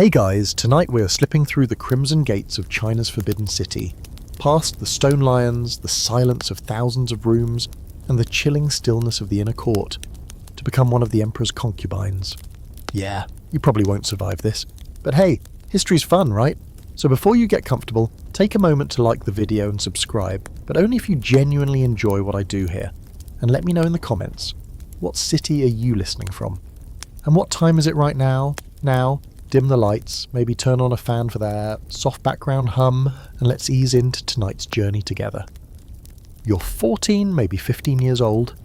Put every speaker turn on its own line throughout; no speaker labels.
Hey guys, tonight we are slipping through the crimson gates of China's Forbidden City, past the stone lions, the silence of thousands of rooms, and the chilling stillness of the inner court, to become one of the emperor's concubines. Yeah, you probably won't survive this, but hey, history's fun, right? So before you get comfortable, take a moment to like the video and subscribe, but only if you genuinely enjoy what I do here, and let me know in the comments, what city are you listening from? And what time is it right now? Dim the lights, maybe turn on a fan for that soft background hum, and let's ease into tonight's journey together. You're 14, maybe 15 years old.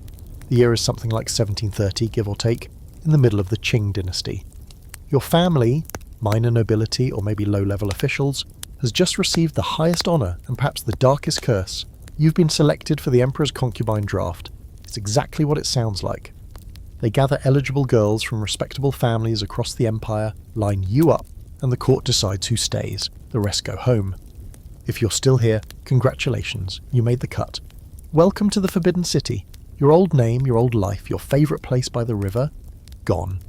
The year is something like 1730, give or take, in the middle of the Qing Dynasty. Your family, minor nobility or maybe low-level officials, has just received the highest honour and perhaps the darkest curse. You've been selected for the Emperor's concubine draft. It's exactly what it sounds like. They gather eligible girls from respectable families across the empire, line you up, and the court decides who stays. The rest go home. If you're still here, congratulations, you made the cut. Welcome to the Forbidden City. Your old name, your old life, your favourite place by the river, gone.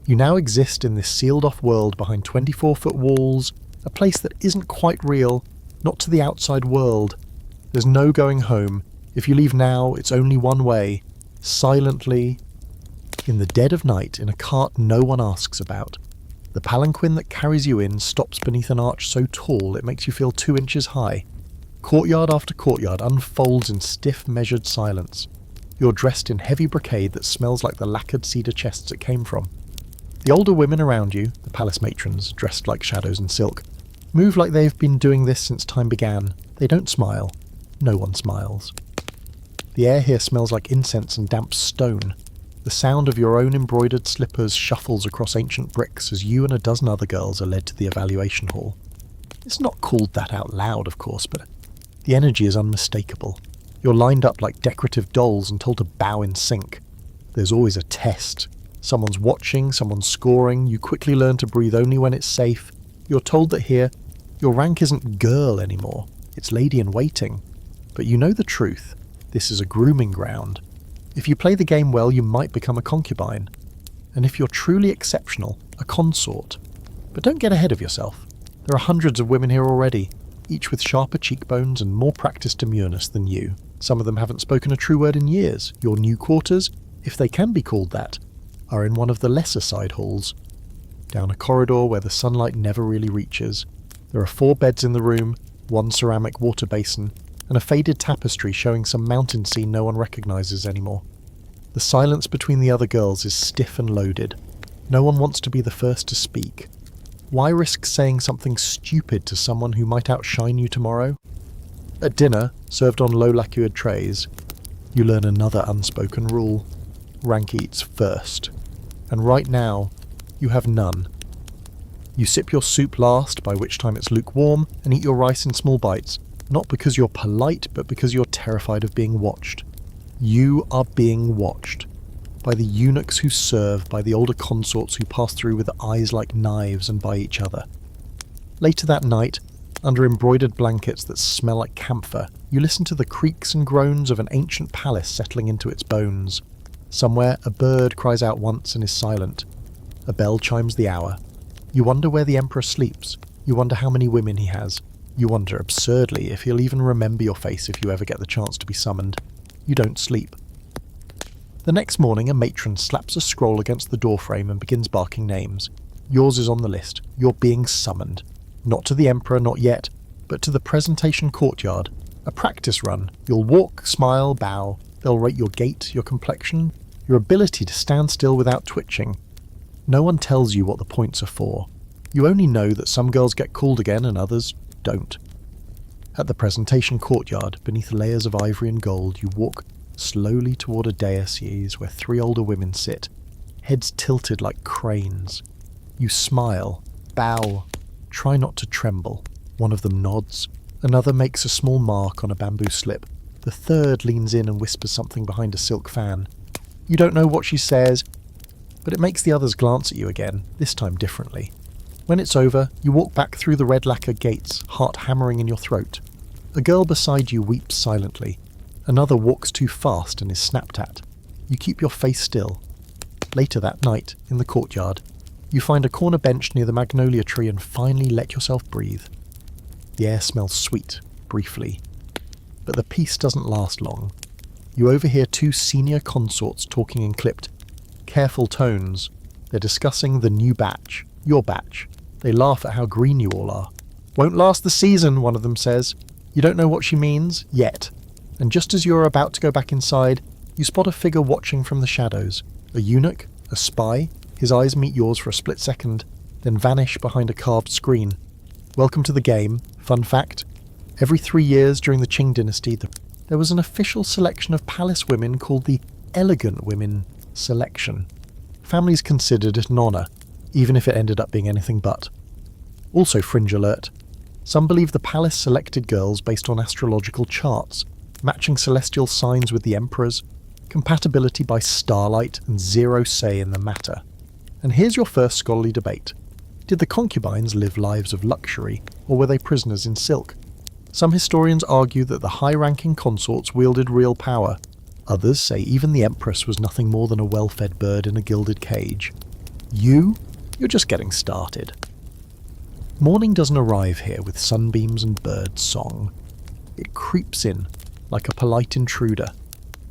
You now exist in this sealed-off world behind 24-foot walls, a place that isn't quite real, not to the outside world. There's no going home. If you leave now, it's only one way. Silently, in the dead of night, in a cart no one asks about. The palanquin that carries you in stops beneath an arch so tall it makes you feel 2 inches high. Courtyard after courtyard unfolds in stiff, measured silence. You're dressed in heavy brocade that smells like the lacquered cedar chests it came from. The older women around you, the palace matrons, dressed like shadows in silk, move like they've been doing this since time began. They don't smile. No one smiles. The air here smells like incense and damp stone. The sound of your own embroidered slippers shuffles across ancient bricks as you and a dozen other girls are led to the evaluation hall. It's not called that out loud, of course, but the energy is unmistakable. You're lined up like decorative dolls and told to bow in sync. There's always a test. Someone's watching, someone's scoring. You quickly learn to breathe only when it's safe. You're told that here, your rank isn't girl anymore. It's lady in waiting. But you know the truth. This is a grooming ground. If you play the game well, you might become a concubine. And if you're truly exceptional, a consort. But don't get ahead of yourself. There are hundreds of women here already, each with sharper cheekbones and more practiced demureness than you. Some of them haven't spoken a true word in years. Your new quarters, if they can be called that, are in one of the lesser side halls. Down a corridor where the sunlight never really reaches. There are 4 beds in the room, 1 ceramic water basin, and a faded tapestry showing some mountain scene no one recognises anymore. The silence between the other girls is stiff and loaded. No one wants to be the first to speak. Why risk saying something stupid to someone who might outshine you tomorrow? At dinner, served on low lacquered trays, you learn another unspoken rule. Rank eats first. And right now, you have none. You sip your soup last, by which time it's lukewarm, and eat your rice in small bites. Not because you're polite, but because you're terrified of being watched. You are being watched. By the eunuchs who serve, by the older consorts who pass through with eyes like knives, and by each other. Later that night, under embroidered blankets that smell like camphor, you listen to the creaks and groans of an ancient palace settling into its bones. Somewhere, a bird cries out once and is silent. A bell chimes the hour. You wonder where the emperor sleeps. You wonder how many women he has. You wonder absurdly if he'll even remember your face if you ever get the chance to be summoned. You don't sleep. The next morning, a matron slaps a scroll against the doorframe and begins barking names. Yours is on the list. You're being summoned. Not to the emperor, not yet, but to the presentation courtyard. A practice run. You'll walk, smile, bow. They'll rate your gait, your complexion, your ability to stand still without twitching. No one tells you what the points are for. You only know that some girls get called again and others don't. At the presentation courtyard, beneath layers of ivory and gold, you walk slowly toward a dais where 3 older women sit, heads tilted like cranes. You smile, bow, try not to tremble. One of them nods, another makes a small mark on a bamboo slip. The third leans in and whispers something behind a silk fan. You don't know what she says, but it makes the others glance at you again, this time differently. When it's over, you walk back through the red lacquer gates, heart hammering in your throat. A girl beside you weeps silently. Another walks too fast and is snapped at. You keep your face still. Later that night, in the courtyard, You find a corner bench near the magnolia tree and finally let yourself breathe. The air smells sweet, briefly. But the peace doesn't last long. You overhear two senior consorts talking in clipped, careful tones. They're discussing the new batch, your batch. They laugh at how green you all are. "Won't last the season," one of them says. You don't know what she means, yet. And just as you're about to go back inside, you spot a figure watching from the shadows. A eunuch, a spy. His eyes meet yours for a split second, then vanish behind a carved screen. Welcome to the game. Fun fact: every 3 years during the Qing Dynasty, there was an official selection of palace women called the Elegant Women Selection. Families considered it an honour, even if it ended up being anything but. Also, fringe alert, some believe the palace selected girls based on astrological charts, matching celestial signs with the emperor's, compatibility by starlight, and zero say in the matter. And here's your first scholarly debate. Did the concubines live lives of luxury, or were they prisoners in silk? Some historians argue that the high-ranking consorts wielded real power. Others say even the empress was nothing more than a well-fed bird in a gilded cage. You're just getting started. Morning doesn't arrive here with sunbeams and bird song. It creeps in like a polite intruder,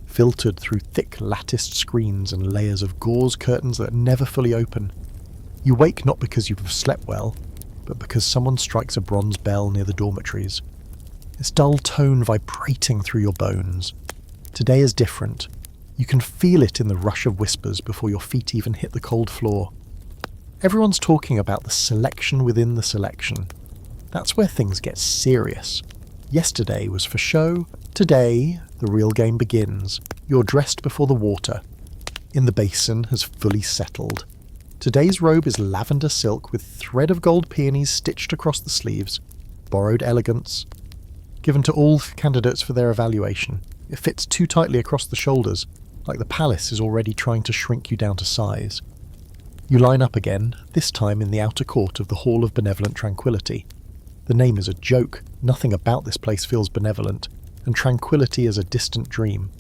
filtered through thick latticed screens and layers of gauze curtains that never fully open. You wake not because you've slept well, but because someone strikes a bronze bell near the dormitories. This dull tone vibrating through your bones. Today is different. You can feel it in the rush of whispers before your feet even hit the cold floor. Everyone's talking about the selection within the selection. That's where things get serious. Yesterday was for show. Today, the real game begins. You're dressed before the water. In the basin has fully settled. Today's robe is lavender silk with thread of gold peonies stitched across the sleeves. Borrowed elegance. Given to all candidates for their evaluation. It fits too tightly across the shoulders, like the palace is already trying to shrink you down to size. You line up again, this time in the outer court of the Hall of Benevolent Tranquility. The name is a joke. Nothing about this place feels benevolent, and tranquility is a distant dream.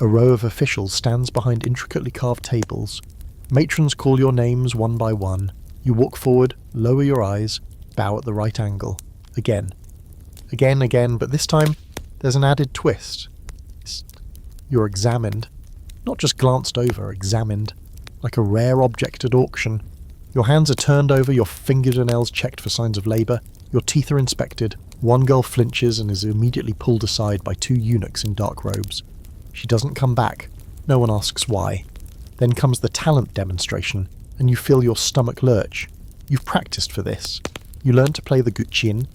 A row of officials stands behind intricately carved tables. Matrons call your names one by one. You walk forward, lower your eyes, bow at the right angle. Again, but this time there's an added twist. You're examined. Not just glanced over, examined. Like a rare object at auction. Your hands are turned over, your fingernails checked for signs of labour. Your teeth are inspected. One girl flinches and is immediately pulled aside by two eunuchs in dark robes. She doesn't come back. No one asks why. Then comes the talent demonstration, and you feel your stomach lurch. You've practiced for this. You learn to play the guqin,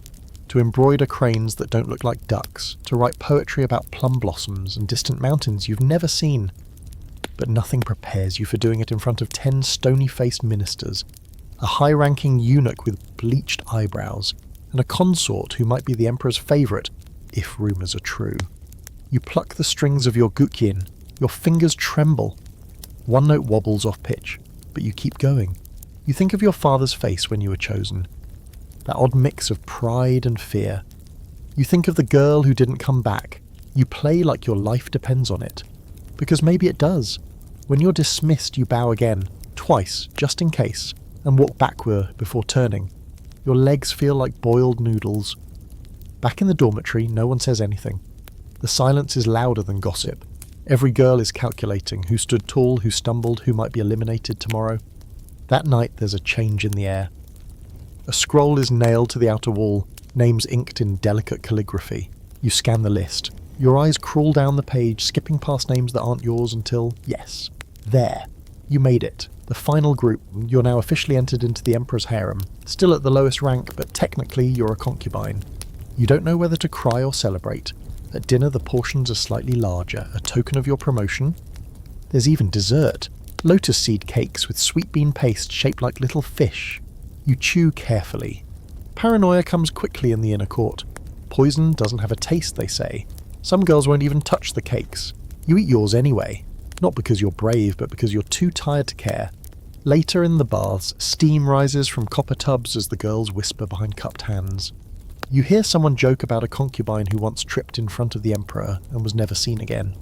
to embroider cranes that don't look like ducks, to write poetry about plum blossoms and distant mountains you've never seen. But nothing prepares you for doing it in front of 10 stony-faced ministers, a high-ranking eunuch with bleached eyebrows, and a consort who might be the emperor's favourite, if rumours are true. You pluck the strings of your guqin. Your fingers tremble. One note wobbles off pitch, but you keep going. You think of your father's face when you were chosen. That odd mix of pride and fear. You think of the girl who didn't come back. You play like your life depends on it. Because maybe it does. When you're dismissed, you bow again, twice, just in case, and walk backward before turning. Your legs feel like boiled noodles. Back in the dormitory, no one says anything. The silence is louder than gossip. Every girl is calculating who stood tall, who stumbled, who might be eliminated tomorrow. That night there's a change in the air. A scroll is nailed to the outer wall, names inked in delicate calligraphy. You scan the list. Your eyes crawl down the page, skipping past names that aren't yours until, yes, there. You made it. The final group. You're now officially entered into the emperor's harem. Still at the lowest rank, but technically you're a concubine. You don't know whether to cry or celebrate. At dinner the portions are slightly larger, a token of your promotion. There's even dessert. Lotus seed cakes with sweet bean paste shaped like little fish. You chew carefully. Paranoia comes quickly in the inner court. Poison doesn't have a taste, they say. Some girls won't even touch the cakes. You eat yours anyway. Not because you're brave, but because you're too tired to care. Later in the baths, steam rises from copper tubs as the girls whisper behind cupped hands. You hear someone joke about a concubine who once tripped in front of the emperor and was never seen again.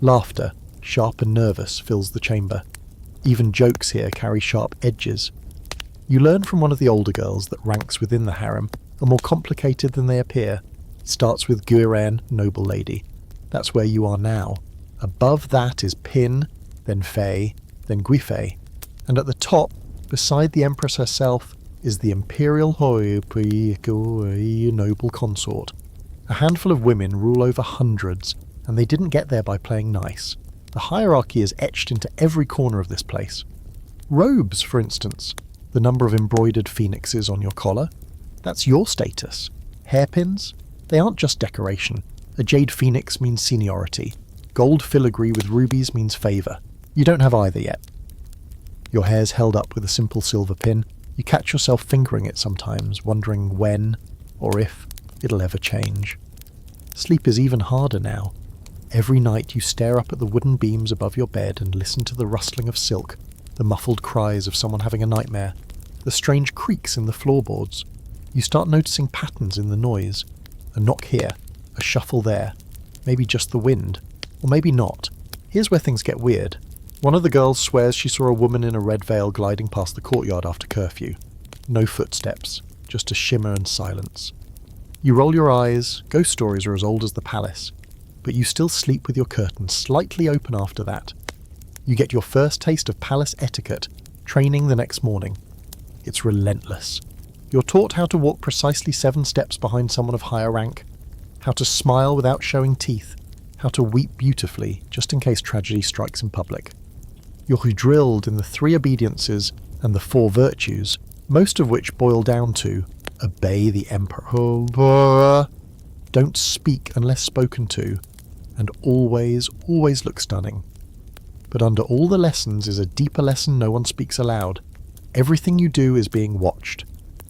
Laughter, sharp and nervous, fills the chamber. Even jokes here carry sharp edges. You learn from one of the older girls that ranks within the harem are more complicated than they appear. It starts with Guiren, noble lady. That's where you are now. Above that is Pin, then Fei, then Guifei. And at the top, beside the empress herself, is the imperial noble consort. A handful of women rule over hundreds, and they didn't get there by playing nice. The hierarchy is etched into every corner of this place. Robes, for instance. The number of embroidered phoenixes on your collar. That's your status. Hairpins? They aren't just decoration. A jade phoenix means seniority. Gold filigree with rubies means favour. You don't have either yet. Your hair's held up with a simple silver pin. You catch yourself fingering it sometimes, wondering when, or if, it'll ever change. Sleep is even harder now. Every night you stare up at the wooden beams above your bed and listen to the rustling of silk, the muffled cries of someone having a nightmare, the strange creaks in the floorboards. You start noticing patterns in the noise. A knock here, a shuffle there, maybe just the wind, or maybe not. Here's where things get weird. One of the girls swears she saw a woman in a red veil gliding past the courtyard after curfew. No footsteps, just a shimmer and silence. You roll your eyes. Ghost stories are as old as the palace. But you still sleep with your curtains slightly open after that. You get your first taste of palace etiquette, training the next morning. It's relentless. You're taught how to walk precisely 7 steps behind someone of higher rank, how to smile without showing teeth, how to weep beautifully just in case tragedy strikes in public. You're drilled in the 3 obediences and the 4 virtues, most of which boil down to obey the emperor, don't speak unless spoken to, and always look stunning. But under all the lessons is a deeper lesson no one speaks aloud. Everything you do is being watched.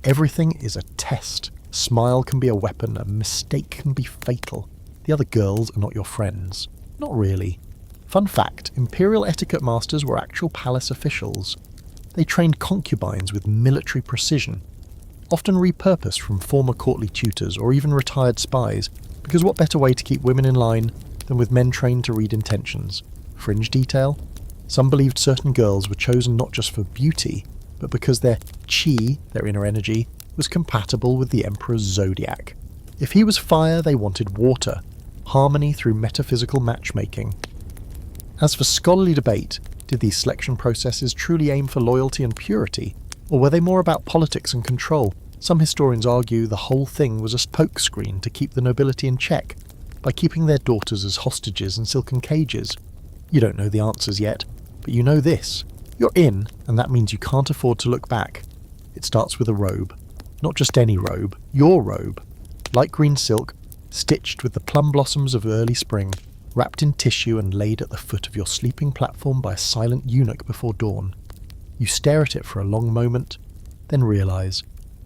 Everything is a test. A smile can be a weapon, a mistake can be fatal. The other girls are not your friends. Not really. Fun fact, imperial etiquette masters were actual palace officials. They trained concubines with military precision, often repurposed from former courtly tutors or even retired spies, because what better way to keep women in line than with men trained to read intentions? Fringe detail? Some believed certain girls were chosen not just for beauty, but because their qi, their inner energy, was compatible with the emperor's zodiac. If he was fire, they wanted water, harmony through metaphysical matchmaking. As for scholarly debate, did these selection processes truly aim for loyalty and purity, or were they more about politics and control? Some historians argue the whole thing was a smokescreen to keep the nobility in check, by keeping their daughters as hostages in silken cages. You don't know the answers yet, but you know this. You're in, and that means you can't afford to look back. It starts with a robe. Not just any robe, your robe. Light green silk, stitched with the plum blossoms of early spring, wrapped in tissue and laid at the foot of your sleeping platform by a silent eunuch before dawn. You stare at it for a long moment, then realise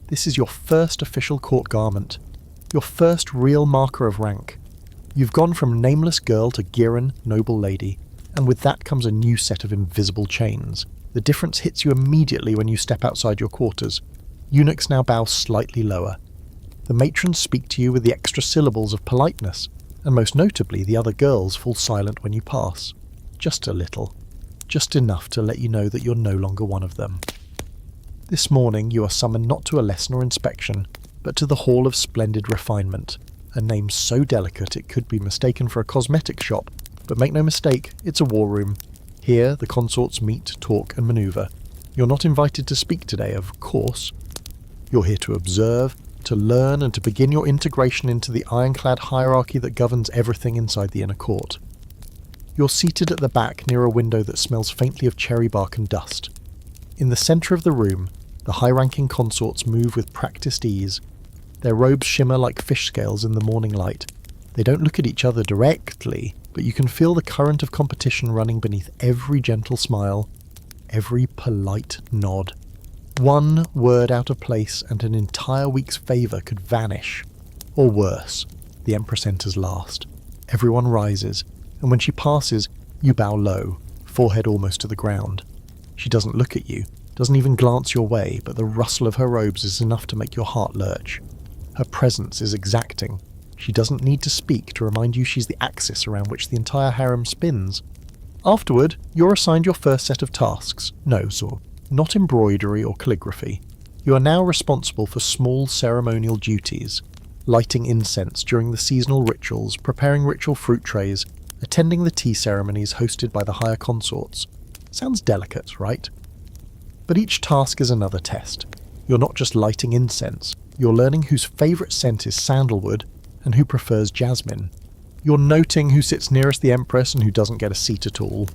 this is your first official court garment, your first real marker of rank. You've gone from nameless girl to Giran, noble lady, and with that comes a new set of invisible chains. The difference hits you immediately when you step outside your quarters. Eunuchs now bow slightly lower. The matrons speak to you with the extra syllables of politeness, and most notably the other girls fall silent when you pass. Just a little. Just enough to let you know that you're no longer one of them. This morning you are summoned not to a lesson or inspection, but to the Hall of Splendid Refinement, a name so delicate it could be mistaken for a cosmetic shop, but make no mistake, it's a war room. Here the consorts meet, talk and manoeuvre. You're not invited to speak today, of course. You're here to observe, to learn and to begin your integration into the ironclad hierarchy that governs everything inside the inner court. You're seated at the back near a window that smells faintly of cherry bark and dust. In the centre of the room, the high-ranking consorts move with practiced ease. Their robes shimmer like fish scales in the morning light. They don't look at each other directly, but you can feel the current of competition running beneath every gentle smile, every polite nod. One word out of place and an entire week's favour could vanish. Or worse, the Empress enters last. Everyone rises, and when she passes, you bow low, forehead almost to the ground. She doesn't look at you, doesn't even glance your way, but the rustle of her robes is enough to make your heart lurch. Her presence is exacting. She doesn't need to speak to remind you she's the axis around which the entire harem spins. Afterward, you're assigned your first set of tasks. No, Zor, not embroidery or calligraphy. You are now responsible for small ceremonial duties, lighting incense during the seasonal rituals, preparing ritual fruit trays, attending the tea ceremonies hosted by the higher consorts. Sounds delicate, right? But each task is another test. You're not just lighting incense, you're learning whose favourite scent is sandalwood and who prefers jasmine. You're noting who sits nearest the empress and who doesn't get a seat at all.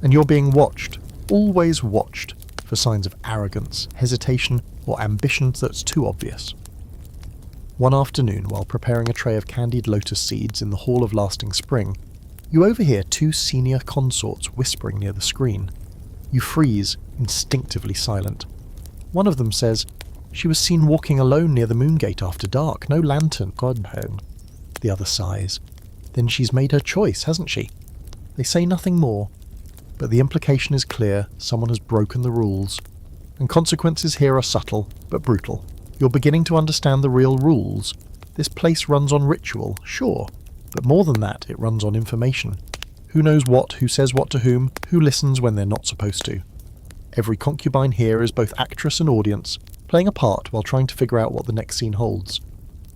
And you're being watched, always watched, for signs of arrogance, hesitation, or ambition that's too obvious. One afternoon, while preparing a tray of candied lotus seeds in the Hall of Lasting Spring, you overhear two senior consorts whispering near the screen. You freeze, instinctively silent. One of them says, "She was seen walking alone near the moon gate after dark, no lantern, God home." The other sighs. "Then she's made her choice, hasn't she?" They say nothing more, but the implication is clear: someone has broken the rules. And consequences here are subtle, but brutal. You're beginning to understand the real rules. This place runs on ritual, sure, but more than that, it runs on information. Who knows what, who says what to whom, who listens when they're not supposed to. Every concubine here is both actress and audience, playing a part while trying to figure out what the next scene holds.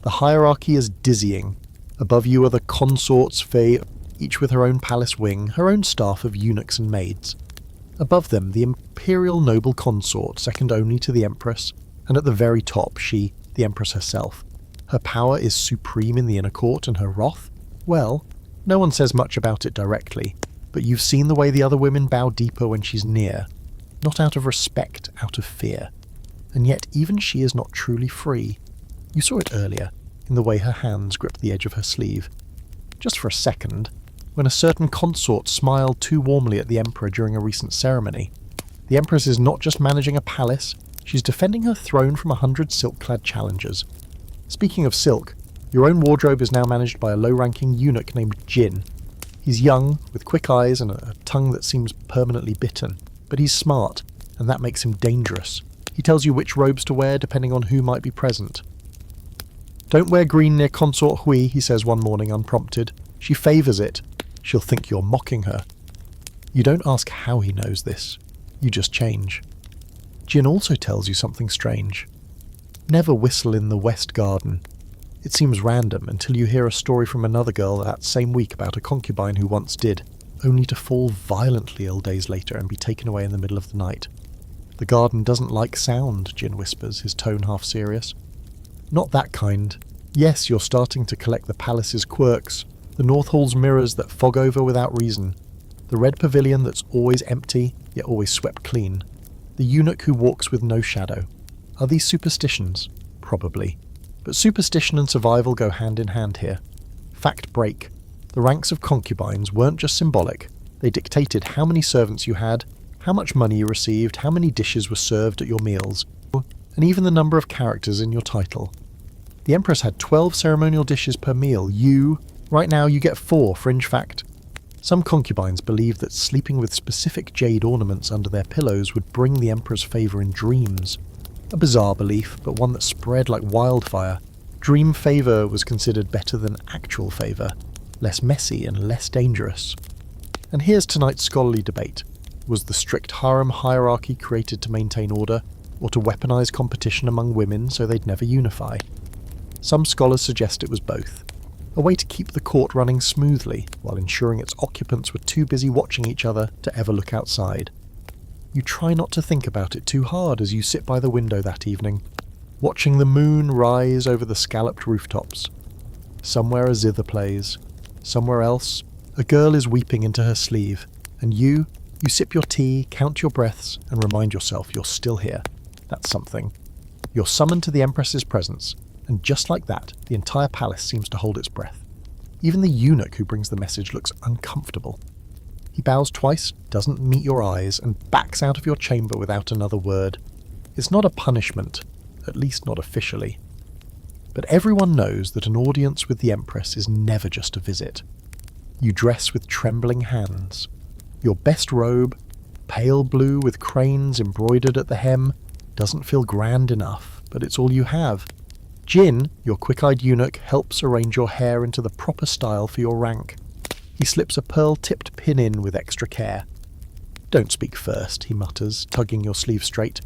The hierarchy is dizzying. Above you are the consorts, fae, each with her own palace wing, her own staff of eunuchs and maids. Above them, the imperial noble consort, second only to the empress, and at the very top, she, the empress herself. Her power is supreme in the inner court, and her wrath? Well, no one says much about it directly, but you've seen the way the other women bow deeper when she's near. Not out of respect, out of fear. And yet even she is not truly free. You saw it earlier, in the way her hands gripped the edge of her sleeve. Just for a second, when a certain consort smiled too warmly at the emperor during a recent ceremony. The empress is not just managing a palace, she's defending her throne from 100 silk-clad challengers. Speaking of silk, your own wardrobe is now managed by a low-ranking eunuch named Jin. He's young, with quick eyes and a tongue that seems permanently bitten. But he's smart, and that makes him dangerous. He tells you which robes to wear depending on who might be present. "Don't wear green near Consort Hui," he says one morning unprompted. "She favours it. She'll think you're mocking her." You don't ask how he knows this. You just change. Jin also tells you something strange. Never whistle in the West Garden. It seems random until you hear a story from another girl that same week about a concubine who once did, only to fall violently ill days later and be taken away in the middle of the night. "The garden doesn't like sound," Jin whispers, his tone half serious. "Not that kind. Yes, you're starting to collect the palace's quirks, the North Hall's mirrors that fog over without reason, the red pavilion that's always empty, yet always swept clean, the eunuch who walks with no shadow. Are these superstitions? Probably. But superstition and survival go hand in hand here. Fact break. The ranks of concubines weren't just symbolic, they dictated how many servants you had, how much money you received, how many dishes were served at your meals, and even the number of characters in your title. The empress had 12 ceremonial dishes per meal. Right now you get 4, fringe fact. Some concubines believed that sleeping with specific jade ornaments under their pillows would bring the emperor's favour in dreams. A bizarre belief, but one that spread like wildfire. Dream favour was considered better than actual favour, less messy and less dangerous. And here's tonight's scholarly debate. Was the strict harem hierarchy created to maintain order, or to weaponize competition among women so they'd never unify? Some scholars suggest it was both. A way to keep the court running smoothly, while ensuring its occupants were too busy watching each other to ever look outside. You try not to think about it too hard as you sit by the window that evening, watching the moon rise over the scalloped rooftops. Somewhere a zither plays. Somewhere else, a girl is weeping into her sleeve, and you sip your tea, count your breaths, and remind yourself you're still here. That's something. You're summoned to the Empress's presence, and just like that, the entire palace seems to hold its breath. Even the eunuch who brings the message looks uncomfortable. He bows twice, doesn't meet your eyes, and backs out of your chamber without another word. It's not a punishment, at least not officially. But everyone knows that an audience with the Empress is never just a visit. You dress with trembling hands. Your best robe, pale blue with cranes embroidered at the hem, doesn't feel grand enough, but it's all you have. Jin, your quick-eyed eunuch, helps arrange your hair into the proper style for your rank. He slips a pearl-tipped pin in with extra care. "Don't speak first," he mutters, tugging your sleeve straight.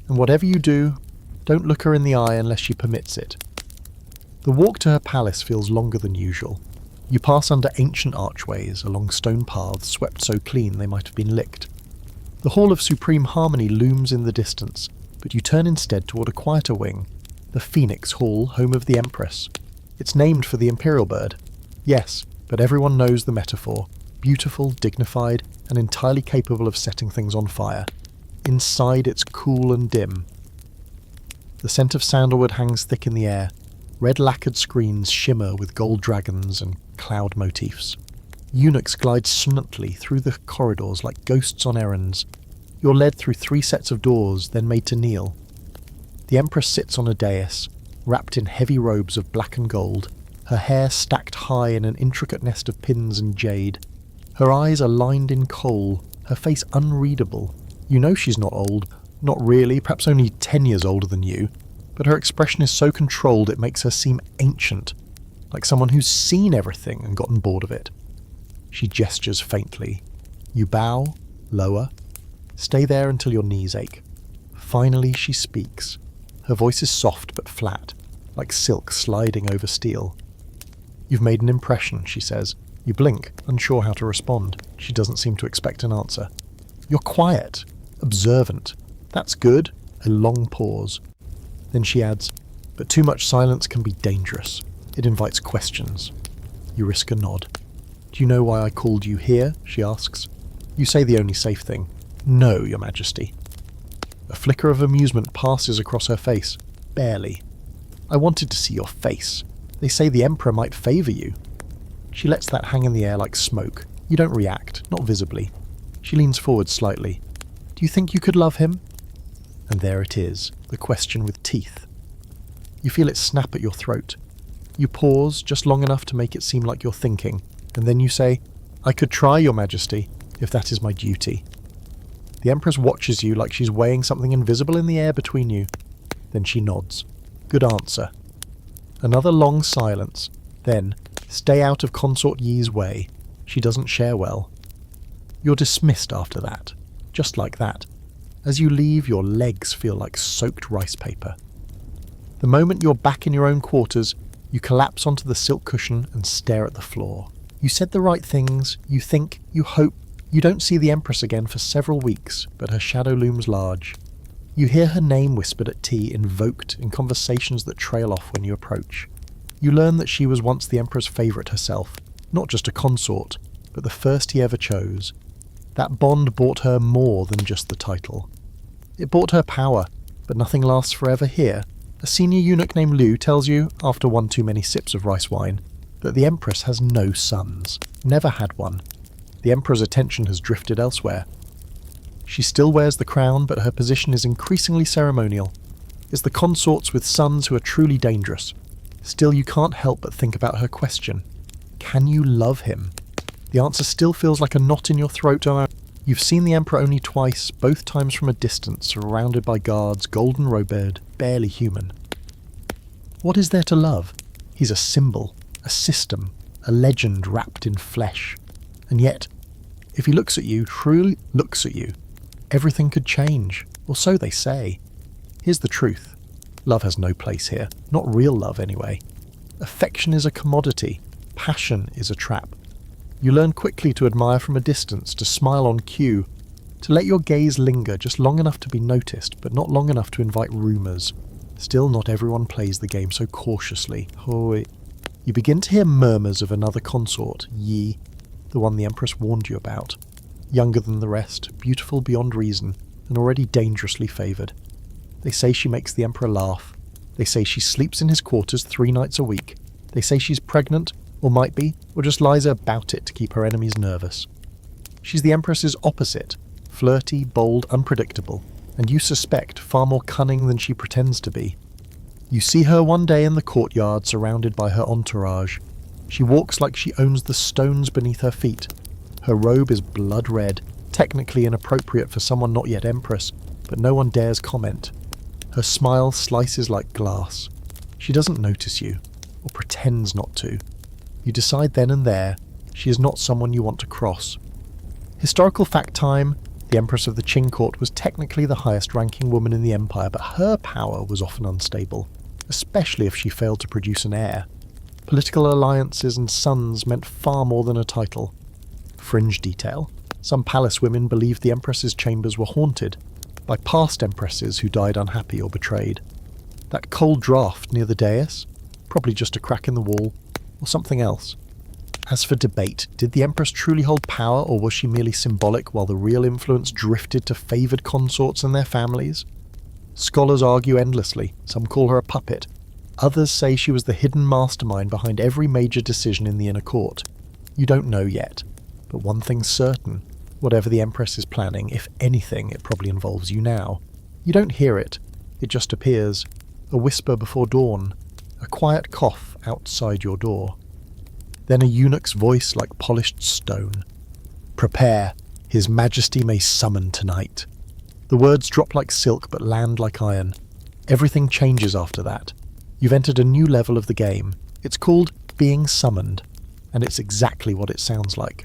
"And whatever you do, don't look her in the eye unless she permits it." The walk to her palace feels longer than usual. You pass under ancient archways, along stone paths swept so clean they might have been licked. The Hall of Supreme Harmony looms in the distance, but you turn instead toward a quieter wing, the Phoenix Hall, home of the Empress. It's named for the imperial bird. Yes, but everyone knows the metaphor. Beautiful, dignified, and entirely capable of setting things on fire. Inside it's cool and dim. The scent of sandalwood hangs thick in the air. Red lacquered screens shimmer with gold dragons and cloud motifs. Eunuchs glide snugly through the corridors like ghosts on errands. You're led through 3 sets of doors, then made to kneel. The Empress sits on a dais, wrapped in heavy robes of black and gold, her hair stacked high in an intricate nest of pins and jade. Her eyes are lined in kohl, her face unreadable. You know she's not old, not really, perhaps only 10 years older than you, but her expression is so controlled it makes her seem ancient, like someone who's seen everything and gotten bored of it. She gestures faintly. You bow, lower, stay there until your knees ache. Finally she speaks. Her voice is soft but flat, like silk sliding over steel. "You've made an impression," she says. You blink, unsure how to respond. She doesn't seem to expect an answer. "You're quiet, observant. That's good." A long pause. Then she adds, "But too much silence can be dangerous. It invites questions." You risk a nod. "Do you know why I called you here?" she asks. You say the only safe thing. "No, Your Majesty." A flicker of amusement passes across her face. Barely. "I wanted to see your face. They say the Emperor might favour you." She lets that hang in the air like smoke. You don't react, not visibly. She leans forward slightly. "Do you think you could love him?" And there it is, the question with teeth. You feel it snap at your throat. You pause, just long enough to make it seem like you're thinking, and then you say, "I could try, Your Majesty, if that is my duty." The Empress watches you like she's weighing something invisible in the air between you. Then she nods. Good answer. Another long silence. Then, "Stay out of Consort Yi's way. She doesn't share well." You're dismissed after that. Just like that. As you leave, your legs feel like soaked rice paper. The moment you're back in your own quarters, you collapse onto the silk cushion and stare at the floor. You said the right things, you think, you hope. You don't see the Empress again for several weeks, but her shadow looms large. You hear her name whispered at tea, invoked in conversations that trail off when you approach. You learn that she was once the Emperor's favourite herself, not just a consort, but the first he ever chose. That bond bought her more than just the title. It bought her power, but nothing lasts forever here. A senior eunuch named Liu tells you, after one too many sips of rice wine, that the Empress has no sons, never had one. The Emperor's attention has drifted elsewhere. She still wears the crown, but her position is increasingly ceremonial. It's the consorts with sons who are truly dangerous. Still, you can't help but think about her question. Can you love him? The answer still feels like a knot in your throat. You've seen the Emperor only twice, both times from a distance, surrounded by guards, golden robed, barely human. What is there to love? He's a symbol, a system, a legend wrapped in flesh. And yet, if he looks at you, truly looks at you, everything could change, or so they say. Here's the truth. Love has no place here, not real love anyway. Affection is a commodity, passion is a trap. You learn quickly to admire from a distance, to smile on cue, to let your gaze linger just long enough to be noticed, but not long enough to invite rumours. Still, not everyone plays the game so cautiously. You begin to hear murmurs of another consort, Yi, the one the Empress warned you about. Younger than the rest, beautiful beyond reason, and already dangerously favoured. They say she makes the Emperor laugh. They say she sleeps in his quarters 3 nights a week. They say she's pregnant, or might be, or just lies about it to keep her enemies nervous. She's the Empress's opposite, flirty, bold, unpredictable, and you suspect far more cunning than she pretends to be. You see her one day in the courtyard surrounded by her entourage. She walks like she owns the stones beneath her feet. Her robe is blood red, technically inappropriate for someone not yet Empress, but no one dares comment. Her smile slices like glass. She doesn't notice you, or pretends not to. You decide then and there, She is not someone you want to cross. Historical fact time: the Empress of the Qing court was technically the highest-ranking woman in the empire, but her power was often unstable, especially if she failed to produce an heir. Political alliances and sons meant far more than a title. Fringe detail: some palace women believed the Empress's chambers were haunted by past empresses who died unhappy or betrayed. That cold draft near the dais? Probably just a crack in the wall, or something else. As for debate, did the Empress truly hold power, or was she merely symbolic while the real influence drifted to favoured consorts and their families? Scholars argue endlessly. Some call her a puppet. Others say she was the hidden mastermind behind every major decision in the inner court. You don't know yet, but one thing's certain. Whatever the Empress is planning, if anything, it probably involves you now. You don't hear it. It just appears. A whisper before dawn. A quiet cough outside your door. Then a eunuch's voice like polished stone. "Prepare. His Majesty may summon tonight." The words drop like silk but land like iron. Everything changes after that. You've entered a new level of the game. It's called being summoned, and it's exactly what it sounds like.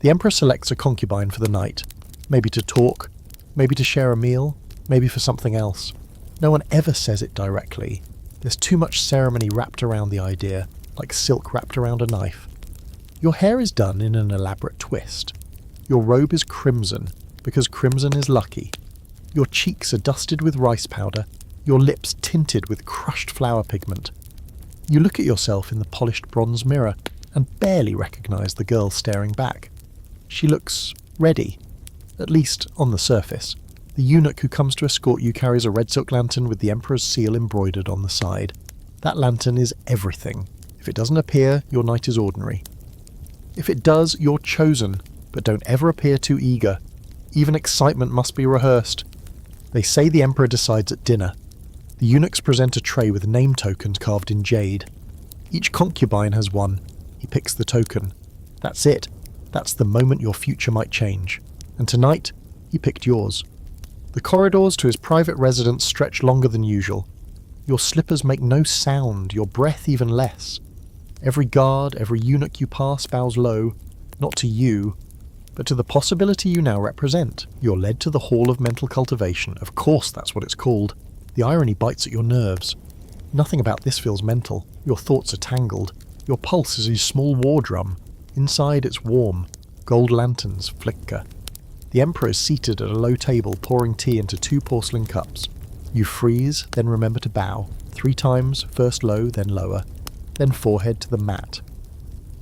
The Emperor selects a concubine for the night, maybe to talk, maybe to share a meal, maybe for something else. No one ever says it directly. There's too much ceremony wrapped around the idea, like silk wrapped around a knife. Your hair is done in an elaborate twist. Your robe is crimson, because crimson is lucky. Your cheeks are dusted with rice powder, your lips tinted with crushed flower pigment. You look at yourself in the polished bronze mirror and barely recognise the girl staring back. She looks ready, at least on the surface. The eunuch who comes to escort you carries a red silk lantern with the Emperor's seal embroidered on the side. That lantern is everything. If it doesn't appear, your night is ordinary. If it does, you're chosen, but don't ever appear too eager. Even excitement must be rehearsed. They say the Emperor decides at dinner. The eunuchs present a tray with name tokens carved in jade. Each concubine has one. He picks the token. That's it. That's the moment your future might change. And tonight, he picked yours. The corridors to his private residence stretch longer than usual. Your slippers make no sound, your breath even less. Every guard, every eunuch you pass bows low, not to you, but to the possibility you now represent. You're led to the Hall of Mental Cultivation. Of course that's what it's called. The irony bites at your nerves. Nothing about this feels mental. Your thoughts are tangled. Your pulse is a small war drum. Inside it's warm. Gold lanterns flicker. The Emperor is seated at a low table pouring tea into 2 porcelain cups. You freeze, then remember to bow. 3 times, first low, then lower. Then forehead to the mat.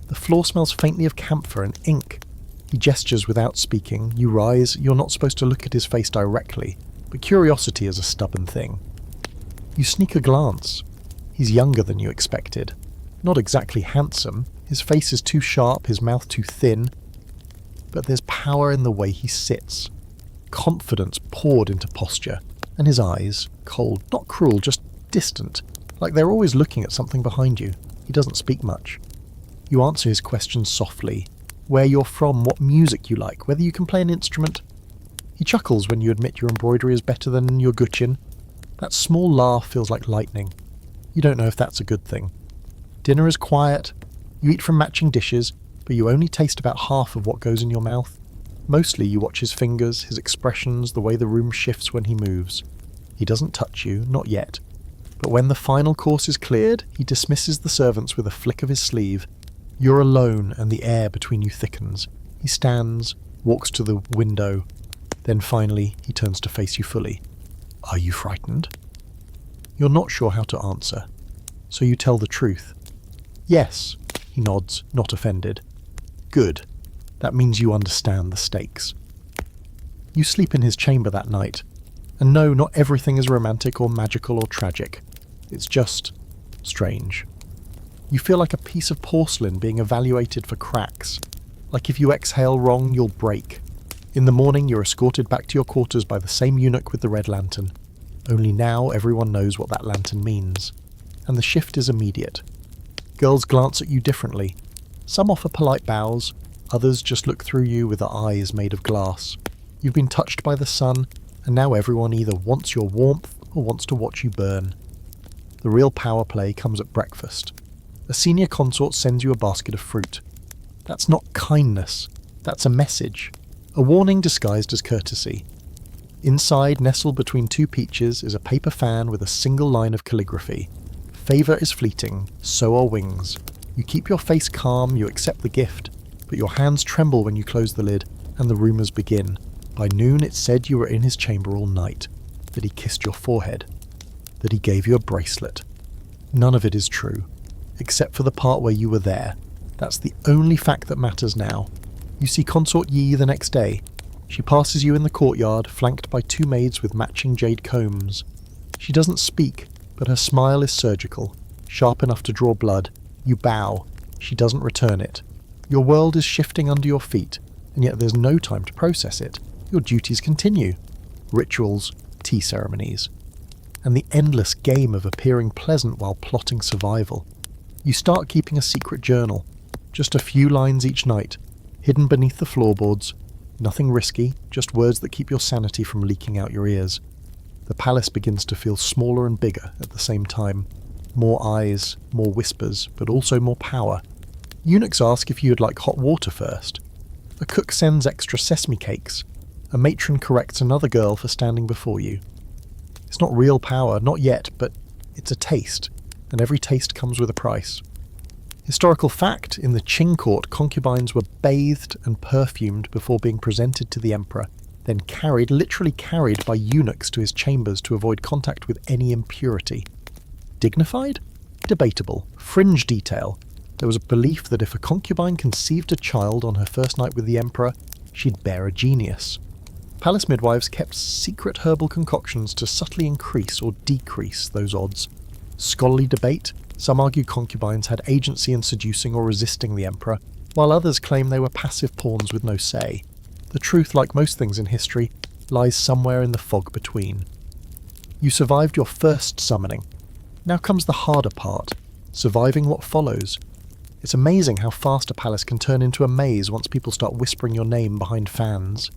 The floor smells faintly of camphor and ink. He gestures without speaking. You rise. You're not supposed to look at his face directly, but curiosity is a stubborn thing. You sneak a glance. He's younger than you expected. Not exactly handsome. His face is too sharp, his mouth too thin. But there's power in the way he sits. Confidence poured into posture. And his eyes, cold, not cruel, just distant. Like they're always looking at something behind you. He doesn't speak much. You answer his questions softly. Where you're from, what music you like, whether you can play an instrument. He chuckles when you admit your embroidery is better than your Guchin. That small laugh feels like lightning. You don't know if that's a good thing. Dinner is quiet. You eat from matching dishes, but you only taste about half of what goes in your mouth. Mostly you watch his fingers, his expressions, the way the room shifts when he moves. He doesn't touch you, not yet. But when the final course is cleared, he dismisses the servants with a flick of his sleeve. You're alone and the air between you thickens. He stands, walks to the window. Then finally, he turns to face you fully. Are you frightened? You're not sure how to answer, so you tell the truth. Yes, he nods, not offended. Good. That means you understand the stakes. You sleep in his chamber that night. And no, not everything is romantic or magical or tragic. It's just strange. You feel like a piece of porcelain being evaluated for cracks. Like if you exhale wrong, you'll break. In the morning, you're escorted back to your quarters by the same eunuch with the red lantern. Only now everyone knows what that lantern means. And the shift is immediate. Girls glance at you differently. Some offer polite bows, others just look through you with their eyes made of glass. You've been touched by the sun, and now everyone either wants your warmth or wants to watch you burn. The real power play comes at breakfast. A senior consort sends you a basket of fruit. That's not kindness. That's a message. A warning disguised as courtesy. Inside, nestled between two peaches, is a paper fan with a single line of calligraphy. Favour is fleeting, so are wings. You keep your face calm, you accept the gift, but your hands tremble when you close the lid, and the rumours begin. By noon it said you were in his chamber all night, that he kissed your forehead, that he gave you a bracelet. None of it is true, except for the part where you were there. That's the only fact that matters now. You see Consort Yi the next day. She passes you in the courtyard, flanked by two maids with matching jade combs. She doesn't speak, but her smile is surgical, sharp enough to draw blood. You bow. She doesn't return it. Your world is shifting under your feet, and yet there's no time to process it. Your duties continue. Rituals, tea ceremonies, and the endless game of appearing pleasant while plotting survival. You start keeping a secret journal, just a few lines each night, hidden beneath the floorboards. Nothing risky, just words that keep your sanity from leaking out your ears. The palace begins to feel smaller and bigger at the same time. More eyes, more whispers, but also more power. Eunuchs ask if you'd like hot water first. A cook sends extra sesame cakes. A matron corrects another girl for standing before you. It's not real power, not yet, but it's a taste, and every taste comes with a price. Historical fact, in the Qing court, concubines were bathed and perfumed before being presented to the emperor, then carried, literally carried by eunuchs to his chambers to avoid contact with any impurity. Dignified? Debatable. Fringe detail. There was a belief that if a concubine conceived a child on her first night with the emperor, she'd bear a genius. Palace midwives kept secret herbal concoctions to subtly increase or decrease those odds. Scholarly debate. Some argue concubines had agency in seducing or resisting the emperor, while others claim they were passive pawns with no say. The truth, like most things in history, lies somewhere in the fog between. You survived your first summoning. Now comes the harder part, surviving what follows. It's amazing how fast a palace can turn into a maze once people start whispering your name behind fans.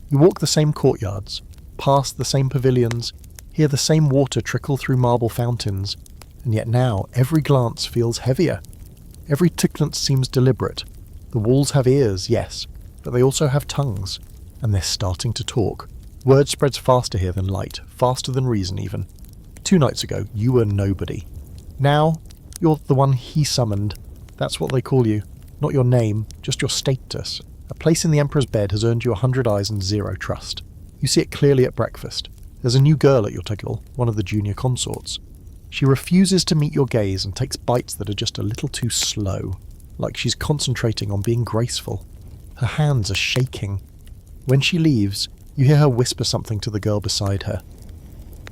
You walk the same courtyards, past the same pavilions, hear the same water trickle through marble fountains, and yet now every glance feels heavier. Every ticklance seems deliberate. The walls have ears, yes, but they also have tongues, and they're starting to talk. Word spreads faster here than light, faster than reason even. 2 nights ago, you were nobody. Now, you're the one he summoned. That's what they call you. Not your name, just your status. A place in the emperor's bed has earned you 100 eyes and 0 trust. You see it clearly at breakfast. There's a new girl at your table, one of the junior consorts. She refuses to meet your gaze and takes bites that are just a little too slow, like she's concentrating on being graceful. Her hands are shaking. When she leaves, you hear her whisper something to the girl beside her.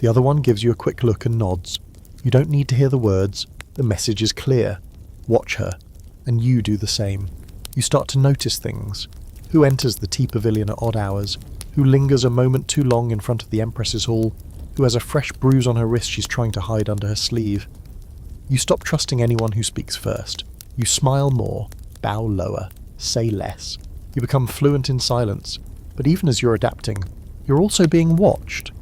The other one gives you a quick look and nods. You don't need to hear the words. The message is clear. Watch her, and you do the same. You start to notice things. Who enters the tea pavilion at odd hours? Who lingers a moment too long in front of the Empress's hall? Who has a fresh bruise on her wrist she's trying to hide under her sleeve? You stop trusting anyone who speaks first. You smile more, bow lower, say less. You become fluent in silence, but even as you're adapting, you're also being watched.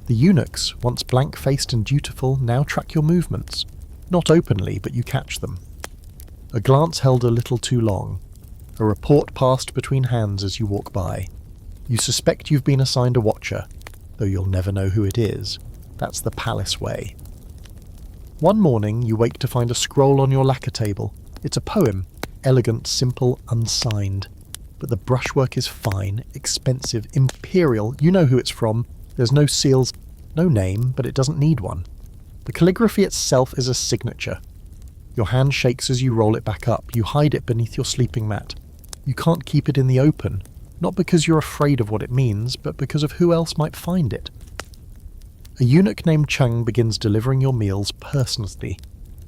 The eunuchs, once blank-faced and dutiful, now track your movements. Not openly, but you catch them. A glance held a little too long. A report passed between hands as you walk by. You suspect you've been assigned a watcher, though you'll never know who it is. That's the palace way. One morning, you wake to find a scroll on your lacquer table. It's a poem, elegant, simple, unsigned. But the brushwork is fine, expensive, imperial. You know who it's from. There's no seals, no name, but it doesn't need one. The calligraphy itself is a signature. Your hand shakes as you roll it back up. You hide it beneath your sleeping mat. You can't keep it in the open, not because you're afraid of what it means, but because of who else might find it. A eunuch named Cheng begins delivering your meals personally.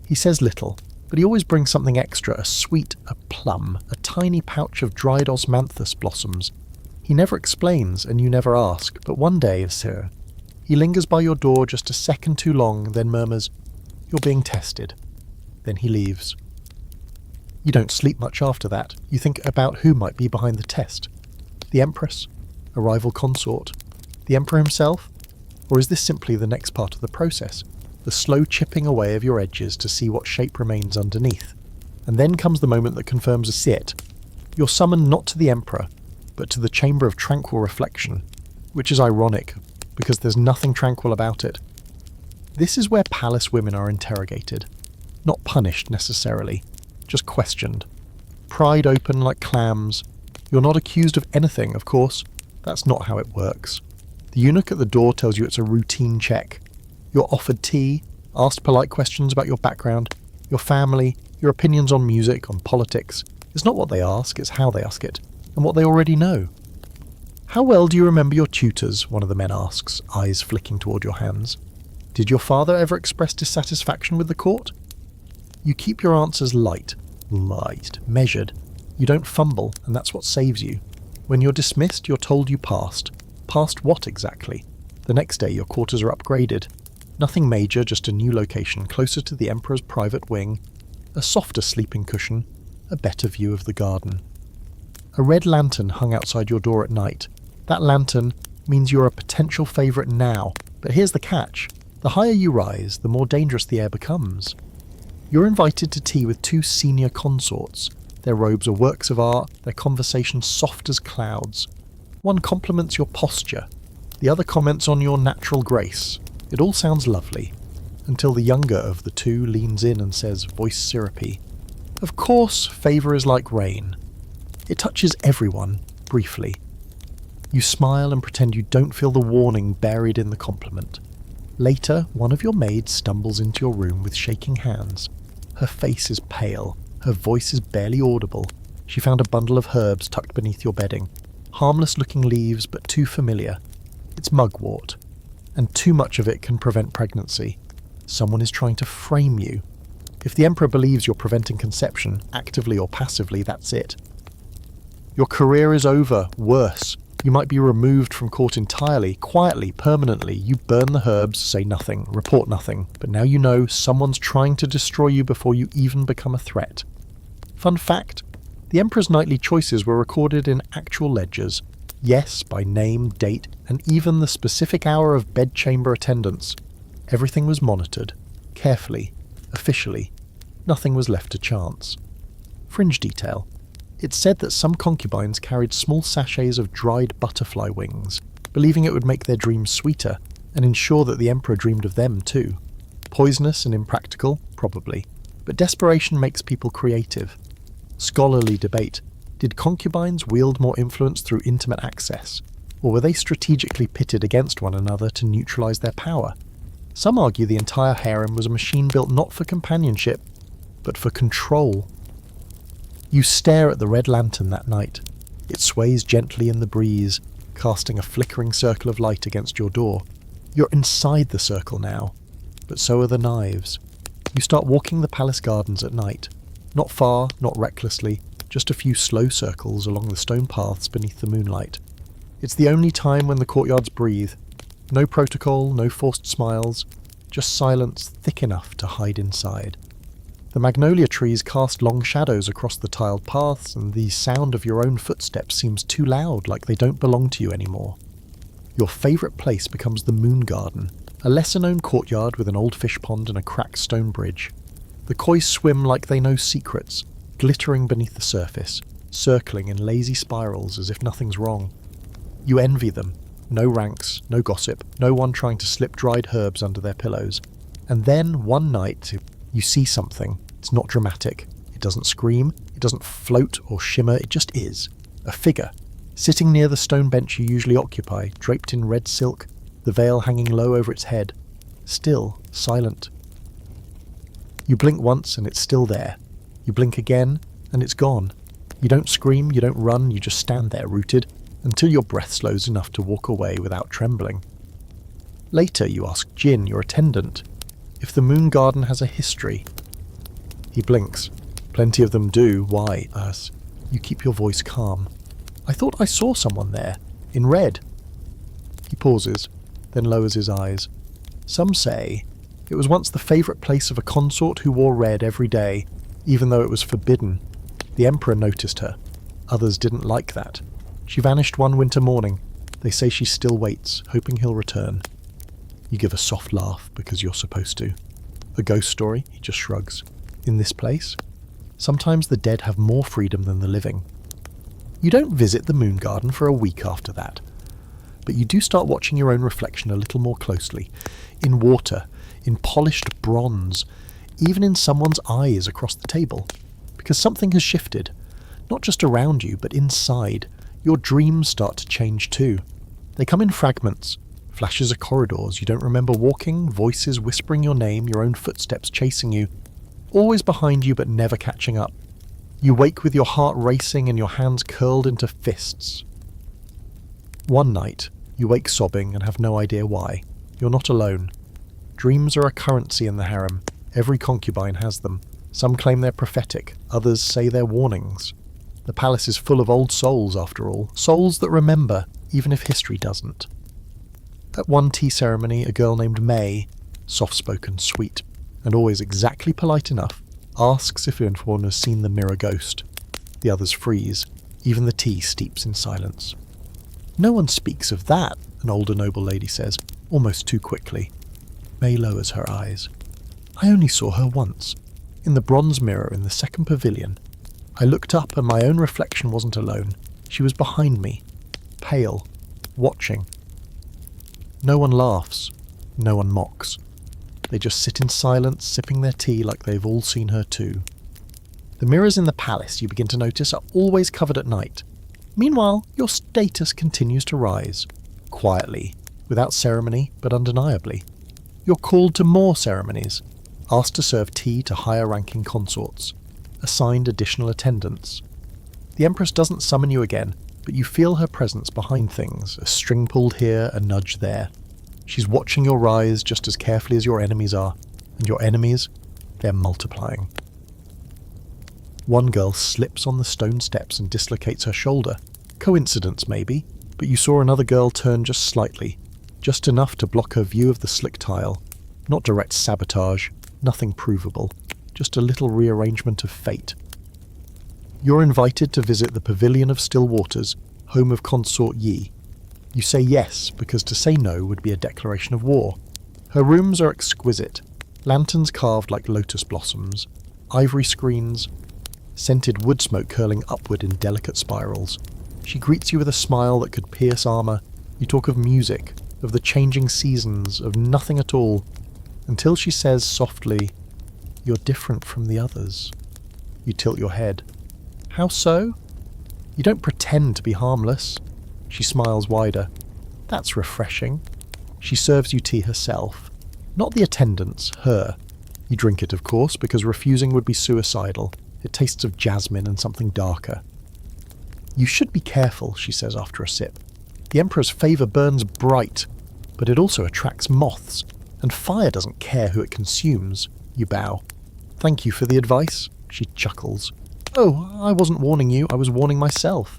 He says little, but he always brings something extra, a sweet, a plum, a tiny pouch of dried osmanthus blossoms. He never explains, and you never ask, but one day, sir, he lingers by your door just a second too long, then murmurs, "You're being tested." Then he leaves. You don't sleep much after that. You think about who might be behind the test. The Empress? A rival consort? The Emperor himself? Or is this simply the next part of the process? The slow chipping away of your edges to see what shape remains underneath. And then comes the moment that confirms it's it. You're summoned not to the emperor, but to the chamber of tranquil reflection, which is ironic, because there's nothing tranquil about it. This is where palace women are interrogated. Not punished necessarily, just questioned. Pried open like clams. You're not accused of anything, of course. That's not how it works. The eunuch at the door tells you it's a routine check. You're offered tea, asked polite questions about your background, your family, your opinions on music, on politics. It's not what they ask, it's how they ask it, and what they already know. How well do you remember your tutors? One of the men asks, eyes flicking toward your hands. Did your father ever express dissatisfaction with the court? You keep your answers light, measured. You don't fumble, and that's what saves you. When you're dismissed, you're told you passed. Passed what exactly? The next day your quarters are upgraded. Nothing major, just a new location, closer to the emperor's private wing, a softer sleeping cushion, a better view of the garden. A red lantern hung outside your door at night. That lantern means you're a potential favourite now, but here's the catch. The higher you rise, the more dangerous the air becomes. You're invited to tea with two senior consorts. Their robes are works of art, their conversation soft as clouds. One compliments your posture, the other comments on your natural grace. It all sounds lovely, until the younger of the two leans in and says, voice syrupy, "Of course, favour is like rain. It touches everyone, briefly." You smile and pretend you don't feel the warning buried in the compliment. Later, one of your maids stumbles into your room with shaking hands. Her face is pale, her voice is barely audible. She found a bundle of herbs tucked beneath your bedding. Harmless-looking leaves, but too familiar. It's mugwort, and too much of it can prevent pregnancy. Someone is trying to frame you. If the emperor believes you're preventing conception, actively or passively, that's it. Your career is over. Worse. You might be removed from court entirely, quietly, permanently. You burn the herbs, say nothing, report nothing. But now you know someone's trying to destroy you before you even become a threat. Fun fact, the emperor's nightly choices were recorded in actual ledgers. Yes, by name, date, and even the specific hour of bedchamber attendance. Everything was monitored, carefully, officially. Nothing was left to chance. Fringe detail. It's said that some concubines carried small sachets of dried butterfly wings, believing it would make their dreams sweeter, and ensure that the emperor dreamed of them too. Poisonous and impractical? Probably. But desperation makes people creative. Scholarly debate. Did concubines wield more influence through intimate access? Or were they strategically pitted against one another to neutralize their power? Some argue the entire harem was a machine built not for companionship, but for control. You stare at the red lantern that night. It sways gently in the breeze, casting a flickering circle of light against your door. You're inside the circle now, but so are the knives. You start walking the palace gardens at night. Not far, not recklessly, just a few slow circles along the stone paths beneath the moonlight. It's the only time when the courtyards breathe. No protocol, no forced smiles, just silence thick enough to hide inside. The magnolia trees cast long shadows across the tiled paths, and the sound of your own footsteps seems too loud, like they don't belong to you anymore. Your favourite place becomes the Moon Garden, a lesser-known courtyard with an old fish pond and a cracked stone bridge. The koi swim like they know secrets, glittering beneath the surface, circling in lazy spirals as if nothing's wrong. You envy them. No ranks, no gossip, no one trying to slip dried herbs under their pillows. And then, one night, you see something. It's not dramatic. It doesn't scream. It doesn't float or shimmer. It just is. A figure, sitting near the stone bench you usually occupy, draped in red silk, the veil hanging low over its head. Still, silent. You blink once and it's still there. You blink again and it's gone. You don't scream, you don't run, you just stand there rooted, until your breath slows enough to walk away without trembling. Later you ask Jin, your attendant, if the Moon Garden has a history. He blinks. Plenty of them do. Why? You keep your voice calm. I thought I saw someone there, in red. He pauses, then lowers his eyes. Some say it was once the favourite place of a consort who wore red every day, even though it was forbidden. The emperor noticed her. Others didn't like that. She vanished one winter morning. They say she still waits, hoping he'll return. You give a soft laugh, because you're supposed to. A ghost story? He just shrugs. In this place? Sometimes the dead have more freedom than the living. You don't visit the moon garden for a week after that. But you do start watching your own reflection a little more closely. In water, in polished bronze, even in someone's eyes across the table. Because something has shifted. Not just around you, but inside. Your dreams start to change too. They come in fragments. Flashes of corridors you don't remember walking, voices whispering your name, your own footsteps chasing you. Always behind you but never catching up. You wake with your heart racing and your hands curled into fists. One night, you wake sobbing and have no idea why. You're not alone. Dreams are a currency in the harem. Every concubine has them. Some claim they're prophetic, others say they're warnings. The palace is full of old souls, after all. Souls that remember, even if history doesn't. At one tea ceremony, a girl named May, soft-spoken, sweet, and always exactly polite enough, asks if anyone has seen the mirror ghost. The others freeze. Even the tea steeps in silence. No one speaks of that, an older noble lady says, almost too quickly. May lowers her eyes. I only saw her once, in the bronze mirror in the second pavilion. I looked up and my own reflection wasn't alone. She was behind me, pale, watching. No one laughs, no one mocks. They just sit in silence, sipping their tea like they've all seen her too. The mirrors in the palace, you begin to notice, are always covered at night. Meanwhile, your status continues to rise. Quietly, without ceremony, but undeniably. You're called to more ceremonies, asked to serve tea to higher-ranking consorts, assigned additional attendants. The empress doesn't summon you again, but you feel her presence behind things, a string pulled here, a nudge there. She's watching your rise just as carefully as your enemies are, and your enemies, they're multiplying. One girl slips on the stone steps and dislocates her shoulder. Coincidence, maybe, but you saw another girl turn just slightly, just enough to block her view of the slick tile. Not direct sabotage, nothing provable, just a little rearrangement of fate. You're invited to visit the Pavilion of Still Waters, home of Consort Yi. You say yes, because to say no would be a declaration of war. Her rooms are exquisite, lanterns carved like lotus blossoms, ivory screens, scented wood smoke curling upward in delicate spirals. She greets you with a smile that could pierce armour. You talk of music, of the changing seasons, of nothing at all, until she says softly, "You're different from the others." You tilt your head. How so? You don't pretend to be harmless. She smiles wider. That's refreshing. She serves you tea herself. Not the attendants, her. You drink it, of course, because refusing would be suicidal. It tastes of jasmine and something darker. You should be careful, she says after a sip. The Emperor's favour burns bright, but it also attracts moths, and fire doesn't care who it consumes. You bow. Thank you for the advice, she chuckles. Oh, I wasn't warning you, I was warning myself.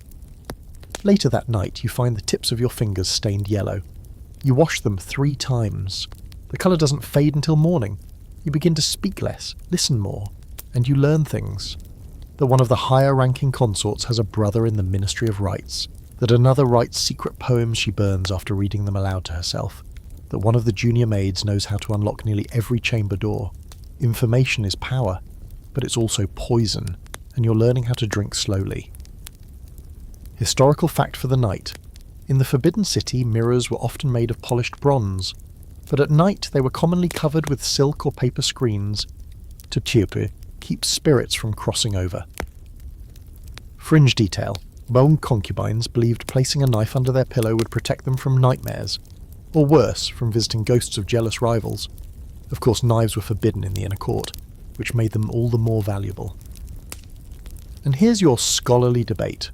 Later that night, you find the tips of your fingers stained yellow. You wash them 3 times. The colour doesn't fade until morning. You begin to speak less, listen more, and you learn things. That one of the higher-ranking consorts has a brother in the Ministry of Rites. That another writes secret poems she burns after reading them aloud to herself. That one of the junior maids knows how to unlock nearly every chamber door. Information is power, but it's also poison, and you're learning how to drink slowly. Historical fact for the night. In the Forbidden City, mirrors were often made of polished bronze, but at night they were commonly covered with silk or paper screens to keep spirits from crossing over. Fringe detail. Bone concubines believed placing a knife under their pillow would protect them from nightmares, or worse, from visiting ghosts of jealous rivals. Of course, knives were forbidden in the inner court, which made them all the more valuable. And here's your scholarly debate.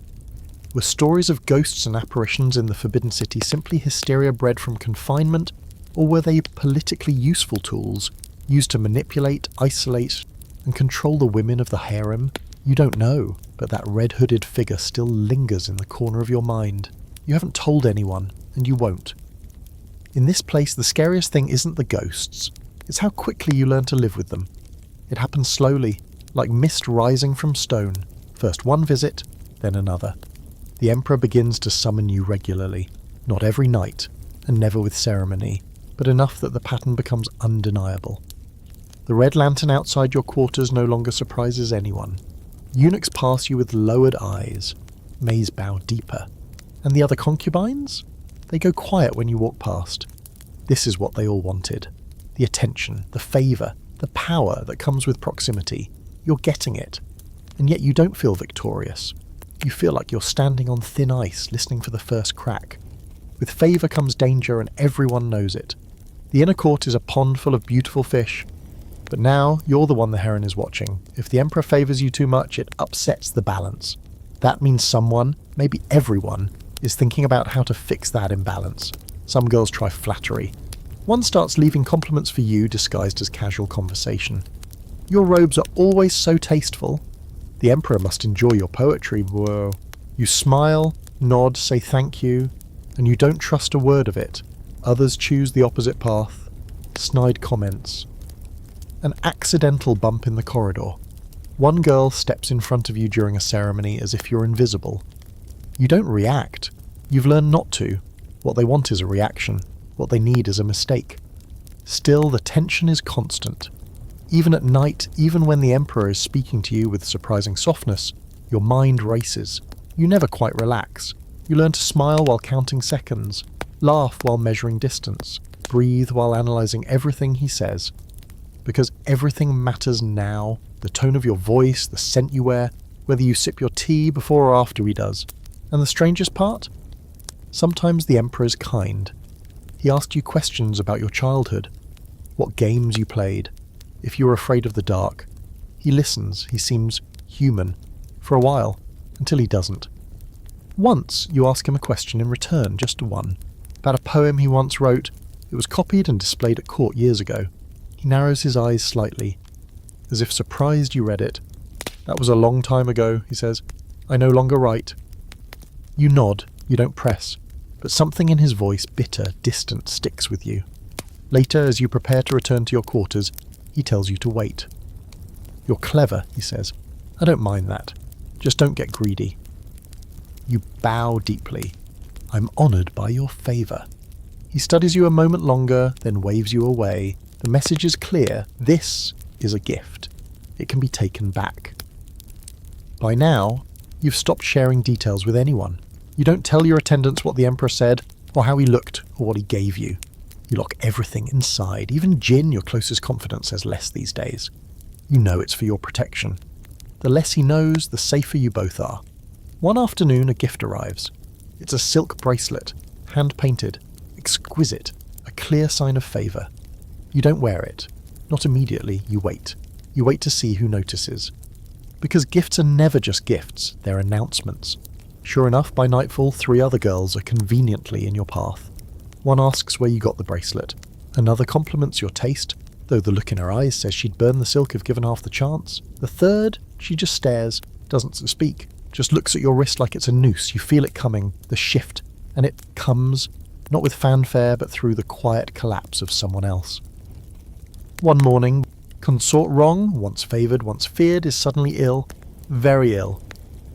Were stories of ghosts and apparitions in the Forbidden City simply hysteria bred from confinement, or were they politically useful tools, used to manipulate, isolate, and control the women of the harem? You don't know, but that red-hooded figure still lingers in the corner of your mind. You haven't told anyone, and you won't. In this place, the scariest thing isn't the ghosts, it's how quickly you learn to live with them. It happens slowly, like mist rising from stone. First one visit, then another. The Emperor begins to summon you regularly, not every night, and never with ceremony, but enough that the pattern becomes undeniable. The red lantern outside your quarters no longer surprises anyone. Eunuchs pass you with lowered eyes. Mai's bow deeper. And the other concubines? They go quiet when you walk past. This is what they all wanted. The attention, the favour, the power that comes with proximity. You're getting it. And yet you don't feel victorious. You feel like you're standing on thin ice, listening for the first crack. With favour comes danger, and everyone knows it. The inner court is a pond full of beautiful fish. But now you're the one the heron is watching. If the emperor favours you too much, it upsets the balance. That means someone, maybe everyone, is thinking about how to fix that imbalance. Some girls try flattery. One starts leaving compliments for you disguised as casual conversation. Your robes are always so tasteful. The emperor must enjoy your poetry. Whoa. You smile, nod, say thank you, and you don't trust a word of it. Others choose the opposite path. Snide comments. An accidental bump in the corridor. One girl steps in front of you during a ceremony as if you're invisible. You don't react. You've learned not to. What they want is a reaction. What they need is a mistake. Still, the tension is constant. Even at night, even when the emperor is speaking to you with surprising softness, your mind races. You never quite relax. You learn to smile while counting seconds, laugh while measuring distance, breathe while analysing everything he says. Because everything matters now. The tone of your voice, the scent you wear, whether you sip your tea before or after he does. And the strangest part? Sometimes the emperor is kind. He asks you questions about your childhood, what games you played, if you were afraid of the dark. He listens, he seems human, for a while, until he doesn't. Once you ask him a question in return, just one, about a poem he once wrote. It was copied and displayed at court years ago. He narrows his eyes slightly, as if surprised you read it. That was a long time ago, he says. I no longer write. You nod, you don't press, but something in his voice, bitter, distant, sticks with you. Later, as you prepare to return to your quarters, he tells you to wait. You're clever, he says. I don't mind that. Just don't get greedy. You bow deeply. I'm honoured by your favour. He studies you a moment longer, then waves you away. The message is clear. This is a gift. It can be taken back. By now, you've stopped sharing details with anyone. You don't tell your attendants what the emperor said, or how he looked, or what he gave you. You lock everything inside. Even Jin, your closest confidant, says less these days. You know it's for your protection. The less he knows, the safer you both are. One afternoon, a gift arrives. It's a silk bracelet, hand-painted, exquisite, a clear sign of favour. You don't wear it. Not immediately, you wait. You wait to see who notices. Because gifts are never just gifts, they're announcements. Sure enough, by nightfall, 3 other girls are conveniently in your path. One asks where you got the bracelet. Another compliments your taste, though the look in her eyes says she'd burn the silk if given half the chance. The third, she just stares, doesn't speak, just looks at your wrist like it's a noose. You feel it coming, the shift, and it comes, not with fanfare, but through the quiet collapse of someone else. One morning, consort Wrong, once favoured, once feared, is suddenly ill, very ill.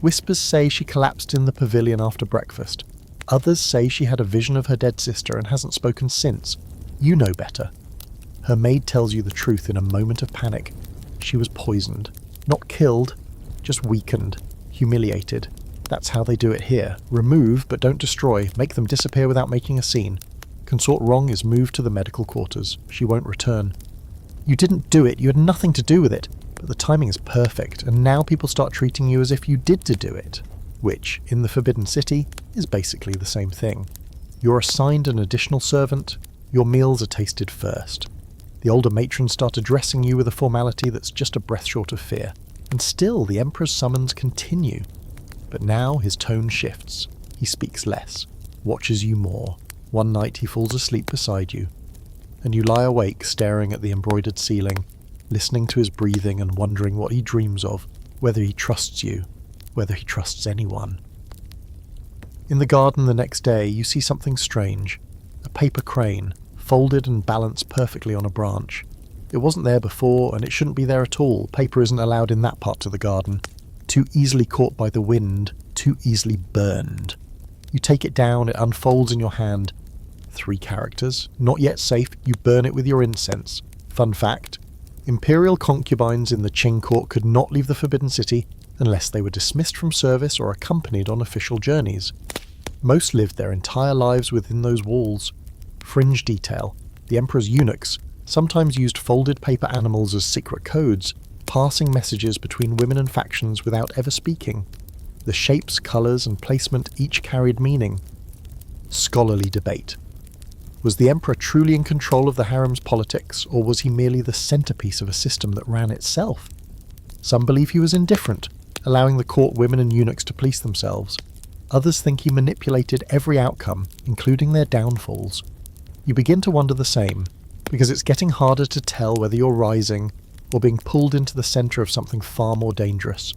Whispers say she collapsed in the pavilion after breakfast. Others say she had a vision of her dead sister and hasn't spoken since. You know better. Her maid tells you the truth in a moment of panic. She was poisoned. Not killed, just weakened, humiliated. That's how they do it here. Remove, but don't destroy. Make them disappear without making a scene. Consort Wrong is moved to the medical quarters. She won't return. You didn't do it. You had nothing to do with it. But the timing is perfect, and now people start treating you as if you did to do it. Which, in the Forbidden City, is basically the same thing. You're assigned an additional servant. Your meals are tasted first. The older matrons start addressing you with a formality that's just a breath short of fear. And still, the Emperor's summons continue. But now his tone shifts. He speaks less, watches you more. One night he falls asleep beside you, and you lie awake staring at the embroidered ceiling, listening to his breathing and wondering what he dreams of, whether he trusts you, whether he trusts anyone. In the garden the next day, you see something strange. A paper crane, folded and balanced perfectly on a branch. It wasn't there before, and it shouldn't be there at all. Paper isn't allowed in that part of the garden. Too easily caught by the wind, too easily burned. You take it down, it unfolds in your hand. 3 characters, not yet safe, you burn it with your incense. Fun fact, imperial concubines in the Qing court could not leave the Forbidden City unless they were dismissed from service or accompanied on official journeys. Most lived their entire lives within those walls. Fringe detail, the emperor's eunuchs sometimes used folded paper animals as secret codes, passing messages between women and factions without ever speaking. The shapes, colours and placement each carried meaning. Scholarly debate. Was the emperor truly in control of the harem's politics, or was he merely the centrepiece of a system that ran itself? Some believe he was indifferent, allowing the court women and eunuchs to police themselves. Others think he manipulated every outcome, including their downfalls. You begin to wonder the same, because it's getting harder to tell whether you're rising or being pulled into the centre of something far more dangerous.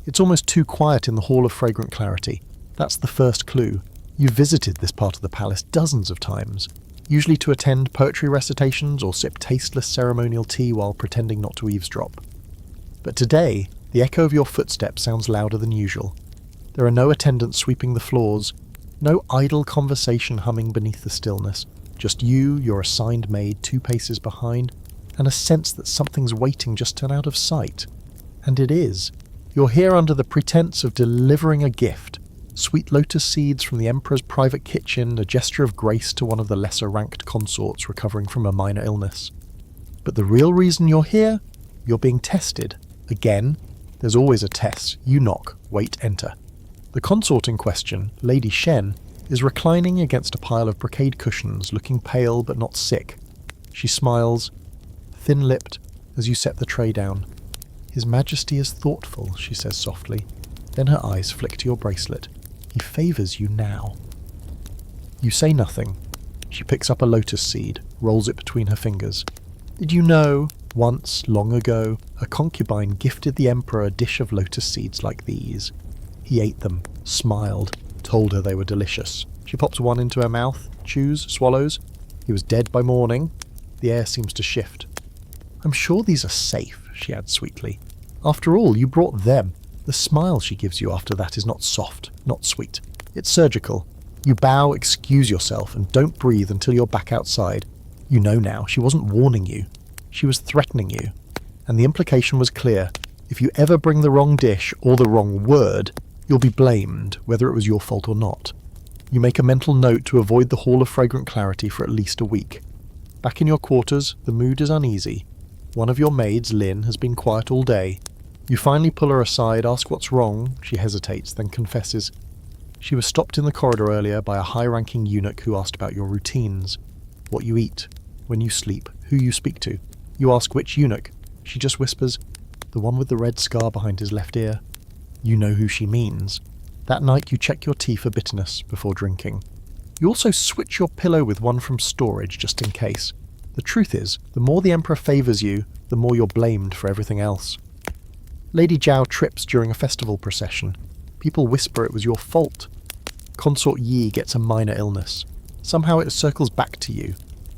It's almost too quiet in the Hall of Fragrant Clarity. That's the first clue. You've visited this part of the palace dozens of times, usually to attend poetry recitations or sip tasteless ceremonial tea while pretending not to eavesdrop. But today, the echo of your footsteps sounds louder than usual. There are no attendants sweeping the floors, no idle conversation humming beneath the stillness, just you, your assigned maid 2 paces behind, and a sense that something's waiting just to turn out of sight. And it is. You're here under the pretense of delivering a gift. Sweet lotus seeds from the emperor's private kitchen, a gesture of grace to one of the lesser-ranked consorts recovering from a minor illness. But the real reason you're here? You're being tested. Again, there's always a test. You knock, wait, enter. The consort in question, Lady Shen, is reclining against a pile of brocade cushions, looking pale but not sick. She smiles, thin-lipped, as you set the tray down. "His Majesty is thoughtful," she says softly. Then her eyes flick to your bracelet. "He favours you now." You say nothing. She picks up a lotus seed, rolls it between her fingers. "Did you know, once, long ago, a concubine gifted the emperor a dish of lotus seeds like these? He ate them, smiled, told her they were delicious. She pops one into her mouth, chews, swallows. He was dead by morning." The air seems to shift. "I'm sure these are safe," she adds sweetly. "After all, you brought them." The smile she gives you after that is not soft, not sweet. It's surgical. You bow, excuse yourself, and don't breathe until you're back outside. You know now, she wasn't warning you. She was threatening you. And the implication was clear. If you ever bring the wrong dish or the wrong word, you'll be blamed, whether it was your fault or not. You make a mental note to avoid the Hall of Fragrant Clarity for at least a week. Back in your quarters, the mood is uneasy. One of your maids, Lynn, has been quiet all day. You finally pull her aside, ask what's wrong. She hesitates, then confesses. She was stopped in the corridor earlier by a high-ranking eunuch who asked about your routines. What you eat, when you sleep, who you speak to. You ask which eunuch. She just whispers, "The one with the red scar behind his left ear." You know who she means. That night you check your tea for bitterness before drinking. You also switch your pillow with one from storage just in case. The truth is, the more the emperor favours you, the more you're blamed for everything else. Lady Zhao trips during a festival procession. People whisper it was your fault. Consort Yi gets a minor illness. Somehow it circles back to you.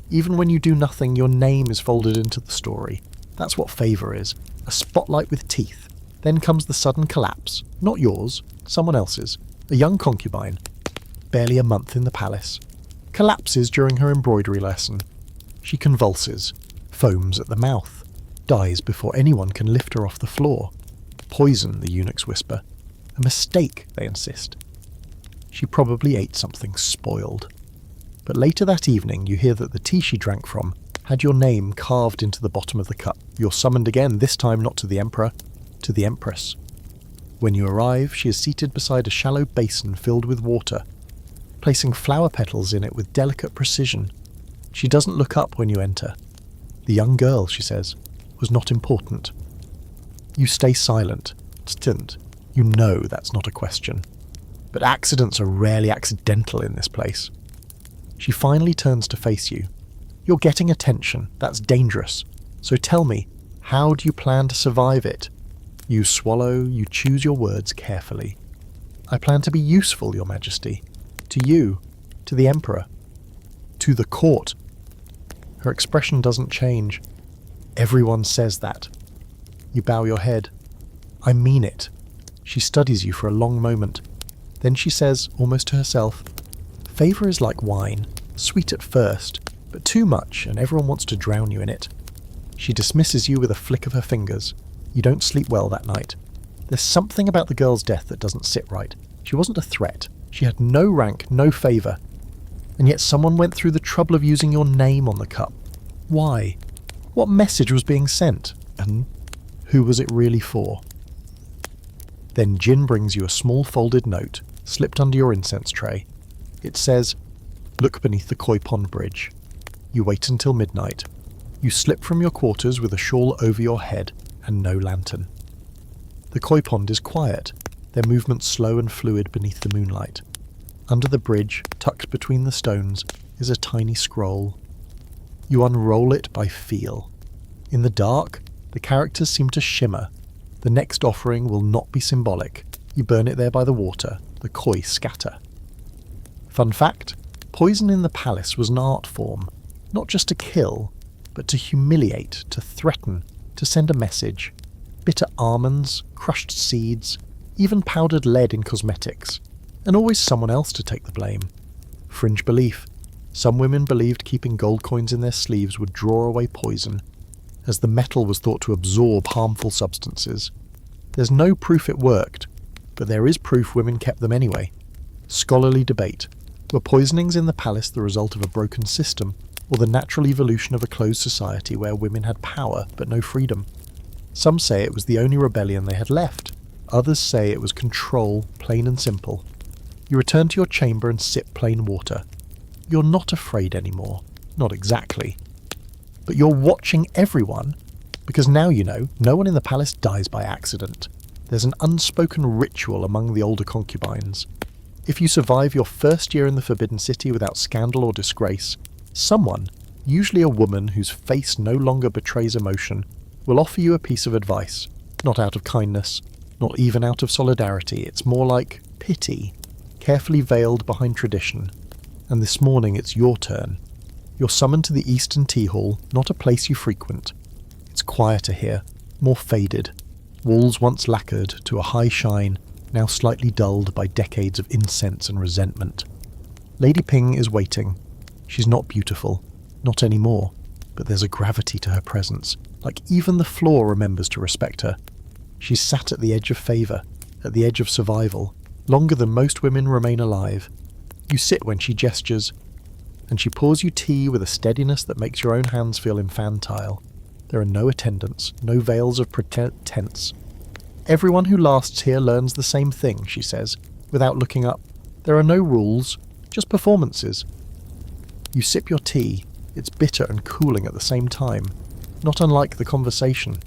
Even when you do nothing, your name is folded into the story. That's what favour is. A spotlight with teeth. Then comes the sudden collapse. Not yours, someone else's. A young concubine. Barely a month in the palace. Collapses during her embroidery lesson. She convulses. Foams at the mouth. Dies before anyone can lift her off the floor. Poison, the eunuchs whisper. A mistake, they insist. She probably ate something spoiled. But later that evening you hear that the tea she drank from had your name carved into the bottom of the cup. You're summoned again, this time not to the emperor, to the empress. When you arrive, she is seated beside a shallow basin filled with water, placing flower petals in it with delicate precision. She doesn't look up when you enter. The young girl, she says, was not important. You stay silent, distant. You know that's not a question. But accidents are rarely accidental in this place. She finally turns to face you. You're getting attention. That's dangerous. So tell me, how do you plan to survive it? You swallow, you choose your words carefully. "I plan to be useful, Your Majesty. To you, to the Emperor, to the court." Her expression doesn't change. Everyone says that. You bow your head. "I mean it." She studies you for a long moment. Then she says, almost to herself, "Favour is like wine, sweet at first, but too much and everyone wants to drown you in it." She dismisses you with a flick of her fingers. You don't sleep well that night. There's something about the girl's death that doesn't sit right. She wasn't a threat. She had no rank, no favour. And yet someone went through the trouble of using your name on the cup. Why? What message was being sent? And who was it really for? Then Jin brings you a small folded note, slipped under your incense tray. It says, "Look beneath the koi pond bridge." You wait until midnight. You slip from your quarters with a shawl over your head and no lantern. The koi pond is quiet, their movements slow and fluid beneath the moonlight. Under the bridge, tucked between the stones, is a tiny scroll. You unroll it by feel. In the dark, the characters seem to shimmer. The next offering will not be symbolic. You burn it there by the water. The koi scatter. Fun fact, poison in the palace was an art form. Not just to kill, but to humiliate, to threaten, to send a message. Bitter almonds, crushed seeds, even powdered lead in cosmetics. And always someone else to take the blame. Fringe belief. Some women believed keeping gold coins in their sleeves would draw away poison, as the metal was thought to absorb harmful substances. There's no proof it worked, but there is proof women kept them anyway. Scholarly debate. Were poisonings in the palace the result of a broken system, or the natural evolution of a closed society where women had power but no freedom? Some say it was the only rebellion they had left. Others say it was control, plain and simple. You return to your chamber and sip plain water. You're not afraid anymore. Not exactly. But you're watching everyone, because now you know no one in the palace dies by accident. There's an unspoken ritual among the older concubines. If you survive your first year in the Forbidden City without scandal or disgrace, someone, usually a woman whose face no longer betrays emotion, will offer you a piece of advice. Not out of kindness, not even out of solidarity. It's more like pity, carefully veiled behind tradition. And this morning it's your turn. You're summoned to the Eastern Tea Hall, not a place you frequent. It's quieter here, more faded. Walls once lacquered to a high shine, now slightly dulled by decades of incense and resentment. Lady Ping is waiting. She's not beautiful, not anymore, but there's a gravity to her presence, like even the floor remembers to respect her. She's sat at the edge of favour, at the edge of survival, longer than most women remain alive. You sit when she gestures, and she pours you tea with a steadiness that makes your own hands feel infantile. There are no attendants, no veils of pretense. Everyone who lasts here learns the same thing, she says, without looking up. There are no rules, just performances. You sip your tea. It's bitter and cooling at the same time, not unlike the conversation.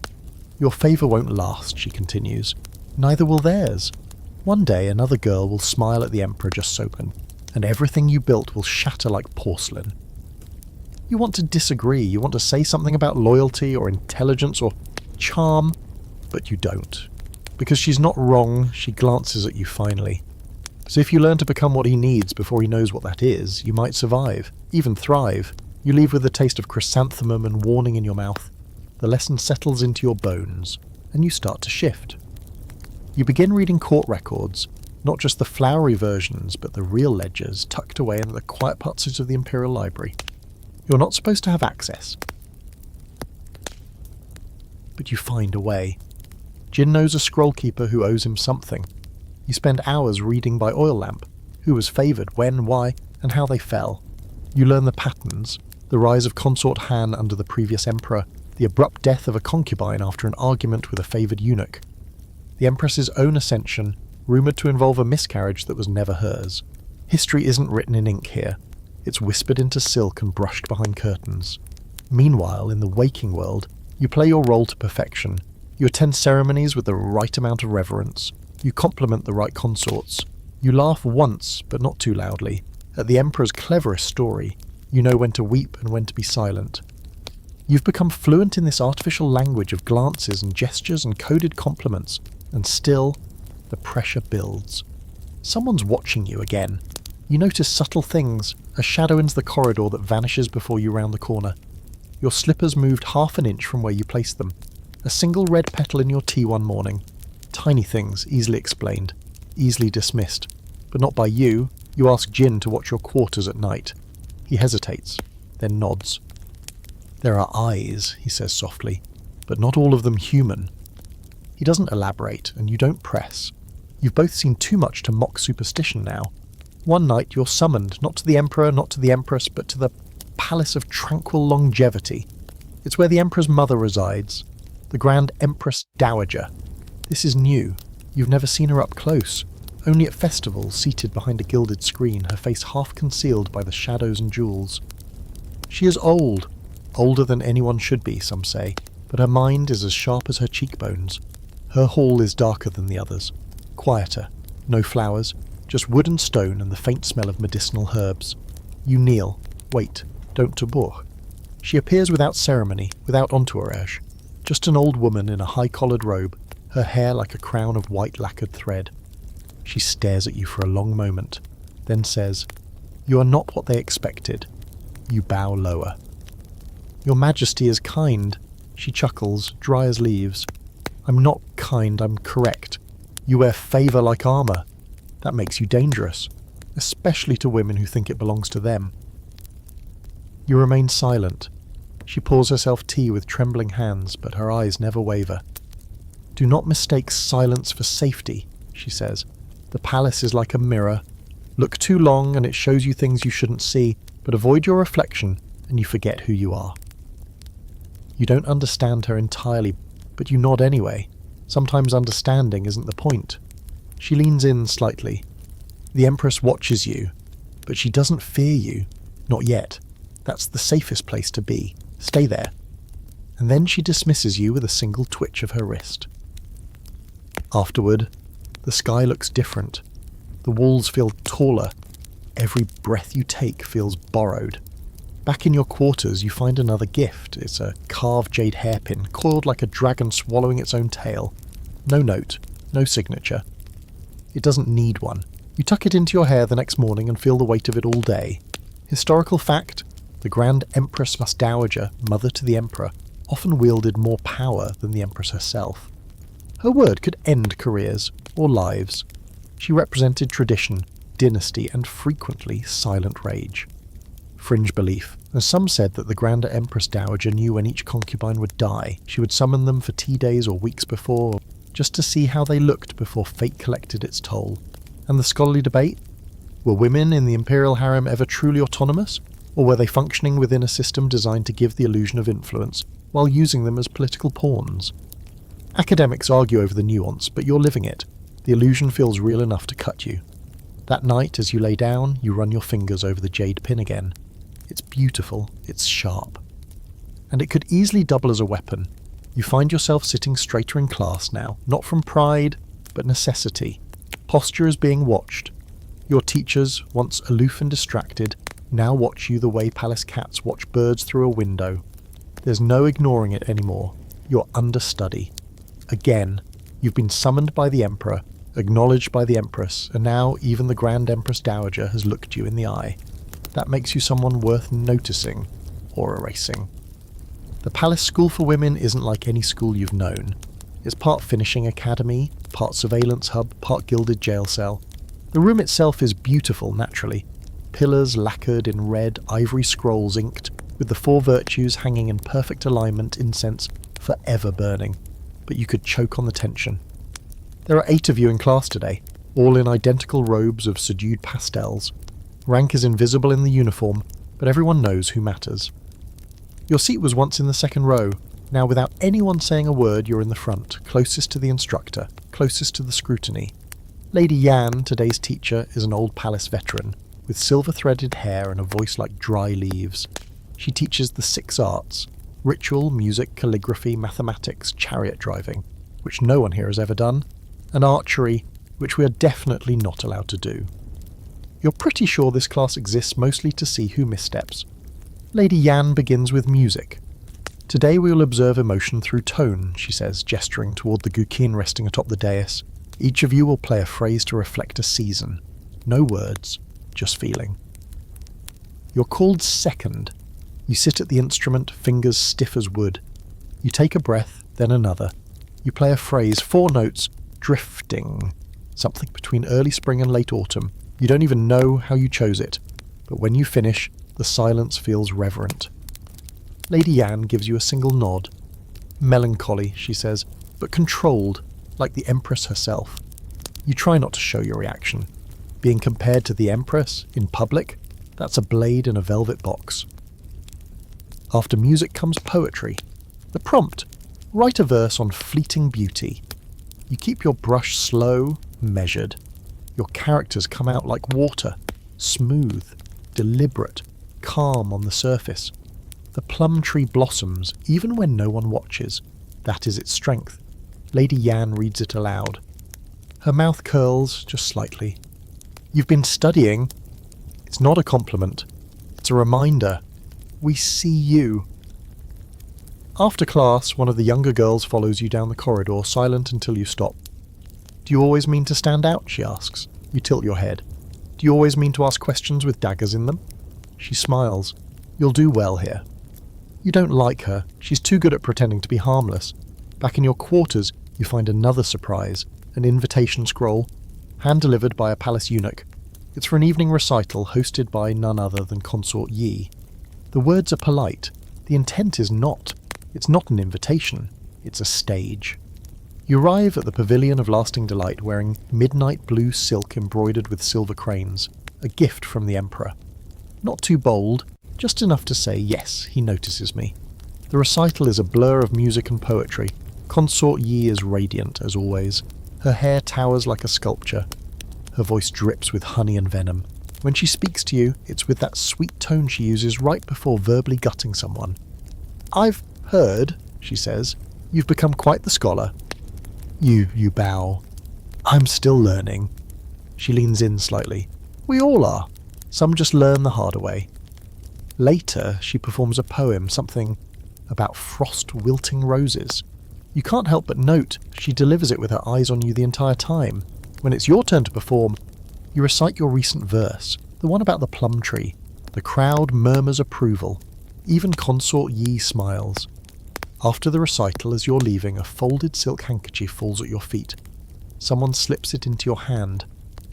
Your favour won't last, she continues. Neither will theirs. One day another girl will smile at the emperor just spoken, and everything you built will shatter like porcelain. You want to disagree, you want to say something about loyalty or intelligence or charm, but you don't. Because she's not wrong, she glances at you finally. So if you learn to become what he needs before he knows what that is, you might survive, even thrive. You leave with a taste of chrysanthemum and warning in your mouth. The lesson settles into your bones, and you start to shift. You begin reading court records, not just the flowery versions, but the real ledgers tucked away in the quiet parts of the Imperial Library. You're not supposed to have access, but you find a way. Jin knows a scroll-keeper who owes him something. You spend hours reading by oil lamp, who was favoured, when, why, and how they fell. You learn the patterns, the rise of consort Han under the previous emperor, the abrupt death of a concubine after an argument with a favoured eunuch, the empress's own ascension, rumoured to involve a miscarriage that was never hers. History isn't written in ink here. It's whispered into silk and brushed behind curtains. Meanwhile, in the waking world, you play your role to perfection. You attend ceremonies with the right amount of reverence. You compliment the right consorts. You laugh once, but not too loudly. At the emperor's cleverest story, you know when to weep and when to be silent. You've become fluent in this artificial language of glances and gestures and coded compliments, and still, the pressure builds. Someone's watching you again. You notice subtle things, a shadow in the corridor that vanishes before you round the corner. Your slippers moved half an inch from where you placed them. A single red petal in your tea one morning. Tiny things, easily explained, easily dismissed. But not by you. You ask Jin to watch your quarters at night. He hesitates, then nods. There are eyes, he says softly, but not all of them human. He doesn't elaborate, and you don't press. You've both seen too much to mock superstition now. One night you're summoned, not to the emperor, not to the empress, but to the Palace of Tranquil Longevity. It's where the emperor's mother resides, the Grand Empress Dowager. This is new. You've never seen her up close, only at festivals, seated behind a gilded screen, her face half concealed by the shadows and jewels. She is old, older than anyone should be, some say, but her mind is as sharp as her cheekbones. Her hall is darker than the others, quieter, no flowers, just wood and stone and the faint smell of medicinal herbs. You kneel, wait, don't tabor. She appears without ceremony, without entourage, just an old woman in a high-collared robe, her hair like a crown of white lacquered thread. She stares at you for a long moment, then says, "You are not what they expected." You bow lower. "Your Majesty is kind." She chuckles, dry as leaves. "I'm not kind, I'm correct. You wear favour like armour. That makes you dangerous, especially to women who think it belongs to them." You remain silent. She pours herself tea with trembling hands, but her eyes never waver. "Do not mistake silence for safety," she says. "The palace is like a mirror. Look too long and it shows you things you shouldn't see, but avoid your reflection and you forget who you are." You don't understand her entirely, but you nod anyway. Sometimes understanding isn't the point. She leans in slightly. The Empress watches you, but she doesn't fear you. Not yet. That's the safest place to be. Stay there. And then she dismisses you with a single twitch of her wrist. Afterward, the sky looks different. The walls feel taller. Every breath you take feels borrowed. Back in your quarters, you find another gift. It's a carved jade hairpin, coiled like a dragon swallowing its own tail. No note, no signature. It doesn't need one. You tuck it into your hair the next morning and feel the weight of it all day. Historical fact, the Grand Empress Dowager, mother to the emperor, often wielded more power than the empress herself. Her word could end careers, or lives. She represented tradition, dynasty, and frequently silent rage. Fringe belief, as some said that the Grand Empress Dowager knew when each concubine would die. She would summon them for tea days or weeks before, just to see how they looked before fate collected its toll. And the scholarly debate? Were women in the imperial harem ever truly autonomous? Or were they functioning within a system designed to give the illusion of influence, while using them as political pawns? Academics argue over the nuance, but you're living it. The illusion feels real enough to cut you. That night, as you lay down, you run your fingers over the jade pin again. It's beautiful, it's sharp. And it could easily double as a weapon. You find yourself sitting straighter in class now, not from pride, but necessity. Posture is being watched. Your teachers, once aloof and distracted, now watch you the way palace cats watch birds through a window. There's no ignoring it anymore. You're understudy. Again, you've been summoned by the emperor, acknowledged by the empress, and now even the Grand Empress Dowager has looked you in the eye. That makes you someone worth noticing or erasing. The Palace School for Women isn't like any school you've known. It's part finishing academy, part surveillance hub, part gilded jail cell. The room itself is beautiful naturally. Pillars lacquered in red, ivory scrolls inked, with the 4 virtues hanging in perfect alignment, incense forever burning. But you could choke on the tension. There are 8 of you in class today, all in identical robes of subdued pastels. Rank is invisible in the uniform, but everyone knows who matters. Your seat was once in the second row. Now, without anyone saying a word, you're in the front, closest to the instructor, closest to the scrutiny. Lady Yan, today's teacher, is an old palace veteran, with silver-threaded hair and a voice like dry leaves. She teaches the 6 arts: ritual, music, calligraphy, mathematics, chariot driving, which no one here has ever done, and archery, which we are definitely not allowed to do. You're pretty sure this class exists mostly to see who missteps. Lady Yan begins with music. "Today we will observe emotion through tone," she says, gesturing toward the guqin resting atop the dais. "Each of you will play a phrase to reflect a season. No words, just feeling." You're called second. You sit at the instrument, fingers stiff as wood. You take a breath, then another. You play a phrase, 4 notes, drifting. Something between early spring and late autumn. You don't even know how you chose it. But when you finish, the silence feels reverent. Lady Yan gives you a single nod. "Melancholy," she says. but controlled, like the empress herself. You try not to show your reaction. Being compared to the empress, in public, that's a blade in a velvet box. After music comes poetry. The prompt: write a verse on fleeting beauty. You keep your brush slow, measured. Your characters come out like water, smooth, deliberate, calm on the surface. The plum tree blossoms even when no one watches. That is its strength. Lady Yan reads it aloud. Her mouth curls just slightly. You've been studying. It's not a compliment. It's a reminder. We see you. After class, one of the younger girls follows you down the corridor, silent until you stop. Do you always mean to stand out? She asks. You tilt your head. Do you always mean to ask questions with daggers in them? She smiles. You'll do well here. You don't like her. She's too good at pretending to be harmless. Back in your quarters, you find another surprise, an invitation scroll, hand-delivered by a palace eunuch. It's for an evening recital hosted by none other than Consort Yi. The words are polite. The intent is not. It's not an invitation. It's a stage. You arrive at the Pavilion of Lasting Delight wearing midnight blue silk embroidered with silver cranes, a gift from the Emperor. Not too bold, just enough to say, yes, he notices me. The recital is a blur of music and poetry. Consort Yi is radiant, as always. Her hair towers like a sculpture. Her voice drips with honey and venom. When she speaks to you, it's with that sweet tone she uses right before verbally gutting someone. I've heard, she says, you've become quite the scholar. You bow. I'm still learning. She leans in slightly. We all are. Some just learn the harder way. Later, she performs a poem, something about frost wilting roses. You can't help but note she delivers it with her eyes on you the entire time. When it's your turn to perform, you recite your recent verse, the one about the plum tree. The crowd murmurs approval. Even Consort Yi smiles. After the recital, as you're leaving, a folded silk handkerchief falls at your feet. Someone slips it into your hand.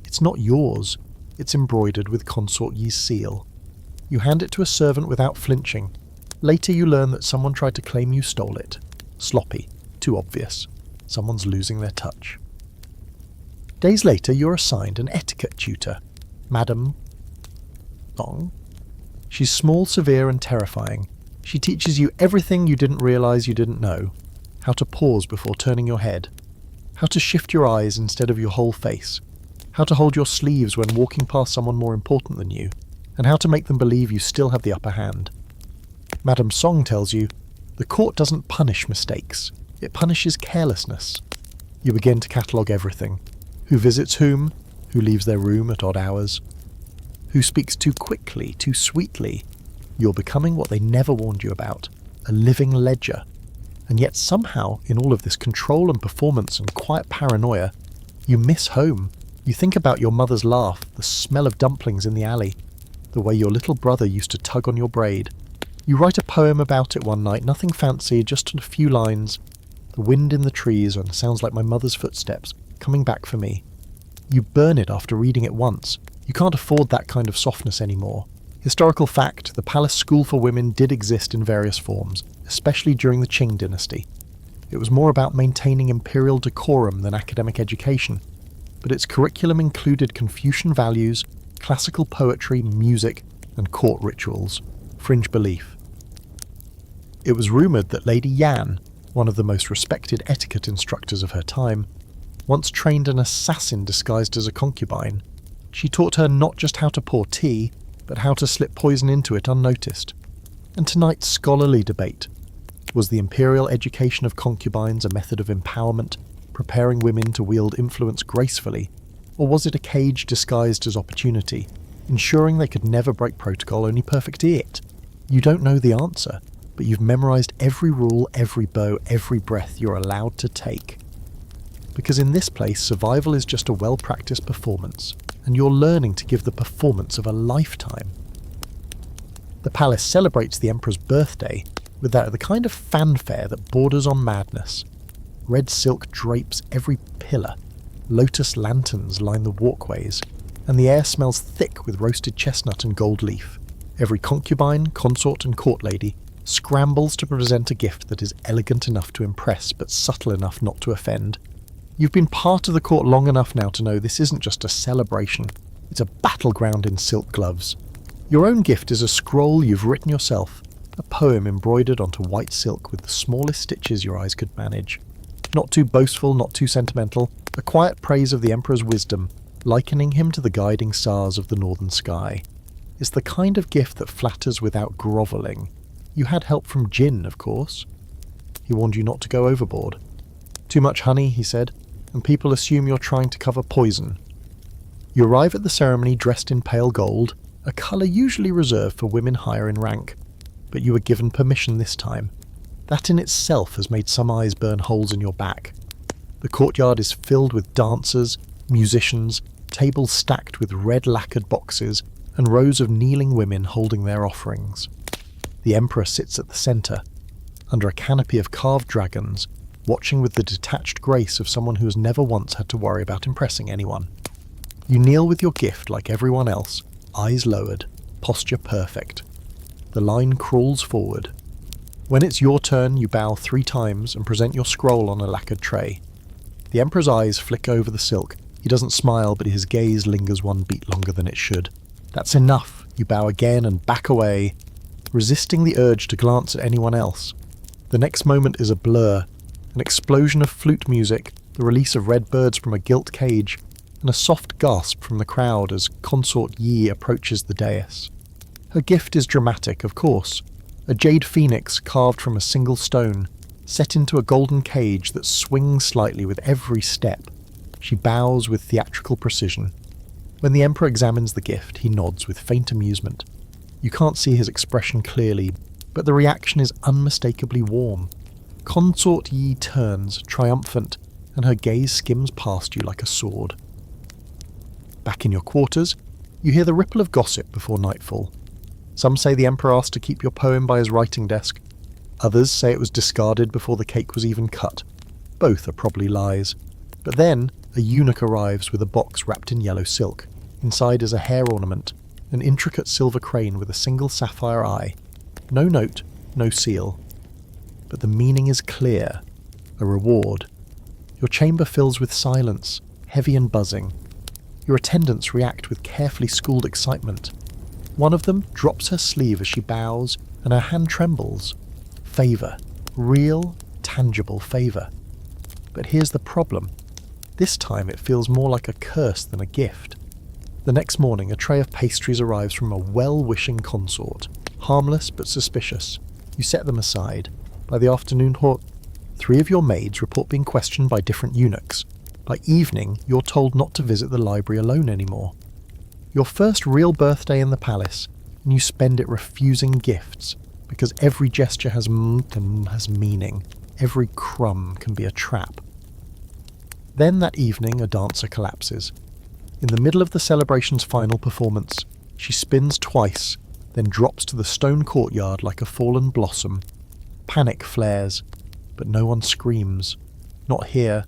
It's not yours. It's embroidered with Consort Yi's seal. You hand it to a servant without flinching. Later you learn that someone tried to claim you stole it. Sloppy. Too obvious. Someone's losing their touch. Days later, you're assigned an etiquette tutor. Madame Dong. She's small, severe, and terrifying. She teaches you everything you didn't realize you didn't know. How to pause before turning your head. How to shift your eyes instead of your whole face. How to hold your sleeves when walking past someone more important than you. And how to make them believe you still have the upper hand. Madame Song tells you, the court doesn't punish mistakes. It punishes carelessness. You begin to catalogue everything. Who visits whom? Who leaves their room at odd hours? Who speaks too quickly, too sweetly? You're becoming what they never warned you about, a living ledger. And yet somehow, in all of this control and performance and quiet paranoia, you miss home. You think about your mother's laugh, the smell of dumplings in the alley, the way your little brother used to tug on your braid. You write a poem about it one night, nothing fancy, just a few lines. The wind in the trees and sounds like my mother's footsteps, coming back for me. You burn it after reading it once. You can't afford that kind of softness anymore. Historical fact, the palace school for women did exist in various forms, especially during the Qing Dynasty. It was more about maintaining imperial decorum than academic education, but its curriculum included Confucian values, classical poetry, music, and court rituals. Fringe belief. It was rumoured that Lady Yan, one of the most respected etiquette instructors of her time, once trained an assassin disguised as a concubine. She taught her not just how to pour tea, but how to slip poison into it unnoticed. And tonight's scholarly debate: was the imperial education of concubines a method of empowerment, preparing women to wield influence gracefully, or was it a cage disguised as opportunity, ensuring they could never break protocol, only perfectly it? You don't know the answer, but you've memorized every rule, every bow, every breath you're allowed to take. Because in this place, survival is just a well-practiced performance, and you're learning to give the performance of a lifetime. The palace celebrates the Emperor's birthday with the kind of fanfare that borders on madness. Red silk drapes every pillar, lotus lanterns line the walkways, and the air smells thick with roasted chestnut and gold leaf. Every concubine, consort and court lady scrambles to present a gift that is elegant enough to impress but subtle enough not to offend. You've been part of the court long enough now to know this isn't just a celebration, it's a battleground in silk gloves. Your own gift is a scroll you've written yourself, a poem embroidered onto white silk with the smallest stitches your eyes could manage. Not too boastful, not too sentimental, a quiet praise of the Emperor's wisdom, likening him to the guiding stars of the northern sky. It's the kind of gift that flatters without grovelling. You had help from Jin, of course. He warned you not to go overboard. Too much honey, he said, and people assume you're trying to cover poison. You arrive at the ceremony dressed in pale gold, a colour usually reserved for women higher in rank, but you were given permission this time. That in itself has made some eyes burn holes in your back. The courtyard is filled with dancers, musicians, tables stacked with red lacquered boxes, and rows of kneeling women holding their offerings. The Emperor sits at the centre, under a canopy of carved dragons, watching with the detached grace of someone who has never once had to worry about impressing anyone. You kneel with your gift like everyone else, eyes lowered, posture perfect. The line crawls forward. When it's your turn, you bow 3 times and present your scroll on a lacquered tray. The Emperor's eyes flick over the silk. He doesn't smile, but his gaze lingers 1 beat longer than it should. That's enough. You bow again and back away, resisting the urge to glance at anyone else. The next moment is a blur, an explosion of flute music, the release of red birds from a gilt cage, and a soft gasp from the crowd as Consort Yi approaches the dais. Her gift is dramatic, of course, a jade phoenix carved from a single stone, set into a golden cage that swings slightly with every step. She bows with theatrical precision. When the Emperor examines the gift, he nods with faint amusement. You can't see his expression clearly, but the reaction is unmistakably warm. Consort Yi turns, triumphant, and her gaze skims past you like a sword. Back in your quarters, you hear the ripple of gossip before nightfall. Some say the Emperor asked to keep your poem by his writing desk. Others say it was discarded before the cake was even cut. Both are probably lies. But then, a eunuch arrives with a box wrapped in yellow silk. Inside is a hair ornament, an intricate silver crane with a single sapphire eye. No note, no seal. But the meaning is clear. A reward. Your chamber fills with silence, heavy and buzzing. Your attendants react with carefully schooled excitement. One of them drops her sleeve as she bows, and her hand trembles. Favour. Real, tangible favour. But here's the problem. This time it feels more like a curse than a gift. The next morning, a tray of pastries arrives from a well-wishing consort. Harmless but suspicious. You set them aside. By the afternoon, 3 of your maids report being questioned by different eunuchs. By evening, you're told not to visit the library alone anymore. Your first real birthday in the palace, and you spend it refusing gifts, because every gesture has meaning. Every crumb can be a trap. Then that evening, a dancer collapses. In the middle of the celebration's final performance, she spins twice, then drops to the stone courtyard like a fallen blossom. Panic flares, but no one screams. Not here.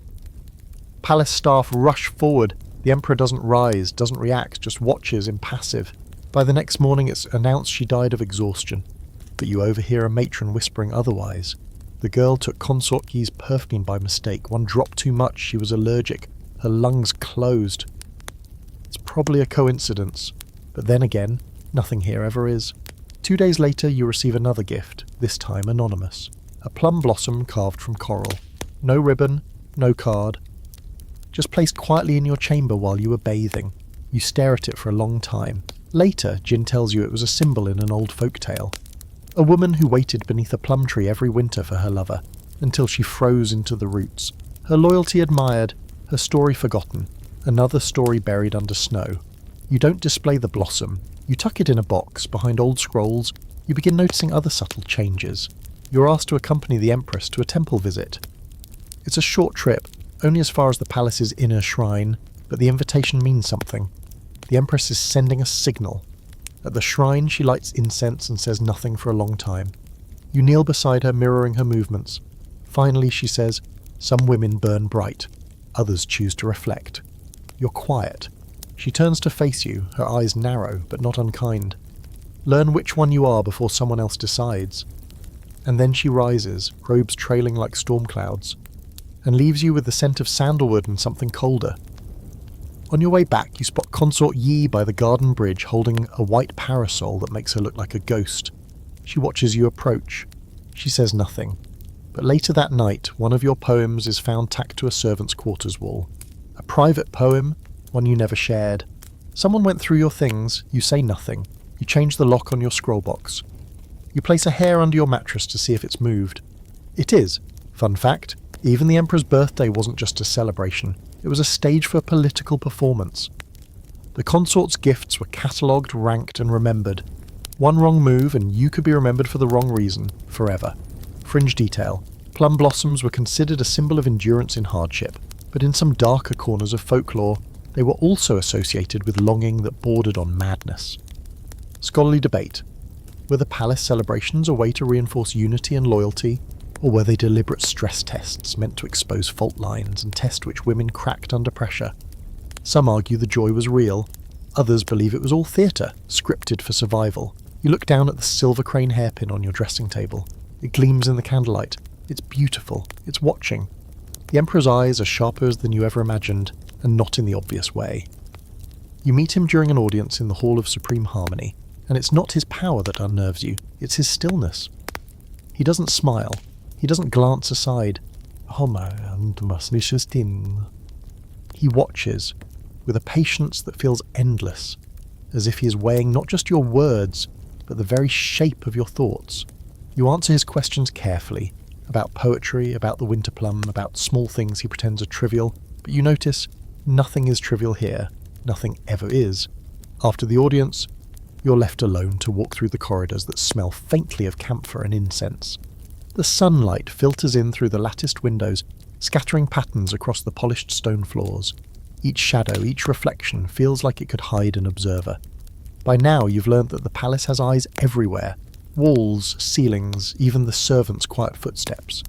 Palace staff rush forward. The Emperor doesn't rise, doesn't react, just watches, impassive. By the next morning it's announced she died of exhaustion, but you overhear a matron whispering otherwise. The girl took Consort Yi's perfume by mistake. 1 drop too much, she was allergic. Her lungs closed. It's probably a coincidence, but then again, nothing here ever is. 2 days later you receive another gift, this time anonymous. A plum blossom carved from coral. No ribbon, no card. Just placed quietly in your chamber while you were bathing. You stare at it for a long time. Later, Jin tells you it was a symbol in an old folk tale. A woman who waited beneath a plum tree every winter for her lover, until she froze into the roots. Her loyalty admired, her story forgotten, another story buried under snow. You don't display the blossom. You tuck it in a box behind old scrolls. You begin noticing other subtle changes. You're asked to accompany the Empress to a temple visit. It's a short trip, only as far as the palace's inner shrine, but the invitation means something. The Empress is sending a signal. At the shrine she lights incense and says nothing for a long time. You kneel beside her, mirroring her movements. Finally she says, "Some women burn bright, others choose to reflect." You're quiet. She turns to face you, her eyes narrow but not unkind. Learn which one you are before someone else decides. And then she rises, robes trailing like storm clouds, and leaves you with the scent of sandalwood and something colder. On your way back, you spot Consort Yi by the garden bridge holding a white parasol that makes her look like a ghost. She watches you approach. She says nothing. But later that night, one of your poems is found tacked to a servant's quarters wall. A private poem, one you never shared. Someone went through your things, you say nothing. You change the lock on your scroll box. You place a hair under your mattress to see if it's moved. It is. Fun fact, even the Emperor's birthday wasn't just a celebration. It was a stage for political performance. The consort's gifts were catalogued, ranked and remembered. One wrong move and you could be remembered for the wrong reason, forever. Fringe detail. Plum blossoms were considered a symbol of endurance in hardship, but in some darker corners of folklore, they were also associated with longing that bordered on madness. Scholarly debate. Were the palace celebrations a way to reinforce unity and loyalty, or were they deliberate stress tests meant to expose fault lines and test which women cracked under pressure? Some argue the joy was real. Others believe it was all theatre, scripted for survival. You look down at the silver crane hairpin on your dressing table. It gleams in the candlelight. It's beautiful. It's watching. The Emperor's eyes are sharper than you ever imagined, and not in the obvious way. You meet him during an audience in the Hall of Supreme Harmony, and it's not his power that unnerves you, it's his stillness. He doesn't smile. He doesn't glance aside. He watches, with a patience that feels endless, as if he is weighing not just your words, but the very shape of your thoughts. You answer his questions carefully, about poetry, about the winter plum, about small things he pretends are trivial, but you notice nothing is trivial here, nothing ever is. After the audience, you're left alone to walk through the corridors that smell faintly of camphor and incense. The sunlight filters in through the latticed windows, scattering patterns across the polished stone floors. Each shadow, each reflection feels like it could hide an observer. By now you've learned that the palace has eyes everywhere. Walls, ceilings, even the servants' quiet footsteps.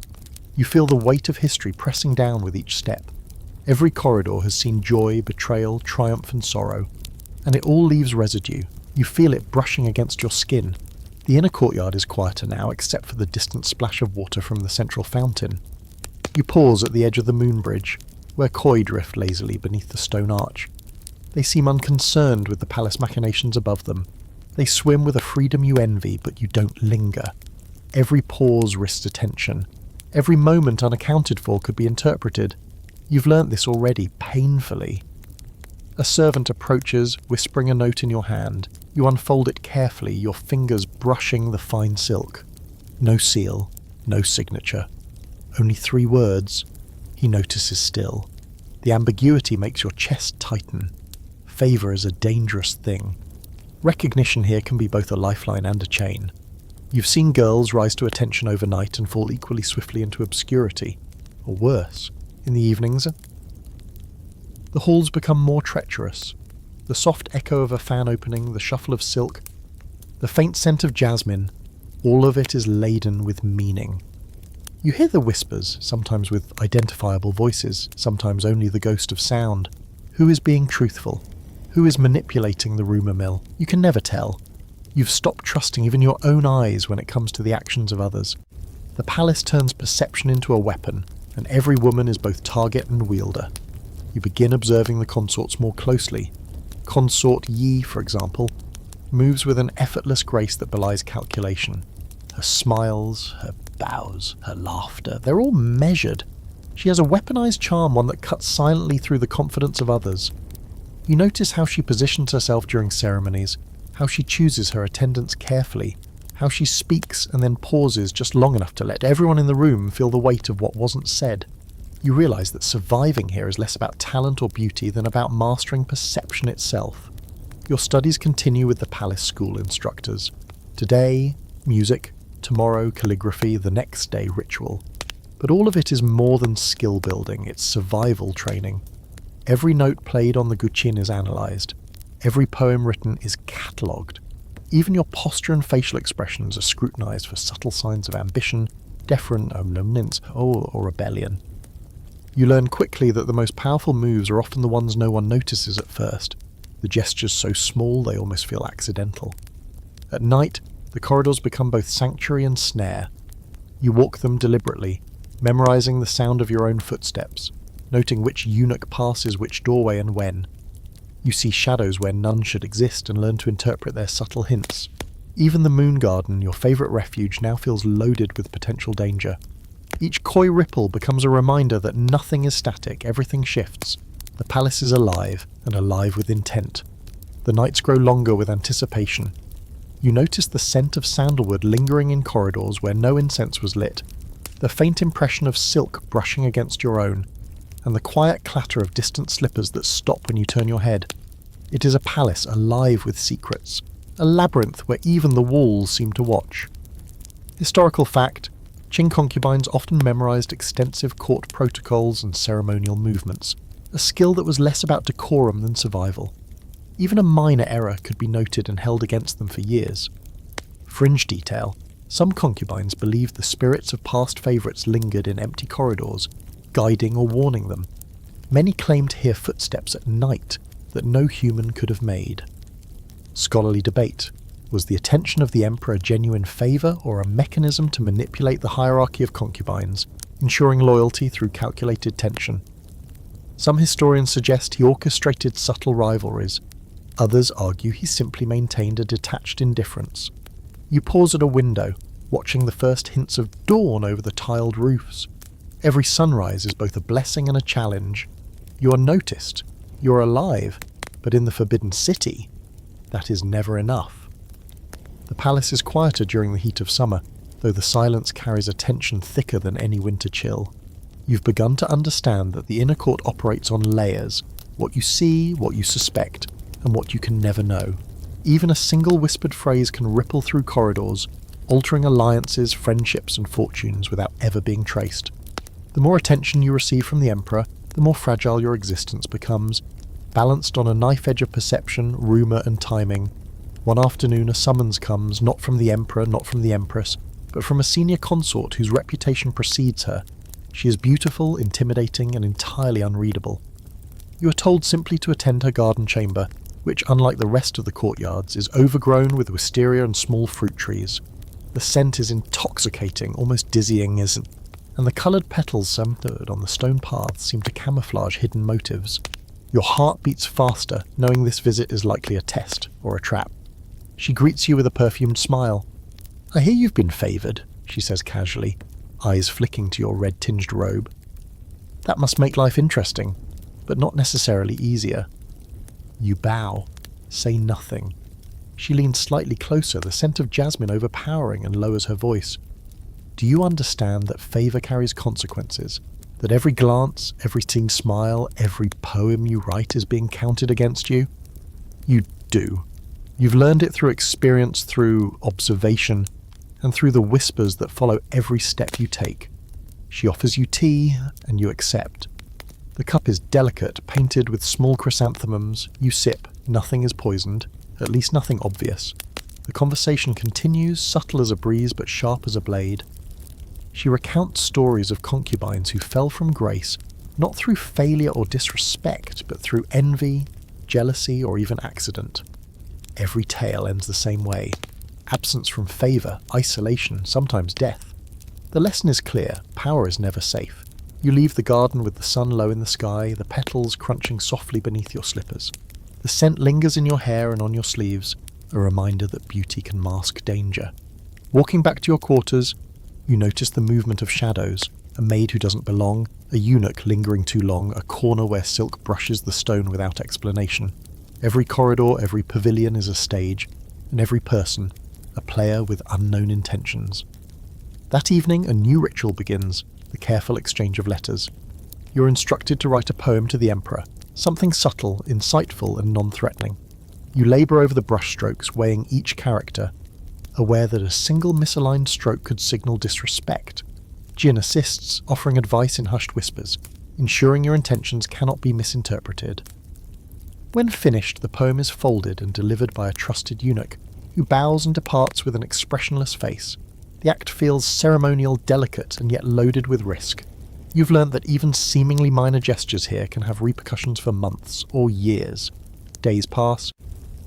You feel the weight of history pressing down with each step. Every corridor has seen joy, betrayal, triumph and sorrow. And it all leaves residue. You feel it brushing against your skin. The inner courtyard is quieter now, except for the distant splash of water from the central fountain. You pause at the edge of the moon bridge, where koi drift lazily beneath the stone arch. They seem unconcerned with the palace machinations above them. They swim with a freedom you envy, but you don't linger. Every pause risks attention. Every moment unaccounted for could be interpreted. You've learnt this already, painfully. A servant approaches, whispering a note in your hand. You unfold it carefully, your fingers brushing the fine silk. No seal, no signature. Only 3 words. He notices still. The ambiguity makes your chest tighten. Favour is a dangerous thing. Recognition here can be both a lifeline and a chain. You've seen girls rise to attention overnight and fall equally swiftly into obscurity. Or worse, in the evenings. The halls become more treacherous. The soft echo of a fan opening, the shuffle of silk, the faint scent of jasmine, all of it is laden with meaning. You hear the whispers, sometimes with identifiable voices, sometimes only the ghost of sound. Who is being truthful? Who is manipulating the rumour mill? You can never tell. You've stopped trusting even your own eyes when it comes to the actions of others. The palace turns perception into a weapon, and every woman is both target and wielder. You begin observing the consorts more closely. Consort Yi, for example, moves with an effortless grace that belies calculation. Her smiles, her bows, her laughter, they're all measured. She has a weaponized charm, one that cuts silently through the confidence of others. You notice how she positions herself during ceremonies, how she chooses her attendants carefully, how she speaks and then pauses just long enough to let everyone in the room feel the weight of what wasn't said. You realise that surviving here is less about talent or beauty than about mastering perception itself. Your studies continue with the palace school instructors. Today, music, tomorrow, calligraphy, the next day, ritual. But all of it is more than skill building, it's survival training. Every note played on the guqin is analysed. Every poem written is catalogued. Even your posture and facial expressions are scrutinised for subtle signs of ambition, deference, or rebellion. You learn quickly that the most powerful moves are often the ones no one notices at first, the gestures so small they almost feel accidental. At night, the corridors become both sanctuary and snare. You walk them deliberately, memorizing the sound of your own footsteps, noting which eunuch passes which doorway and when. You see shadows where none should exist and learn to interpret their subtle hints. Even the moon garden, your favourite refuge, now feels loaded with potential danger. Each coy ripple becomes a reminder that nothing is static, everything shifts. The palace is alive, and alive with intent. The nights grow longer with anticipation. You notice the scent of sandalwood lingering in corridors where no incense was lit, the faint impression of silk brushing against your own, and the quiet clatter of distant slippers that stop when you turn your head. It is a palace alive with secrets, a labyrinth where even the walls seem to watch. Historical fact: Qing concubines often memorized extensive court protocols and ceremonial movements, a skill that was less about decorum than survival. Even a minor error could be noted and held against them for years. Fringe detail: some concubines believed the spirits of past favourites lingered in empty corridors, guiding or warning them. Many claimed to hear footsteps at night that no human could have made. Scholarly debate: was the attention of the emperor a genuine favour or a mechanism to manipulate the hierarchy of concubines, ensuring loyalty through calculated tension? Some historians suggest he orchestrated subtle rivalries. Others argue he simply maintained a detached indifference. You pause at a window, watching the first hints of dawn over the tiled roofs. Every sunrise is both a blessing and a challenge. You are noticed, you are alive, but in the Forbidden City, that is never enough. The palace is quieter during the heat of summer, though the silence carries a tension thicker than any winter chill. You've begun to understand that the inner court operates on layers: what you see, what you suspect, and what you can never know. Even a single whispered phrase can ripple through corridors, altering alliances, friendships, and fortunes without ever being traced. The more attention you receive from the emperor, the more fragile your existence becomes, balanced on a knife edge of perception, rumour, and timing. One afternoon a summons comes, not from the emperor, not from the empress, but from a senior consort whose reputation precedes her. She is beautiful, intimidating, and entirely unreadable. You are told simply to attend her garden chamber, which, unlike the rest of the courtyards, is overgrown with wisteria and small fruit trees. The scent is intoxicating, almost dizzying, and the coloured petals centred on the stone paths seem to camouflage hidden motives. Your heart beats faster, knowing this visit is likely a test or a trap. She greets you with a perfumed smile. "I hear you've been favoured," she says casually, eyes flicking to your red-tinged robe. "That must make life interesting, but not necessarily easier." You bow, say nothing. She leans slightly closer, the scent of jasmine overpowering, and lowers her voice. "Do you understand that favour carries consequences? That every glance, every seen smile, every poem you write is being counted against you?" You do. You've learned it through experience, through observation, and through the whispers that follow every step you take. She offers you tea, and you accept. The cup is delicate, painted with small chrysanthemums. You sip. Nothing is poisoned, at least nothing obvious. The conversation continues, subtle as a breeze but sharp as a blade. She recounts stories of concubines who fell from grace, not through failure or disrespect, but through envy, jealousy, or even accident. Every tale ends the same way: absence from favour, isolation, sometimes death. The lesson is clear: power is never safe. You leave the garden with the sun low in the sky, the petals crunching softly beneath your slippers. The scent lingers in your hair and on your sleeves, a reminder that beauty can mask danger. Walking back to your quarters, you notice the movement of shadows: a maid who doesn't belong, a eunuch lingering too long, a corner where silk brushes the stone without explanation. Every corridor, every pavilion is a stage, and every person, a player with unknown intentions. That evening, a new ritual begins: the careful exchange of letters. You're instructed to write a poem to the emperor, something subtle, insightful, and non-threatening. You labour over the brushstrokes, weighing each character, aware that a single misaligned stroke could signal disrespect. Jin assists, offering advice in hushed whispers, ensuring your intentions cannot be misinterpreted. When finished, the poem is folded and delivered by a trusted eunuch, who bows and departs with an expressionless face. The act feels ceremonial, delicate, and yet loaded with risk. You've learnt that even seemingly minor gestures here can have repercussions for months or years. Days pass,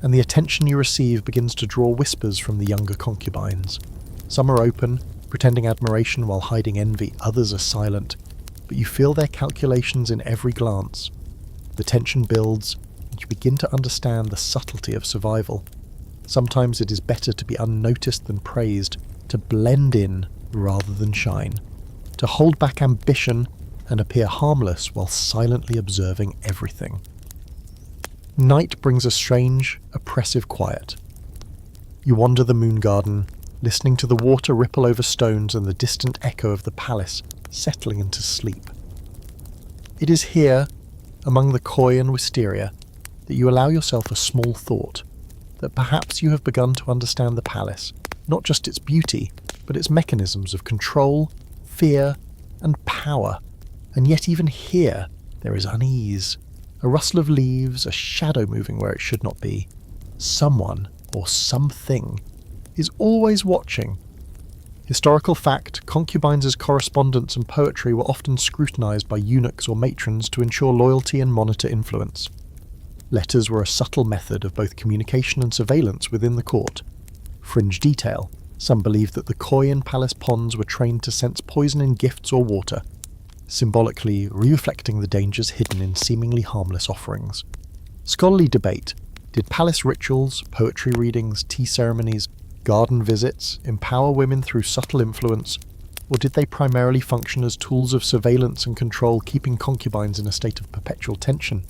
and the attention you receive begins to draw whispers from the younger concubines. Some are open, Pretending admiration while hiding envy, others are silent, but you feel their calculations in every glance. The tension builds, and you begin to understand the subtlety of survival. Sometimes it is better to be unnoticed than praised, to blend in rather than shine, to hold back ambition and appear harmless while silently observing everything. Night brings a strange, oppressive quiet. You wander the moon garden, listening to the water ripple over stones and the distant echo of the palace settling into sleep. It is here, among the koi and wisteria, that you allow yourself a small thought, that perhaps you have begun to understand the palace, not just its beauty, but its mechanisms of control, fear, and power. And yet even here there is unease, a rustle of leaves, a shadow moving where it should not be. Someone, or something, is always watching. Historical fact, concubines' correspondence and poetry were often scrutinized by eunuchs or matrons to ensure loyalty and monitor influence. Letters were a subtle method of both communication and surveillance within the court. Fringe detail, some believed that the koi in palace ponds were trained to sense poison in gifts or water, symbolically reflecting the dangers hidden in seemingly harmless offerings. Scholarly debate: did palace rituals, poetry readings, tea ceremonies, garden visits empower women through subtle influence, or did they primarily function as tools of surveillance and control, keeping concubines in a state of perpetual tension?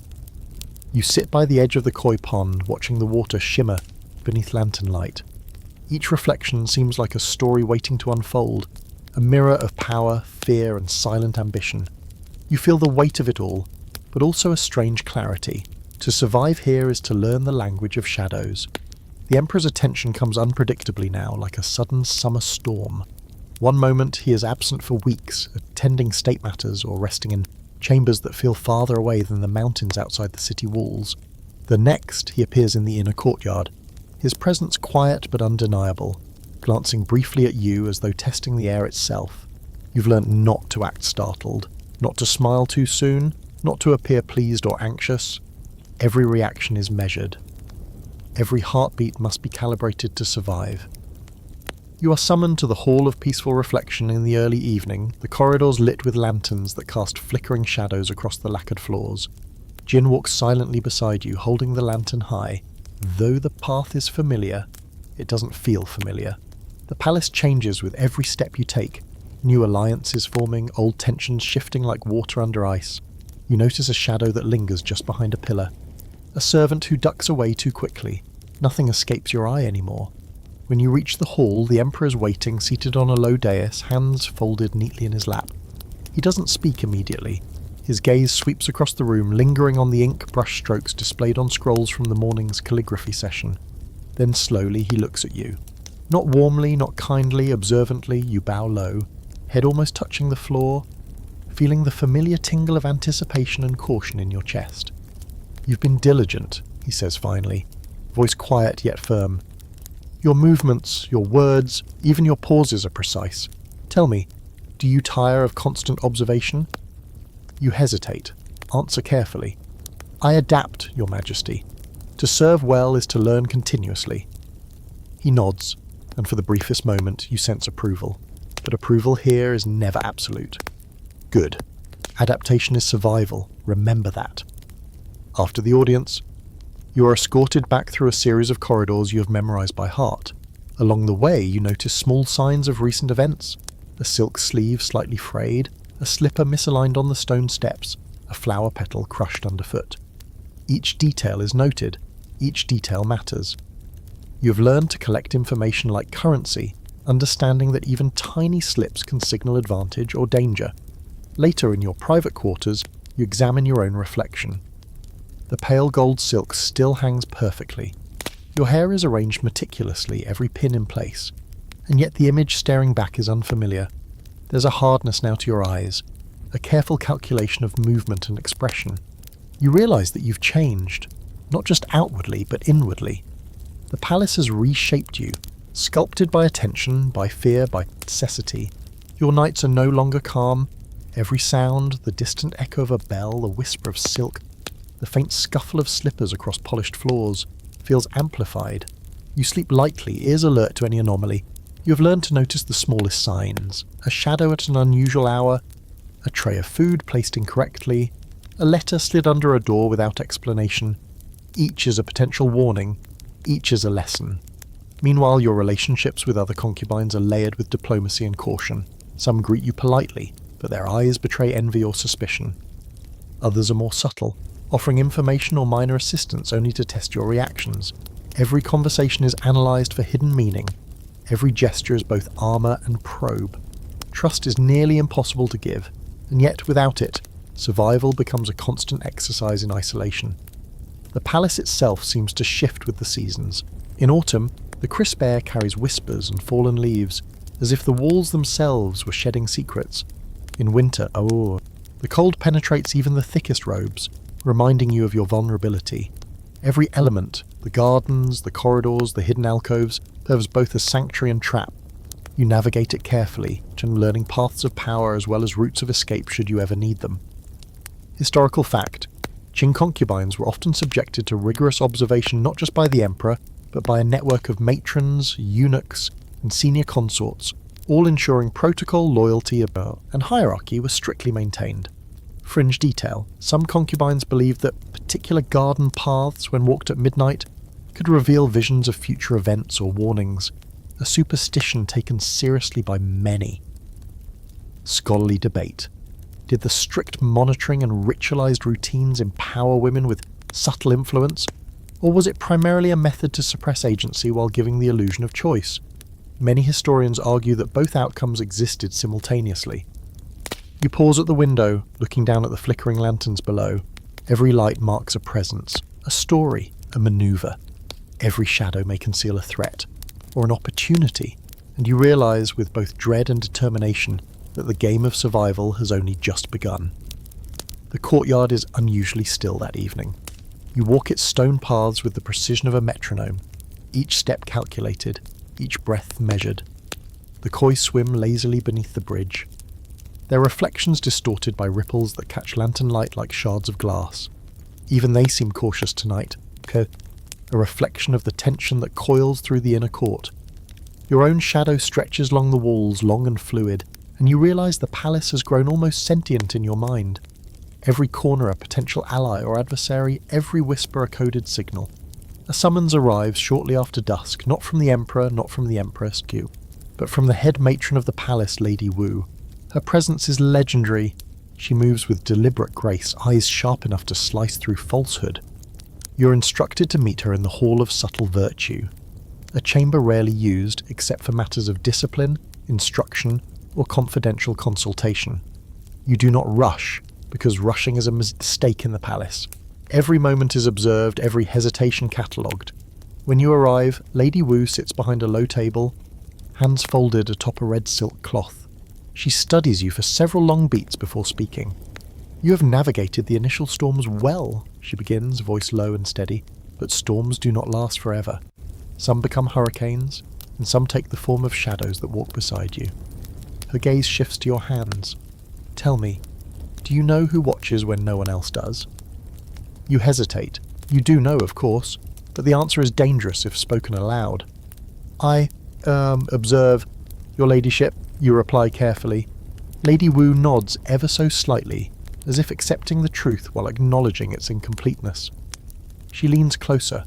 You sit by the edge of the koi pond, watching the water shimmer beneath lantern light. Each reflection seems like a story waiting to unfold, a mirror of power, fear, and silent ambition. You feel the weight of it all, but also a strange clarity. To survive here is to learn the language of shadows. The Emperor's attention comes unpredictably now, like a sudden summer storm. One moment he is absent for weeks, attending state matters or resting in chambers that feel farther away than the mountains outside the city walls. The next he appears in the inner courtyard, his presence quiet but undeniable, glancing briefly at you as though testing the air itself. You've learnt not to act startled, not to smile too soon, not to appear pleased or anxious. Every reaction is measured. Every heartbeat must be calibrated to survive. You are summoned to the Hall of Peaceful Reflection in the early evening, the corridors lit with lanterns that cast flickering shadows across the lacquered floors. Jin walks silently beside you, holding the lantern high. Though the path is familiar, it doesn't feel familiar. The palace changes with every step you take. New alliances forming, old tensions shifting like water under ice. You notice a shadow that lingers just behind a pillar. A servant who ducks away too quickly. Nothing escapes your eye anymore. When you reach the hall, the Emperor is waiting, seated on a low dais, hands folded neatly in his lap. He doesn't speak immediately. His gaze sweeps across the room, lingering on the ink brush strokes displayed on scrolls from the morning's calligraphy session. Then slowly he looks at you. Not warmly, not kindly, observantly, you bow low, head almost touching the floor, feeling the familiar tingle of anticipation and caution in your chest. "You've been diligent," he says finally, voice quiet yet firm. "Your movements, your words, even your pauses are precise. Tell me, do you tire of constant observation?" You hesitate. Answer carefully. "I adapt, Your Majesty. To serve well is to learn continuously." He nods, and for the briefest moment you sense approval. But approval here is never absolute. Good. Adaptation is survival. Remember that. After the audience, you are escorted back through a series of corridors you have memorized by heart. Along the way, you notice small signs of recent events. A silk sleeve slightly frayed, a slipper misaligned on the stone steps, a flower petal crushed underfoot. Each detail is noted. Each detail matters. You have learned to collect information like currency, understanding that even tiny slips can signal advantage or danger. Later in your private quarters, you examine your own reflection. The pale gold silk still hangs perfectly. Your hair is arranged meticulously, every pin in place. And yet the image staring back is unfamiliar. There's a hardness now to your eyes, a careful calculation of movement and expression. You realize that you've changed, not just outwardly, but inwardly. The palace has reshaped you, sculpted by attention, by fear, by necessity. Your nights are no longer calm. Every sound, the distant echo of a bell, the whisper of silk, the faint scuffle of slippers across polished floors, feels amplified. You sleep lightly, ears alert to any anomaly, You have learned to notice the smallest signs: a shadow at an unusual hour, a tray of food placed incorrectly, a letter slid under a door without explanation. Each is a potential warning, each is a lesson. Meanwhile, your relationships with other concubines are layered with diplomacy and caution. Some greet you politely, but their eyes betray envy or suspicion. Others are more subtle, offering information or minor assistance only to test your reactions. Every conversation is analysed for hidden meaning. Every gesture is both armour and probe. Trust is nearly impossible to give, and yet without it, survival becomes a constant exercise in isolation. The palace itself seems to shift with the seasons. In autumn, the crisp air carries whispers and fallen leaves, as if the walls themselves were shedding secrets. In winter, the cold penetrates even the thickest robes, reminding you of your vulnerability. Every element, the gardens, the corridors, the hidden alcoves, serves both as sanctuary and trap. You navigate it carefully, learning paths of power as well as routes of escape should you ever need them. Historical fact: Qing concubines were often subjected to rigorous observation not just by the emperor, but by a network of matrons, eunuchs, and senior consorts, all ensuring protocol, loyalty, and hierarchy were strictly maintained. Fringe detail: some concubines believed that particular garden paths, when walked at midnight, could reveal visions of future events or warnings, a superstition taken seriously by many. Scholarly debate: did the strict monitoring and ritualized routines empower women with subtle influence, or was it primarily a method to suppress agency while giving the illusion of choice? Many historians argue that both outcomes existed simultaneously. You pause at the window, looking down at the flickering lanterns below. Every light marks a presence, a story, a maneuver. Every shadow may conceal a threat, or an opportunity, and you realise with both dread and determination that the game of survival has only just begun. The courtyard is unusually still that evening. You walk its stone paths with the precision of a metronome, each step calculated, each breath measured. The koi swim lazily beneath the bridge, their reflections distorted by ripples that catch lantern light like shards of glass. Even they seem cautious tonight, a reflection of the tension that coils through the inner court. Your own shadow stretches along the walls, long and fluid, and you realise the palace has grown almost sentient in your mind. Every corner a potential ally or adversary, every whisper a coded signal. A summons arrives shortly after dusk, not from the emperor, not from the empress, but from the head matron of the palace, Lady Wu. Her presence is legendary. She moves with deliberate grace, eyes sharp enough to slice through falsehood. You're instructed to meet her in the Hall of Subtle Virtue, a chamber rarely used except for matters of discipline, instruction, or confidential consultation. You do not rush, because rushing is a mistake in the palace. Every moment is observed, every hesitation catalogued. When you arrive, Lady Wu sits behind a low table, hands folded atop a red silk cloth. She studies you for several long beats before speaking. "You have navigated the initial storms well," she begins, voice low and steady, "but storms do not last forever. Some become hurricanes, and some take the form of shadows that walk beside you." Her gaze shifts to your hands. "Tell me, do you know who watches when no one else does?" You hesitate. You do know, of course, but the answer is dangerous if spoken aloud. "I, observe, your ladyship," you reply carefully. Lady Wu nods ever so slightly, as if accepting the truth while acknowledging its incompleteness. She leans closer.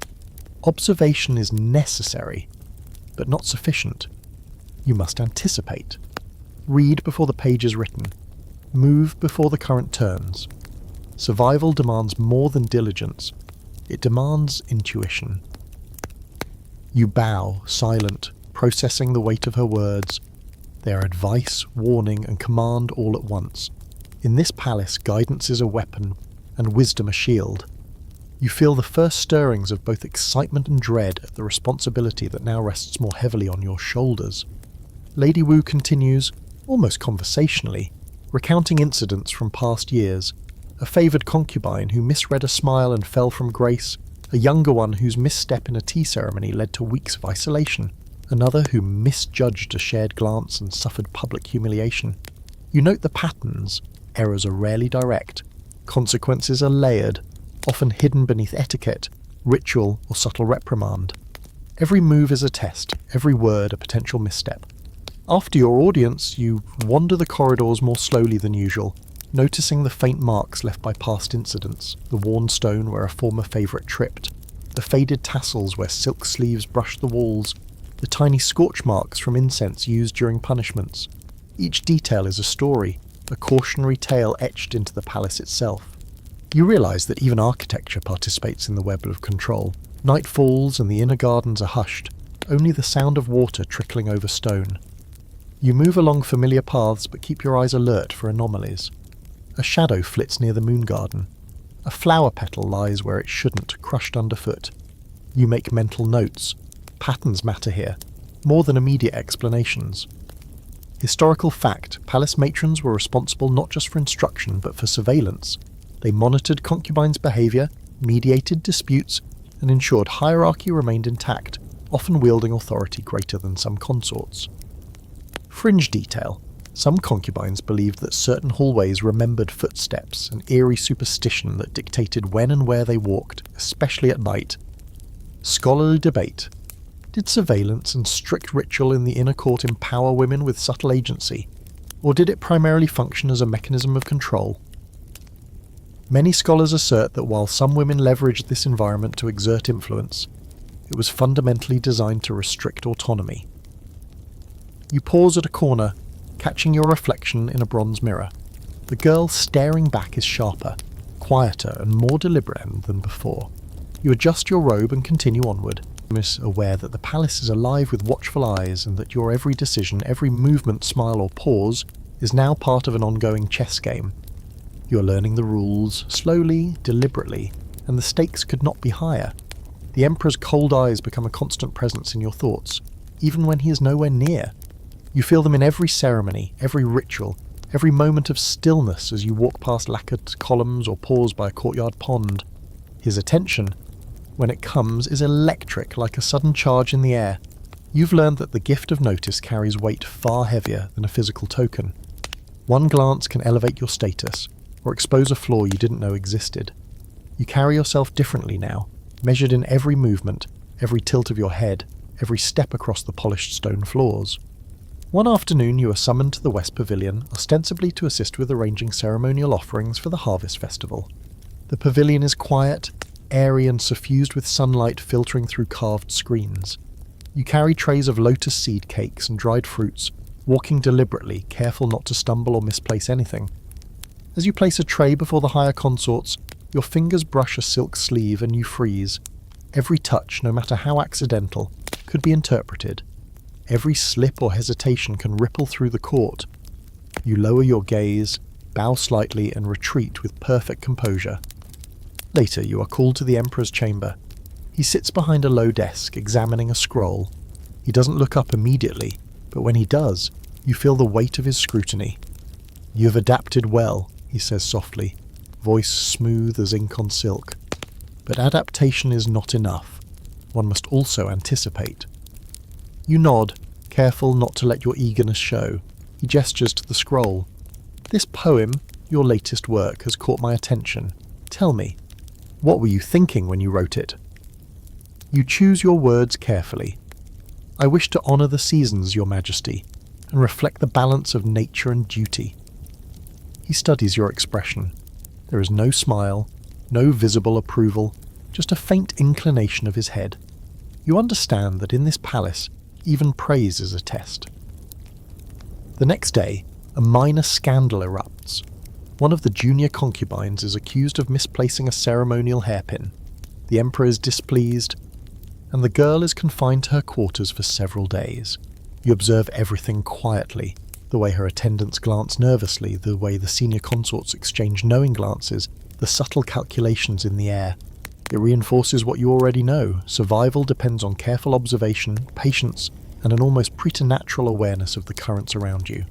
Observation is necessary, but not sufficient. You must anticipate. Read before the page is written. Move before the current turns. Survival demands more than diligence. It demands intuition. You bow, silent, processing the weight of her words. They are advice, warning, and command all at once. In this palace, guidance is a weapon, and wisdom a shield. You feel the first stirrings of both excitement and dread at the responsibility that now rests more heavily on your shoulders. Lady Wu continues, almost conversationally, recounting incidents from past years. A favoured concubine who misread a smile and fell from grace, a younger one whose misstep in a tea ceremony led to weeks of isolation, another who misjudged a shared glance and suffered public humiliation. You note the patterns. Errors are rarely direct. Consequences are layered, often hidden beneath etiquette, ritual, or subtle reprimand. Every move is a test, every word a potential misstep. After your audience, you wander the corridors more slowly than usual, noticing the faint marks left by past incidents, the worn stone where a former favourite tripped, the faded tassels where silk sleeves brushed the walls, the tiny scorch marks from incense used during punishments. Each detail is a story, a cautionary tale etched into the palace itself. You realise that even architecture participates in the web of control. Night falls and the inner gardens are hushed, only the sound of water trickling over stone. You move along familiar paths but keep your eyes alert for anomalies. A shadow flits near the moon garden. A flower petal lies where it shouldn't, crushed underfoot. You make mental notes. Patterns matter here, more than immediate explanations. Historical fact, palace matrons were responsible not just for instruction but for surveillance. They monitored concubines' behaviour, mediated disputes, and ensured hierarchy remained intact, often wielding authority greater than some consorts. Fringe detail. Some concubines believed that certain hallways remembered footsteps, an eerie superstition that dictated when and where they walked, especially at night. Scholarly debate. Did surveillance and strict ritual in the inner court empower women with subtle agency, or did it primarily function as a mechanism of control? Many scholars assert that while some women leveraged this environment to exert influence, it was fundamentally designed to restrict autonomy. You pause at a corner, catching your reflection in a bronze mirror. The girl staring back is sharper, quieter and more deliberate than before. You adjust your robe and continue onward, aware that the palace is alive with watchful eyes and that your every decision, every movement, smile or pause is now part of an ongoing chess game. You are learning the rules, slowly, deliberately, and the stakes could not be higher. The Emperor's cold eyes become a constant presence in your thoughts, even when he is nowhere near. You feel them in every ceremony, every ritual, every moment of stillness as you walk past lacquered columns or pause by a courtyard pond. His attention, when it comes, is electric, like a sudden charge in the air. You've learned that the gift of notice carries weight far heavier than a physical token. One glance can elevate your status, or expose a flaw you didn't know existed. You carry yourself differently now, measured in every movement, every tilt of your head, every step across the polished stone floors. One afternoon you are summoned to the West Pavilion, ostensibly to assist with arranging ceremonial offerings for the Harvest Festival. The pavilion is quiet, airy and suffused with sunlight filtering through carved screens. You carry trays of lotus seed cakes and dried fruits, walking deliberately, careful not to stumble or misplace anything. As you place a tray before the higher consorts, your fingers brush a silk sleeve and you freeze. Every touch, no matter how accidental, could be interpreted. Every slip or hesitation can ripple through the court. You lower your gaze, bow slightly and retreat with perfect composure. Later you are called to the Emperor's chamber. He sits behind a low desk, examining a scroll. He doesn't look up immediately, but when he does, you feel the weight of his scrutiny. "You have adapted well," he says softly, voice smooth as ink on silk. "But adaptation is not enough. One must also anticipate." You nod, careful not to let your eagerness show. He gestures to the scroll. "This poem, your latest work, has caught my attention. Tell me, what were you thinking when you wrote it?" You choose your words carefully. "I wish to honour the seasons, Your Majesty, and reflect the balance of nature and duty." He studies your expression. There is no smile, no visible approval, just a faint inclination of his head. You understand that in this palace, even praise is a test. The next day, a minor scandal erupts. One of the junior concubines is accused of misplacing a ceremonial hairpin. The Emperor is displeased, and the girl is confined to her quarters for several days. You observe everything quietly, the way her attendants glance nervously, the way the senior consorts exchange knowing glances, the subtle calculations in the air. It reinforces what you already know. Survival depends on careful observation, patience, and an almost preternatural awareness of the currents around you.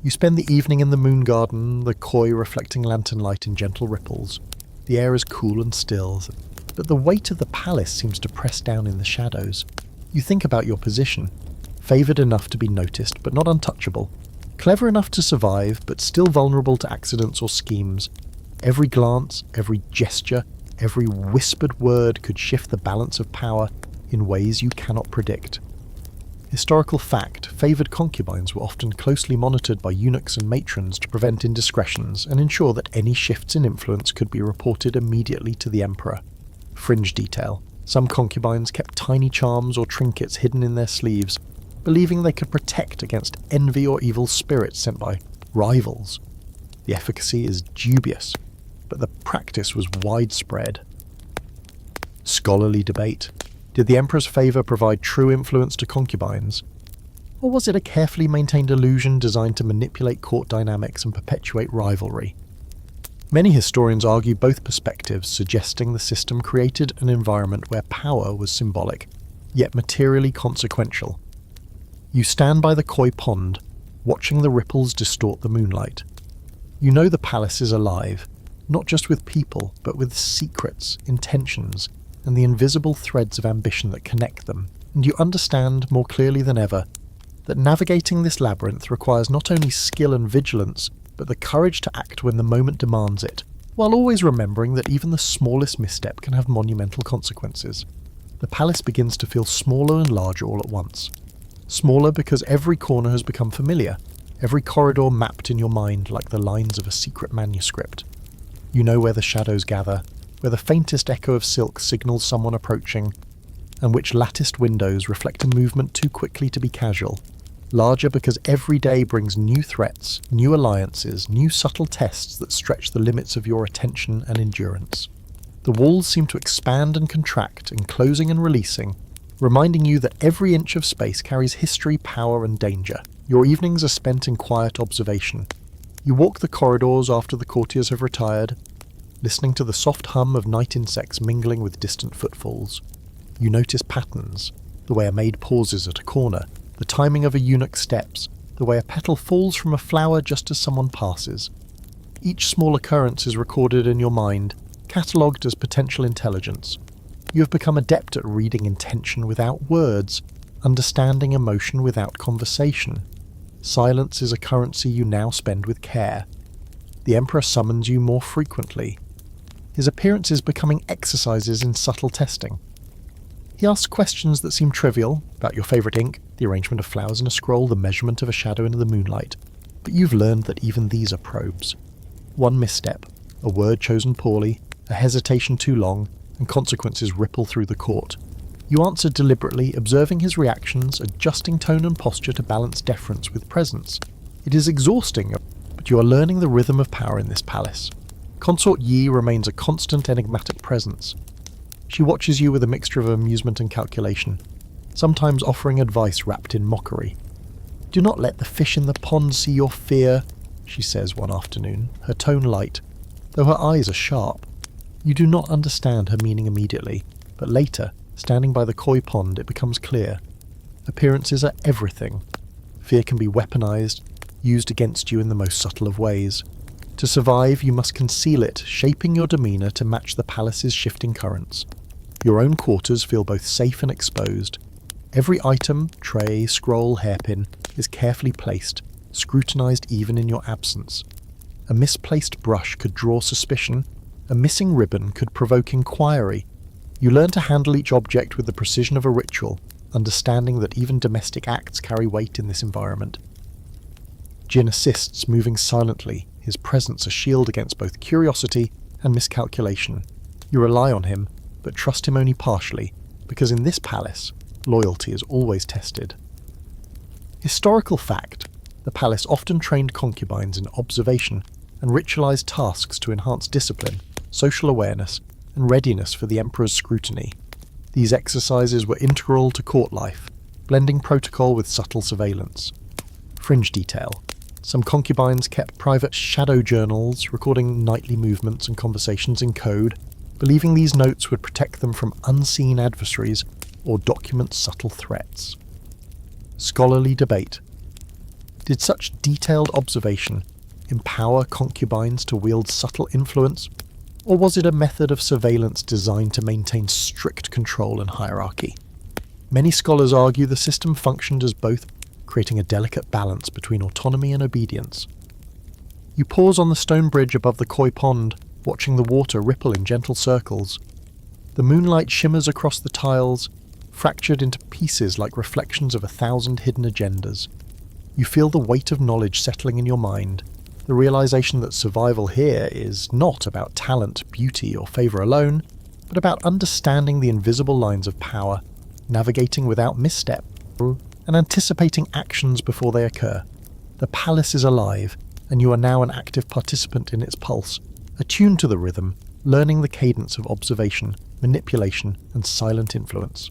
You spend the evening in the moon garden, the koi reflecting lantern light in gentle ripples. The air is cool and still, but the weight of the palace seems to press down in the shadows. You think about your position. Favoured enough to be noticed, but not untouchable. Clever enough to survive, but still vulnerable to accidents or schemes. Every glance, every gesture, every whispered word could shift the balance of power, in ways you cannot predict. Historical fact favoured concubines were often closely monitored by eunuchs and matrons to prevent indiscretions and ensure that any shifts in influence could be reported immediately to the emperor. Fringe detail. Some concubines kept tiny charms or trinkets hidden in their sleeves, believing they could protect against envy or evil spirits sent by rivals. The efficacy is dubious, but the practice was widespread. Scholarly debate. Did the emperor's favour provide true influence to concubines? Or was it a carefully maintained illusion designed to manipulate court dynamics and perpetuate rivalry? Many historians argue both perspectives, suggesting the system created an environment where power was symbolic, yet materially consequential. You stand by the koi pond, watching the ripples distort the moonlight. You know the palace is alive, not just with people, but with secrets, intentions, and the invisible threads of ambition that connect them, and you understand more clearly than ever that navigating this labyrinth requires not only skill and vigilance, but the courage to act when the moment demands it, while always remembering that even the smallest misstep can have monumental consequences. The palace begins to feel smaller and larger all at once. Smaller because every corner has become familiar, every corridor mapped in your mind like the lines of a secret manuscript. You know where the shadows gather, where the faintest echo of silk signals someone approaching, and which latticed windows reflect a movement too quickly to be casual. Larger because every day brings new threats, new alliances, new subtle tests that stretch the limits of your attention and endurance. The walls seem to expand and contract, enclosing and releasing, reminding you that every inch of space carries history, power, and danger. Your evenings are spent in quiet observation. You walk the corridors after the courtiers have retired, listening to the soft hum of night insects mingling with distant footfalls. You notice patterns, the way a maid pauses at a corner, the timing of a eunuch's steps, the way a petal falls from a flower just as someone passes. Each small occurrence is recorded in your mind, catalogued as potential intelligence. You have become adept at reading intention without words, understanding emotion without conversation. Silence is a currency you now spend with care. The emperor summons you more frequently. His appearance is becoming exercises in subtle testing. He asks questions that seem trivial, about your favourite ink, the arrangement of flowers in a scroll, the measurement of a shadow in the moonlight, but you've learned that even these are probes. One misstep, a word chosen poorly, a hesitation too long, and consequences ripple through the court. You answer deliberately, observing his reactions, adjusting tone and posture to balance deference with presence. It is exhausting, but you are learning the rhythm of power in this palace. Consort Yi remains a constant enigmatic presence. She watches you with a mixture of amusement and calculation, sometimes offering advice wrapped in mockery. "Do not let the fish in the pond see your fear," she says one afternoon, her tone light, though her eyes are sharp. You do not understand her meaning immediately, but later, standing by the koi pond, it becomes clear. Appearances are everything. Fear can be weaponized, used against you in the most subtle of ways. To survive, you must conceal it, shaping your demeanour to match the palace's shifting currents. Your own quarters feel both safe and exposed. Every item, tray, scroll, hairpin, is carefully placed, scrutinised even in your absence. A misplaced brush could draw suspicion, a missing ribbon could provoke inquiry. You learn to handle each object with the precision of a ritual, understanding that even domestic acts carry weight in this environment. Jin assists, moving silently, his presence a shield against both curiosity and miscalculation. You rely on him, but trust him only partially, because in this palace, loyalty is always tested. Historical fact: the palace often trained concubines in observation and ritualized tasks to enhance discipline, social awareness, and readiness for the emperor's scrutiny. These exercises were integral to court life, blending protocol with subtle surveillance. Fringe detail: some concubines kept private shadow journals, recording nightly movements and conversations in code, believing these notes would protect them from unseen adversaries or document subtle threats. Scholarly debate: did such detailed observation empower concubines to wield subtle influence, or was it a method of surveillance designed to maintain strict control and hierarchy? Many scholars argue the system functioned as both, creating a delicate balance between autonomy and obedience. You pause on the stone bridge above the koi pond, watching the water ripple in gentle circles. The moonlight shimmers across the tiles, fractured into pieces like reflections of 1,000 hidden agendas. You feel the weight of knowledge settling in your mind, the realization that survival here is not about talent, beauty, or favor alone, but about understanding the invisible lines of power, navigating without misstep, and anticipating actions before they occur. The palace is alive, and you are now an active participant in its pulse, attuned to the rhythm, learning the cadence of observation, manipulation, and silent influence.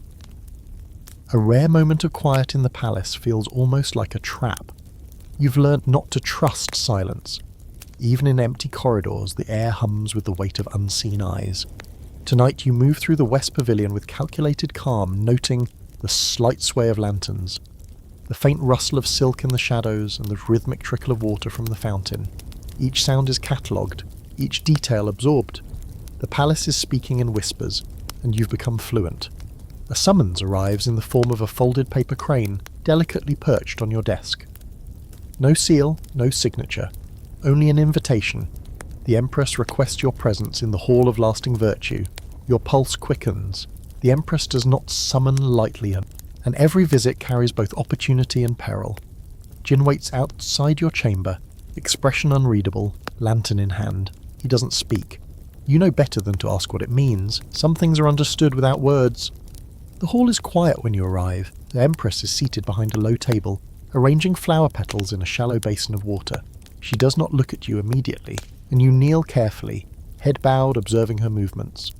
A rare moment of quiet in the palace feels almost like a trap. You've learnt not to trust silence. Even in empty corridors, the air hums with the weight of unseen eyes. Tonight you move through the West Pavilion with calculated calm, noting the slight sway of lanterns, the faint rustle of silk in the shadows, and the rhythmic trickle of water from the fountain. Each sound is catalogued, each detail absorbed. The palace is speaking in whispers, and you've become fluent. A summons arrives in the form of a folded paper crane, delicately perched on your desk. No seal, no signature, only an invitation. The Empress requests your presence in the Hall of Lasting Virtue. Your pulse quickens. The Empress does not summon lightly, and every visit carries both opportunity and peril. Jin waits outside your chamber, expression unreadable, lantern in hand. He doesn't speak. You know better than to ask what it means. Some things are understood without words. The hall is quiet when you arrive. The Empress is seated behind a low table, arranging flower petals in a shallow basin of water. She does not look at you immediately, and you kneel carefully, head bowed, observing her movements.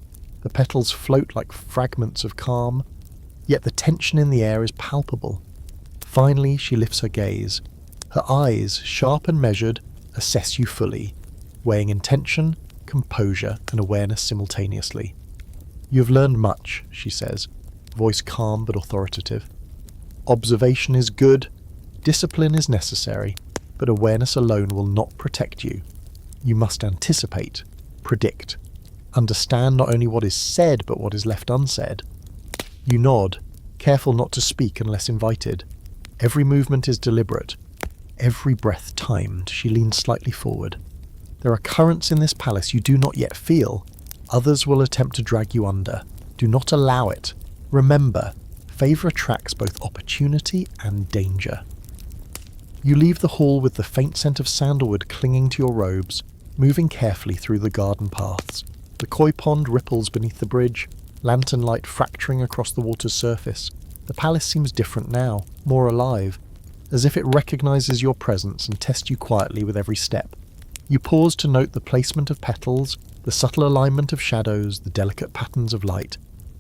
The petals float like fragments of calm, yet the tension in the air is palpable. Finally, she lifts her gaze. Her eyes, sharp and measured, assess you fully, weighing intention, composure, and awareness simultaneously. "You have learned much," she says, voice calm but authoritative. "Observation is good, discipline is necessary, but awareness alone will not protect you. You must anticipate, predict, understand not only what is said but what is left unsaid." You nod, careful not to speak unless invited. Every movement is deliberate, every breath timed. She leans slightly forward. "There are currents in this palace you do not yet feel. Others will attempt to drag you under. Do not allow it. Remember, favor attracts both opportunity and danger." You leave the hall with the faint scent of sandalwood clinging to your robes, moving carefully through the garden paths. The koi pond ripples beneath the bridge, lantern light fracturing across the water's surface. The palace seems different now, more alive, as if it recognizes your presence and tests you quietly with every step. You pause to note the placement of petals, the subtle alignment of shadows, the delicate patterns of light.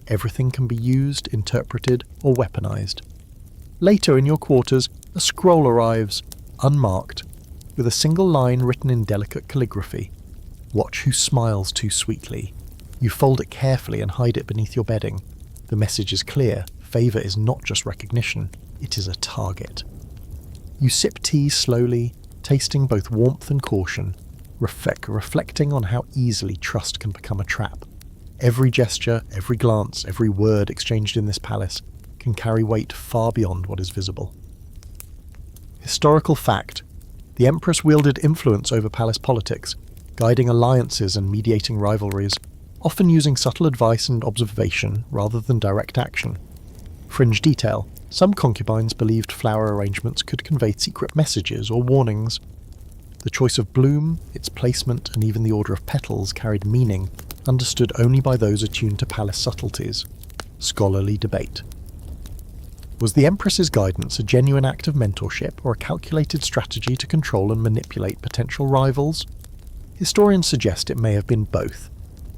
Everything can be used, interpreted, or weaponized. Later in your quarters, a scroll arrives, unmarked, with a single line written in delicate calligraphy. "Watch who smiles too sweetly." You fold it carefully and hide it beneath your bedding. The message is clear. Favor is not just recognition, it is a target. You sip tea slowly, tasting both warmth and caution, reflecting on how easily trust can become a trap. Every gesture, every glance, every word exchanged in this palace can carry weight far beyond what is visible. Historical fact: the Empress wielded influence over palace politics, guiding alliances and mediating rivalries, often using subtle advice and observation rather than direct action. Fringe detail: some concubines believed flower arrangements could convey secret messages or warnings. The choice of bloom, its placement, and even the order of petals carried meaning, understood only by those attuned to palace subtleties. Scholarly debate. Was the Empress's guidance a genuine act of mentorship or a calculated strategy to control and manipulate potential rivals? Historians suggest it may have been both,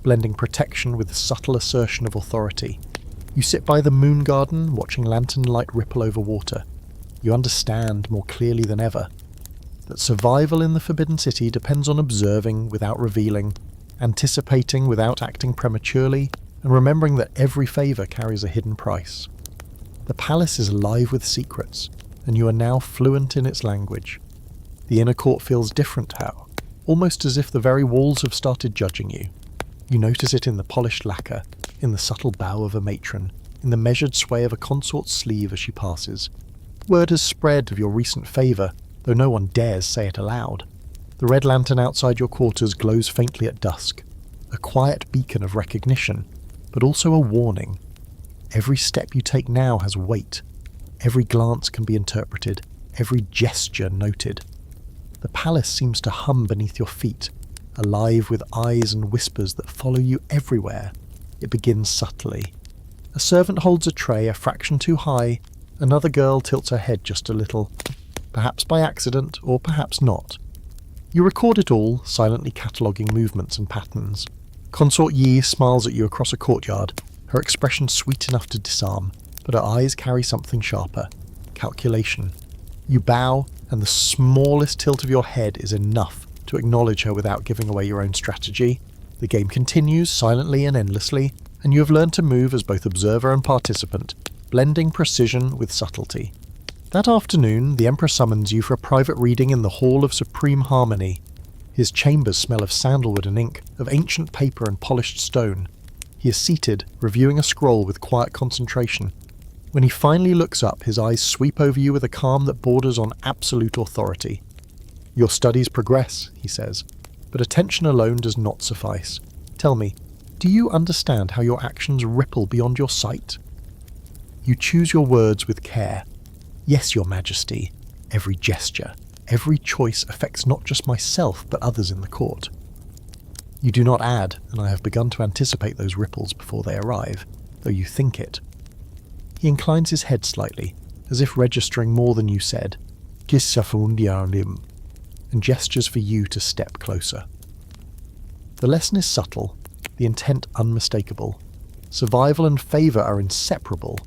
blending protection with a subtle assertion of authority. You sit by the moon garden, watching lantern light ripple over water. You understand more clearly than ever that survival in the Forbidden City depends on observing without revealing, anticipating without acting prematurely, and remembering that every favor carries a hidden price. The palace is alive with secrets, and you are now fluent in its language. The inner court feels different now, almost as if the very walls have started judging you. You notice it in the polished lacquer, in the subtle bow of a matron, in the measured sway of a consort's sleeve as she passes. Word has spread of your recent favour, though no one dares say it aloud. The red lantern outside your quarters glows faintly at dusk, a quiet beacon of recognition, but also a warning. Every step you take now has weight. Every glance can be interpreted, every gesture noted. The palace seems to hum beneath your feet, alive with eyes and whispers that follow you everywhere. It begins subtly. A servant holds a tray a fraction too high, another girl tilts her head just a little, perhaps by accident or perhaps not. You record it all, silently cataloguing movements and patterns. Consort Yi smiles at you across a courtyard, her expression sweet enough to disarm, but her eyes carry something sharper. Calculation. You bow, and the smallest tilt of your head is enough to acknowledge her without giving away your own strategy. The game continues silently and endlessly, and you have learned to move as both observer and participant, blending precision with subtlety. That afternoon, the Emperor summons you for a private reading in the Hall of Supreme Harmony. His chambers smell of sandalwood and ink, of ancient paper and polished stone. He is seated, reviewing a scroll with quiet concentration. When he finally looks up, his eyes sweep over you with a calm that borders on absolute authority. Your studies progress, he says, but attention alone does not suffice. Tell me, do you understand how your actions ripple beyond your sight? You choose your words with care. Yes, Your Majesty, every gesture, every choice affects not just myself but others in the court. You do not add, and I have begun to anticipate those ripples before they arrive, though you think it. He inclines his head slightly, as if registering more than you said, and gestures for you to step closer. The lesson is subtle, the intent unmistakable. Survival and favour are inseparable,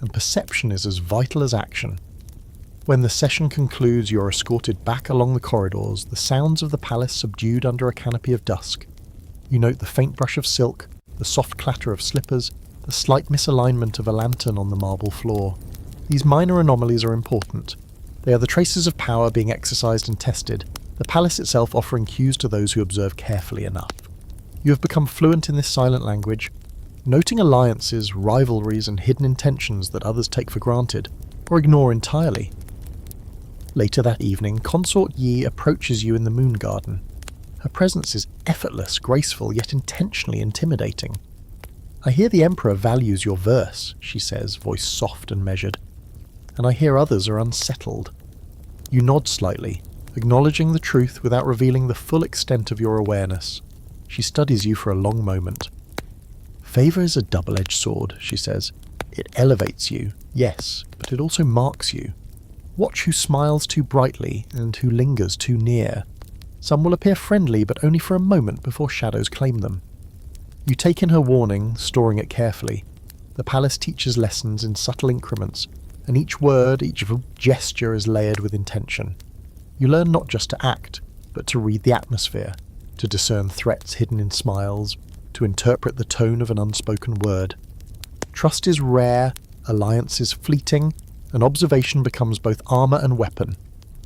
and perception is as vital as action. When the session concludes, you are escorted back along the corridors, the sounds of the palace subdued under a canopy of dusk. You note the faint brush of silk, the soft clatter of slippers, the slight misalignment of a lantern on the marble floor. These minor anomalies are important. They are the traces of power being exercised and tested, the palace itself offering cues to those who observe carefully enough. You have become fluent in this silent language, noting alliances, rivalries, and hidden intentions that others take for granted, or ignore entirely. Later that evening, Consort Yi approaches you in the moon garden. Her presence is effortless, graceful, yet intentionally intimidating. I hear the Emperor values your verse, she says, voice soft and measured, and I hear others are unsettled. You nod slightly, acknowledging the truth without revealing the full extent of your awareness. She studies you for a long moment. Favour is a double-edged sword, she says. It elevates you, yes, but it also marks you. Watch who smiles too brightly and who lingers too near. Some will appear friendly, but only for a moment before shadows claim them. You take in her warning, storing it carefully. The palace teaches lessons in subtle increments, and each word, each gesture is layered with intention. You learn not just to act, but to read the atmosphere, to discern threats hidden in smiles, to interpret the tone of an unspoken word. Trust is rare, alliance is fleeting, and observation becomes both armour and weapon.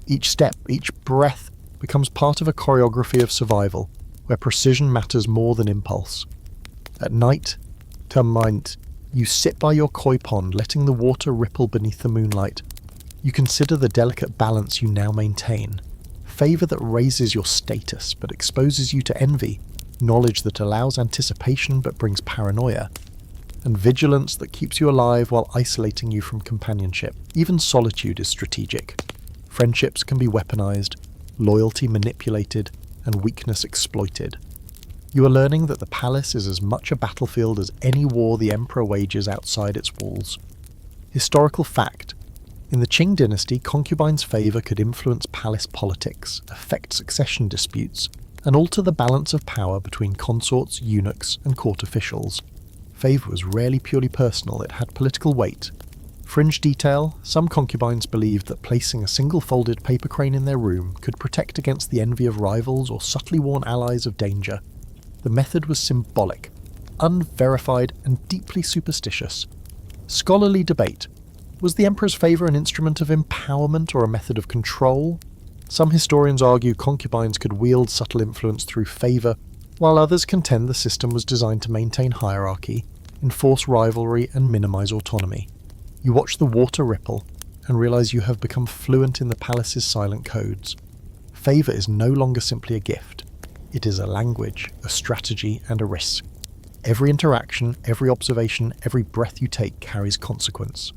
Each step, each breath, becomes part of a choreography of survival, where precision matters more than impulse. At night, you sit by your koi pond, letting the water ripple beneath the moonlight. You consider the delicate balance you now maintain. Favour that raises your status, but exposes you to envy. Knowledge that allows anticipation, but brings paranoia. And vigilance that keeps you alive while isolating you from companionship. Even solitude is strategic. Friendships can be weaponized, loyalty manipulated, and weakness exploited. You are learning that the palace is as much a battlefield as any war the Emperor wages outside its walls. Historical fact. In the Qing Dynasty, concubines' favour could influence palace politics, affect succession disputes, and alter the balance of power between consorts, eunuchs, and court officials. Favour was rarely purely personal, it had political weight. Fringe detail, some concubines believed that placing a single folded paper crane in their room could protect against the envy of rivals or subtly warn allies of danger. The method was symbolic, unverified, and deeply superstitious. Scholarly debate. Was the Emperor's favour an instrument of empowerment or a method of control? Some historians argue concubines could wield subtle influence through favour, while others contend the system was designed to maintain hierarchy, enforce rivalry, and minimise autonomy. You watch the water ripple, and realise you have become fluent in the palace's silent codes. Favour is no longer simply a gift. It is a language, a strategy, and a risk. Every interaction, every observation, every breath you take carries consequence.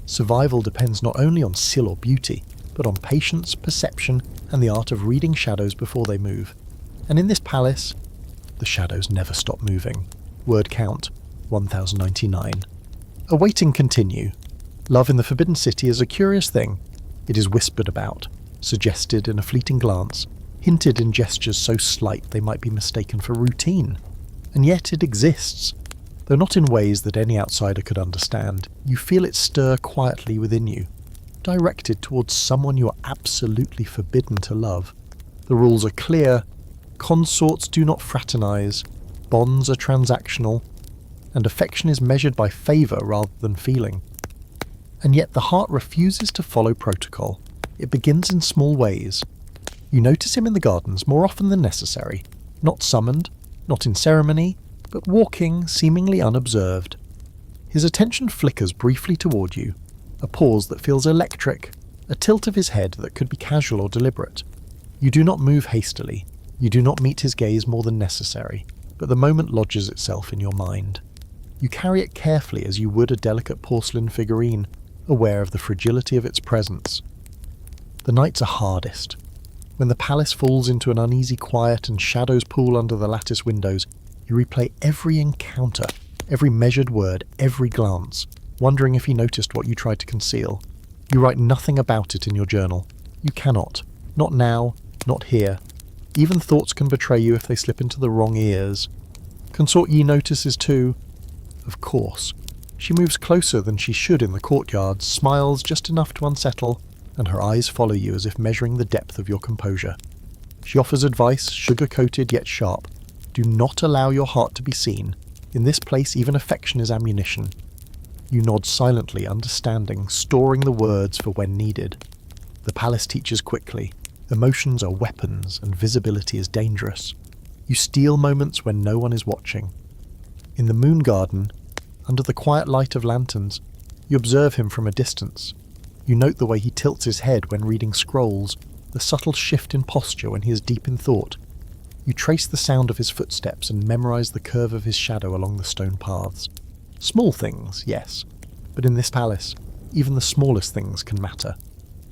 Survival depends not only on skill or beauty, but on patience, perception, and the art of reading shadows before they move. And in this palace, the shadows never stop moving. Word count, 1099. Awaiting continue. Love in the Forbidden City is a curious thing. It is whispered about, suggested in a fleeting glance, hinted in gestures so slight they might be mistaken for routine. And yet it exists. Though not in ways that any outsider could understand, you feel it stir quietly within you, directed towards someone you are absolutely forbidden to love. The rules are clear. Consorts do not fraternize, bonds are transactional, and affection is measured by favour rather than feeling. And yet the heart refuses to follow protocol. It begins in small ways. You notice him in the gardens more often than necessary, not summoned, not in ceremony, but walking seemingly unobserved. His attention flickers briefly toward you, a pause that feels electric, a tilt of his head that could be casual or deliberate. You do not move hastily, you do not meet his gaze more than necessary, but the moment lodges itself in your mind. You carry it carefully as you would a delicate porcelain figurine, aware of the fragility of its presence. The nights are hardest. When the palace falls into an uneasy quiet and shadows pool under the lattice windows, you replay every encounter, every measured word, every glance, wondering if he noticed what you tried to conceal. You write nothing about it in your journal. You cannot. Not now, not here. Even thoughts can betray you if they slip into the wrong ears. Consort Yi notices too. Of course. She moves closer than she should in the courtyard, smiles just enough to unsettle, and her eyes follow you as if measuring the depth of your composure. She offers advice, sugar-coated yet sharp. Do not allow your heart to be seen. In this place, even affection is ammunition. You nod silently, understanding, storing the words for when needed. The palace teaches quickly. Emotions are weapons, and visibility is dangerous. You steal moments when no one is watching. In the moon garden, under the quiet light of lanterns, you observe him from a distance. You note the way he tilts his head when reading scrolls, the subtle shift in posture when he is deep in thought. You trace the sound of his footsteps and memorize the curve of his shadow along the stone paths. Small things, yes, but in this palace, even the smallest things can matter.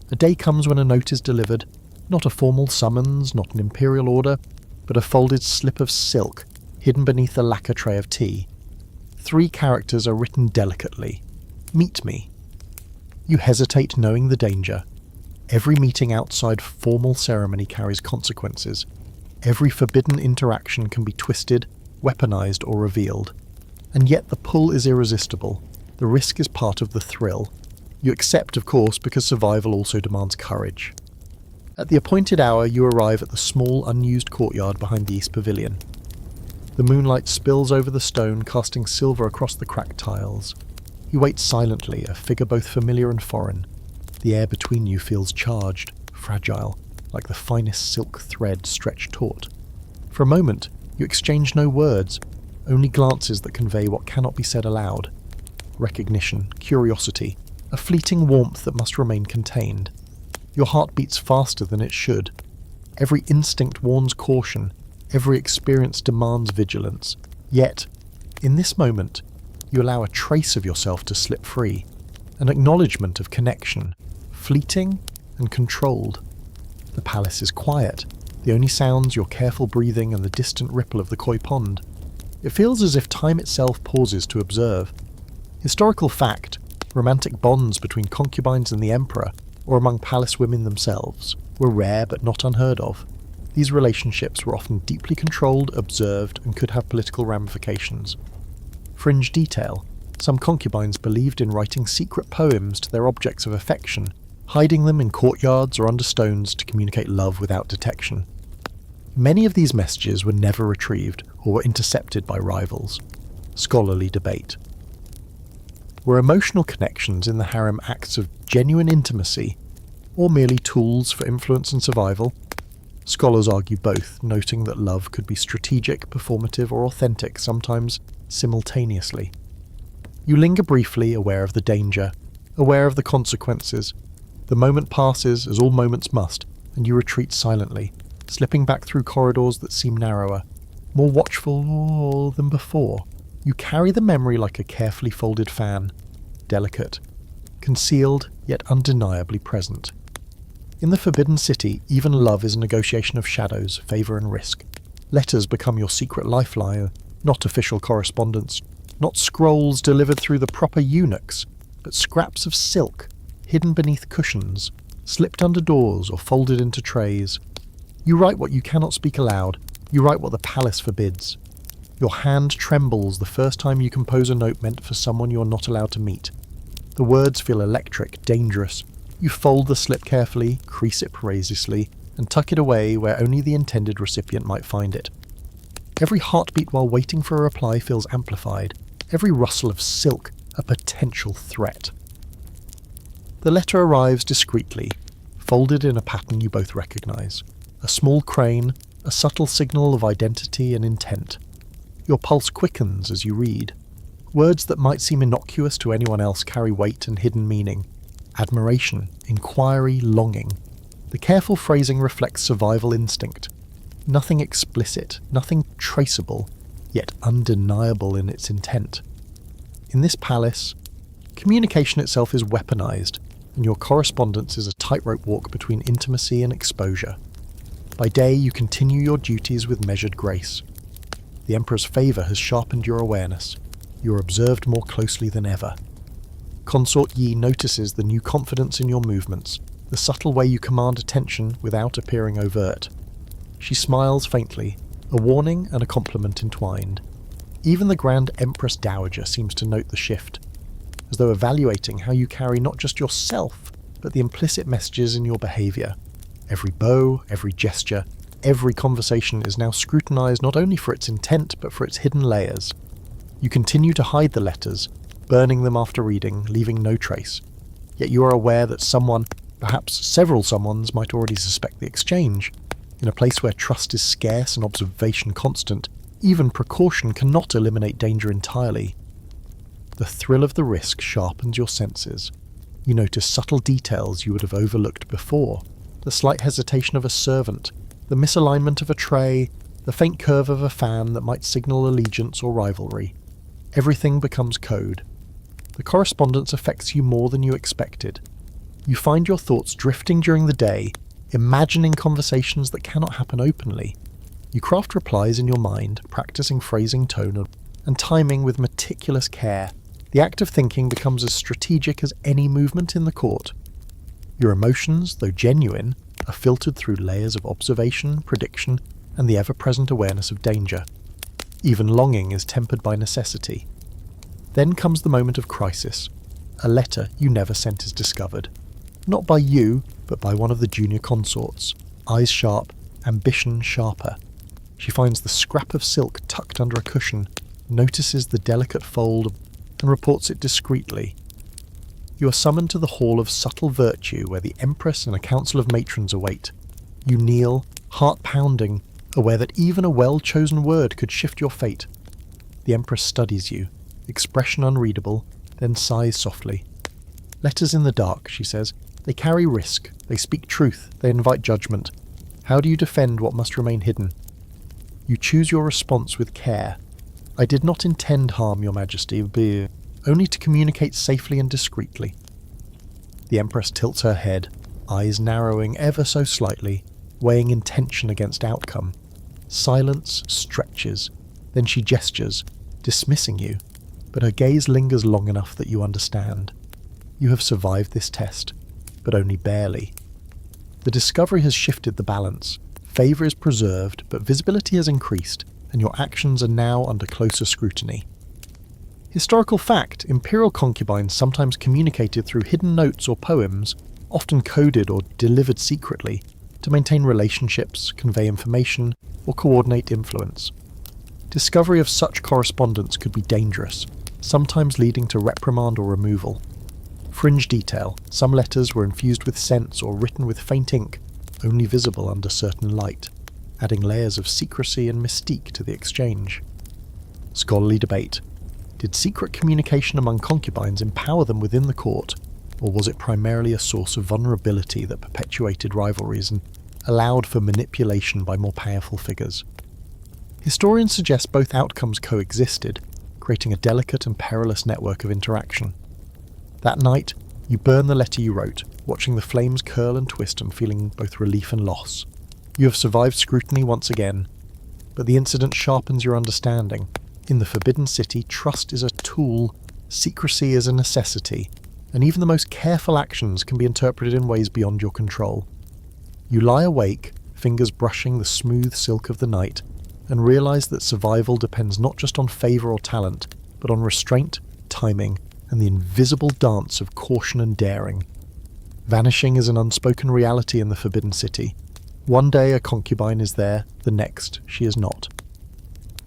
A day comes when a note is delivered, not a formal summons, not an imperial order, but a folded slip of silk hidden beneath a lacquer tray of tea. 3 characters are written delicately. Meet me. You hesitate, knowing the danger. Every meeting outside formal ceremony carries consequences. Every forbidden interaction can be twisted, weaponized, or revealed. And yet the pull is irresistible. The risk is part of the thrill. You accept, of course, because survival also demands courage. At the appointed hour, you arrive at the small, unused courtyard behind the East Pavilion. The moonlight spills over the stone, casting silver across the cracked tiles. You wait silently, a figure both familiar and foreign. The air between you feels charged, fragile, like the finest silk thread stretched taut. For a moment, you exchange no words, only glances that convey what cannot be said aloud. Recognition, curiosity, a fleeting warmth that must remain contained. Your heart beats faster than it should. Every instinct warns caution, every experience demands vigilance. Yet, in this moment, you allow a trace of yourself to slip free, an acknowledgement of connection, fleeting and controlled. The palace is quiet, the only sounds your careful breathing and the distant ripple of the koi pond. It feels as if time itself pauses to observe. Historical fact, romantic bonds between concubines and the emperor, or among palace women themselves, were rare but not unheard of. These relationships were often deeply controlled, observed, and could have political ramifications. Fringe detail, some concubines believed in writing secret poems to their objects of affection, hiding them in courtyards or under stones to communicate love without detection. Many of these messages were never retrieved or were intercepted by rivals. Scholarly debate. Were emotional connections in the harem acts of genuine intimacy, or merely tools for influence and survival? Scholars argue both, noting that love could be strategic, performative, or authentic, sometimes simultaneously. You linger briefly, aware of the danger, aware of the consequences. The moment passes, as all moments must, and you retreat silently, slipping back through corridors that seem narrower. more watchful than before. You carry the memory like a carefully folded fan, delicate, concealed yet undeniably present. In the Forbidden City, even love is a negotiation of shadows, favour and risk. Letters become your secret lifeline, not official correspondence, not scrolls delivered through the proper eunuchs, but scraps of silk, hidden beneath cushions, slipped under doors or folded into trays. You write what you cannot speak aloud, you write what the palace forbids. Your hand trembles the first time you compose a note meant for someone you are not allowed to meet. The words feel electric, dangerous. You fold the slip carefully, crease it precisely, and tuck it away where only the intended recipient might find it. Every heartbeat while waiting for a reply feels amplified, every rustle of silk a potential threat. The letter arrives discreetly, folded in a pattern you both recognize. A small crane, a subtle signal of identity and intent. Your pulse quickens as you read. Words that might seem innocuous to anyone else carry weight and hidden meaning. Admiration, inquiry, longing. The careful phrasing reflects survival instinct. Nothing explicit, nothing traceable, yet undeniable in its intent. In this palace, communication itself is weaponized, and your correspondence is a tightrope walk between intimacy and exposure. By day, you continue your duties with measured grace. The Emperor's favour has sharpened your awareness. You are observed more closely than ever. Consort Yi notices the new confidence in your movements, the subtle way you command attention without appearing overt. She smiles faintly, a warning and a compliment entwined. Even the Grand Empress Dowager seems to note the shift, as though evaluating how you carry not just yourself, but the implicit messages in your behaviour. Every bow, every gesture, every conversation is now scrutinised not only for its intent, but for its hidden layers. You continue to hide the letters, burning them after reading, leaving no trace. Yet you are aware that someone, perhaps several someones, might already suspect the exchange. In a place where trust is scarce and observation constant, even precaution cannot eliminate danger entirely. The thrill of the risk sharpens your senses. You notice subtle details you would have overlooked before. The slight hesitation of a servant, the misalignment of a tray, the faint curve of a fan that might signal allegiance or rivalry. Everything becomes code. The correspondence affects you more than you expected. You find your thoughts drifting during the day, imagining conversations that cannot happen openly. You craft replies in your mind, practicing phrasing, tone, and timing with meticulous care. The act of thinking becomes as strategic as any movement in the court. Your emotions, though genuine, are filtered through layers of observation, prediction, and the ever-present awareness of danger. Even longing is tempered by necessity. Then comes the moment of crisis. A letter you never sent is discovered. Not by you, but by one of the junior consorts. Eyes sharp, ambition sharper. She finds the scrap of silk tucked under a cushion, notices the delicate fold, and reports it discreetly. You are summoned to the Hall of Subtle Virtue, where the Empress and a council of matrons await. You kneel, heart pounding, aware that even a well-chosen word could shift your fate. The Empress studies you, expression unreadable, then sighs softly. Letters in the dark, she says. They carry risk, they speak truth, they invite judgment. How do you defend what must remain hidden? You choose your response with care. I did not intend harm, Your Majesty, but only to communicate safely and discreetly. The Empress tilts her head, eyes narrowing ever so slightly, weighing intention against outcome. Silence stretches, then she gestures, dismissing you, but her gaze lingers long enough that you understand. You have survived this test, but only barely. The discovery has shifted the balance. Favour is preserved, but visibility has increased, and your actions are now under closer scrutiny. Historical fact, imperial concubines sometimes communicated through hidden notes or poems, often coded or delivered secretly, to maintain relationships, convey information, or coordinate influence. Discovery of such correspondence could be dangerous, sometimes leading to reprimand or removal. Fringe detail, some letters were infused with scents or written with faint ink, only visible under certain light, adding layers of secrecy and mystique to the exchange. Scholarly debate. Did secret communication among concubines empower them within the court, or was it primarily a source of vulnerability that perpetuated rivalries and allowed for manipulation by more powerful figures? Historians suggest both outcomes coexisted, creating a delicate and perilous network of interaction. That night, you burn the letter you wrote, watching the flames curl and twist and feeling both relief and loss. You have survived scrutiny once again, but the incident sharpens your understanding. In the Forbidden City, trust is a tool, secrecy is a necessity, and even the most careful actions can be interpreted in ways beyond your control. You lie awake, fingers brushing the smooth silk of the night, and realize that survival depends not just on favor or talent, but on restraint, timing, and the invisible dance of caution and daring. Vanishing is an unspoken reality in the Forbidden City. One day a concubine is there, the next she is not.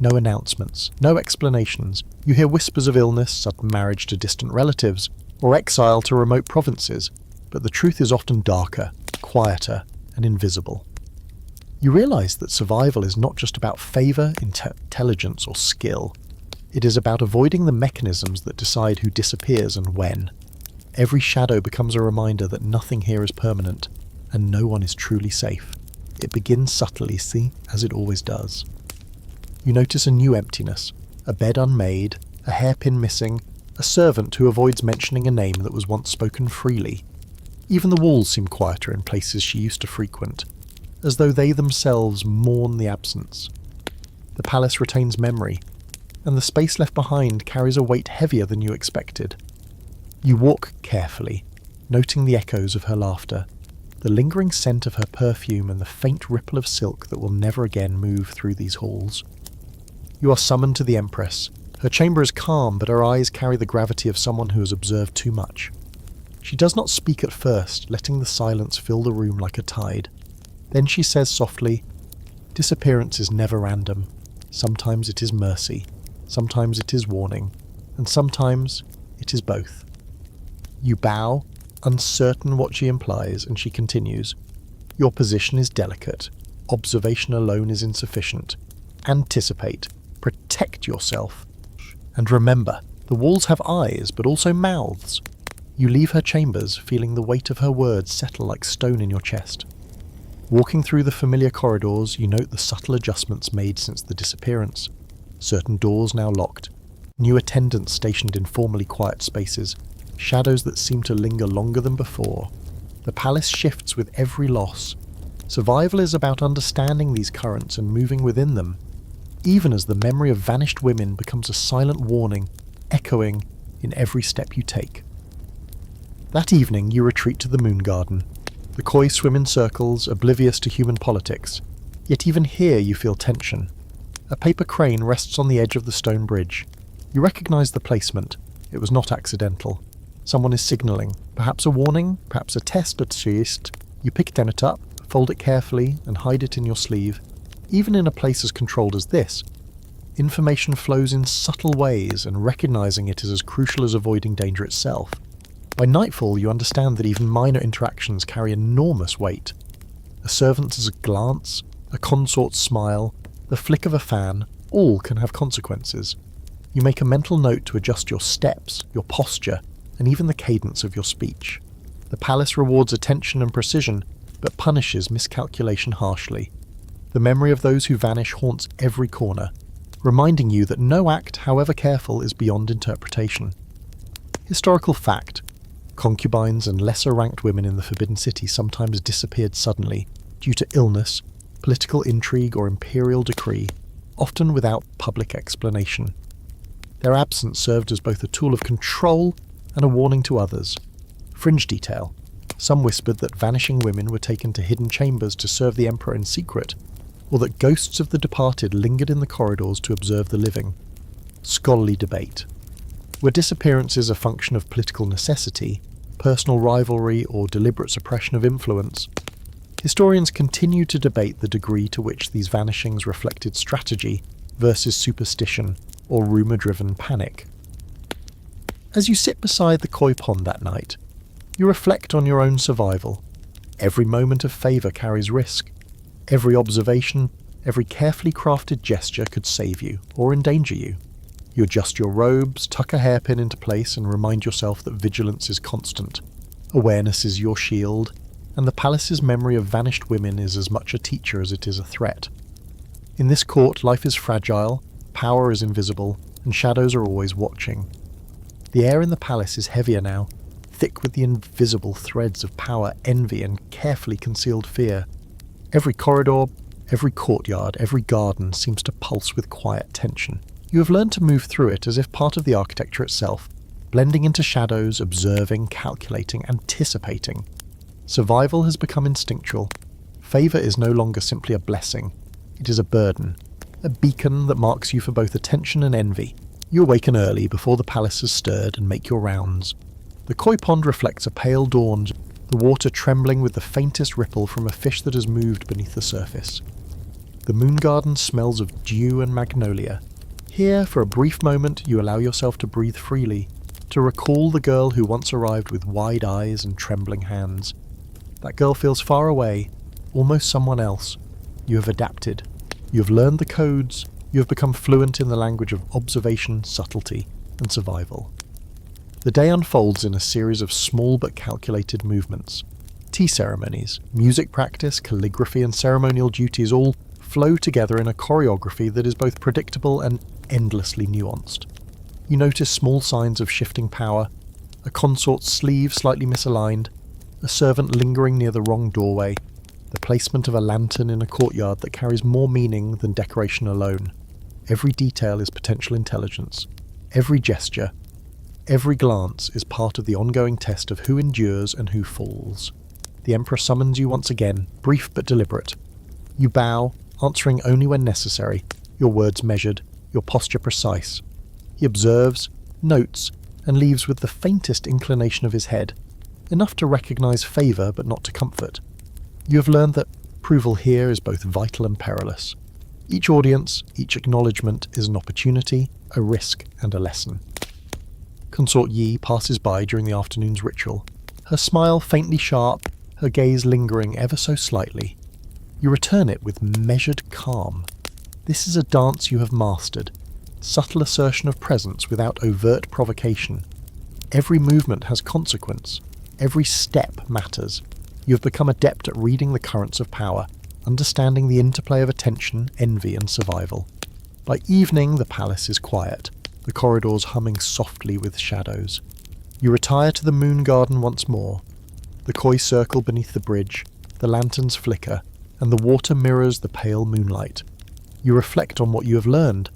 No announcements, no explanations. You hear whispers of illness, sudden marriage to distant relatives, or exile to remote provinces, but the truth is often darker, quieter, and invisible. You realize that survival is not just about favor, intelligence, or skill. It is about avoiding the mechanisms that decide who disappears and when. Every shadow becomes a reminder that nothing here is permanent, and no one is truly safe. It begins subtly, see, as it always does. You notice a new emptiness, a bed unmade, a hairpin missing, a servant who avoids mentioning a name that was once spoken freely. Even the walls seem quieter in places she used to frequent, as though they themselves mourn the absence. The palace retains memory, and the space left behind carries a weight heavier than you expected. You walk carefully, noting the echoes of her laughter, the lingering scent of her perfume and the faint ripple of silk that will never again move through these halls. You are summoned to the empress. Her chamber is calm, but her eyes carry the gravity of someone who has observed too much. She does not speak at first, letting the silence fill the room like a tide. Then she says softly, "Disappearance is never random. Sometimes it is mercy, sometimes it is warning, and sometimes it is both." You bow, uncertain what she implies, and she continues, "Your position is delicate. Observation alone is insufficient. Anticipate. Protect yourself. And remember, the walls have eyes, but also mouths." You leave her chambers, feeling the weight of her words settle like stone in your chest. Walking through the familiar corridors, you note the subtle adjustments made since the disappearance. Certain doors now locked, new attendants stationed in formerly quiet spaces, shadows that seem to linger longer than before. The palace shifts with every loss. Survival is about understanding these currents and moving within them, even as the memory of vanished women becomes a silent warning, echoing in every step you take. That evening you retreat to the moon garden. The koi swim in circles, oblivious to human politics. Yet even here you feel tension. A paper crane rests on the edge of the stone bridge. You recognize the placement. It was not accidental. Someone is signalling, perhaps a warning, perhaps a test at least. You pick it up, fold it carefully, and hide it in your sleeve. Even in a place as controlled as this, information flows in subtle ways, and recognizing it is as crucial as avoiding danger itself. By nightfall, you understand that even minor interactions carry enormous weight. A servant's glance, a consort's smile, the flick of a fan, all can have consequences. You make a mental note to adjust your steps, your posture, and even the cadence of your speech. The palace rewards attention and precision, but punishes miscalculation harshly. The memory of those who vanish haunts every corner, reminding you that no act, however careful, is beyond interpretation. Historical fact: concubines and lesser-ranked women in the Forbidden City sometimes disappeared suddenly due to illness, political intrigue, or imperial decree, often without public explanation. Their absence served as both a tool of control and a warning to others. Fringe detail: some whispered that vanishing women were taken to hidden chambers to serve the emperor in secret, or that ghosts of the departed lingered in the corridors to observe the living. Scholarly debate: were disappearances a function of political necessity, personal rivalry, or deliberate suppression of influence? Historians continue to debate the degree to which these vanishings reflected strategy versus superstition or rumour-driven panic. As you sit beside the koi pond that night, you reflect on your own survival. Every moment of favour carries risk. Every observation, every carefully crafted gesture could save you or endanger you. You adjust your robes, tuck a hairpin into place, and remind yourself that vigilance is constant. Awareness is your shield, and the palace's memory of vanished women is as much a teacher as it is a threat. In this court, life is fragile, power is invisible, and shadows are always watching. The air in the palace is heavier now, thick with the invisible threads of power, envy, and carefully concealed fear. Every corridor, every courtyard, every garden seems to pulse with quiet tension. You have learned to move through it as if part of the architecture itself, blending into shadows, observing, calculating, anticipating. Survival has become instinctual. Favour is no longer simply a blessing. It is a burden, a beacon that marks you for both attention and envy. You awaken early before the palace has stirred and make your rounds. The koi pond reflects a pale dawn, the water trembling with the faintest ripple from a fish that has moved beneath the surface. The moon garden smells of dew and magnolia. Here, for a brief moment, you allow yourself to breathe freely, to recall the girl who once arrived with wide eyes and trembling hands. That girl feels far away, almost someone else. You have adapted. You have learned the codes. You have become fluent in the language of observation, subtlety, and survival. The day unfolds in a series of small but calculated movements. Tea ceremonies, music practice, calligraphy, and ceremonial duties all flow together in a choreography that is both predictable and endlessly nuanced. You notice small signs of shifting power, a consort's sleeve slightly misaligned, a servant lingering near the wrong doorway, the placement of a lantern in a courtyard that carries more meaning than decoration alone. Every detail is potential intelligence. Every gesture, every glance is part of the ongoing test of who endures and who falls. The emperor summons you once again, brief but deliberate. You bow, answering only when necessary, your words measured, your posture precise. He observes, notes, and leaves with the faintest inclination of his head, enough to recognize favour but not to comfort. You have learned that approval here is both vital and perilous. Each audience, each acknowledgement is an opportunity, a risk, and a lesson. Consort Yi passes by during the afternoon's ritual, her smile faintly sharp, her gaze lingering ever so slightly. You return it with measured calm. This is a dance you have mastered, subtle assertion of presence without overt provocation. Every movement has consequence. Every step matters. You have become adept at reading the currents of power, understanding the interplay of attention, envy, and survival. By evening, the palace is quiet, the corridors humming softly with shadows. You retire to the moon garden once more. The koi circle beneath the bridge, the lanterns flicker, and the water mirrors the pale moonlight. You reflect on what you have learned.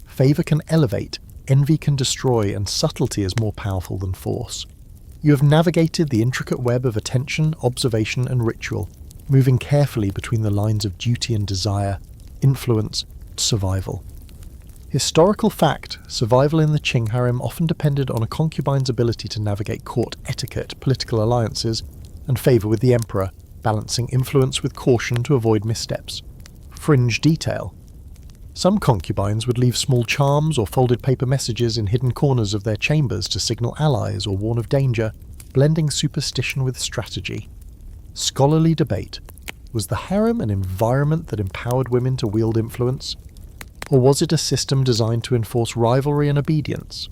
Favour can elevate, envy can destroy, and subtlety is more powerful than force. You have navigated the intricate web of attention, observation, and ritual, moving carefully between the lines of duty and desire, influence, and survival. Historical fact, survival in the Qing harem often depended on a concubine's ability to navigate court etiquette, political alliances, and favour with the emperor, balancing influence with caution to avoid missteps. Fringe detail. Some concubines would leave small charms or folded paper messages in hidden corners of their chambers to signal allies or warn of danger, blending superstition with strategy. Scholarly debate. Was the harem an environment that empowered women to wield influence? Or was it a system designed to enforce rivalry and obedience?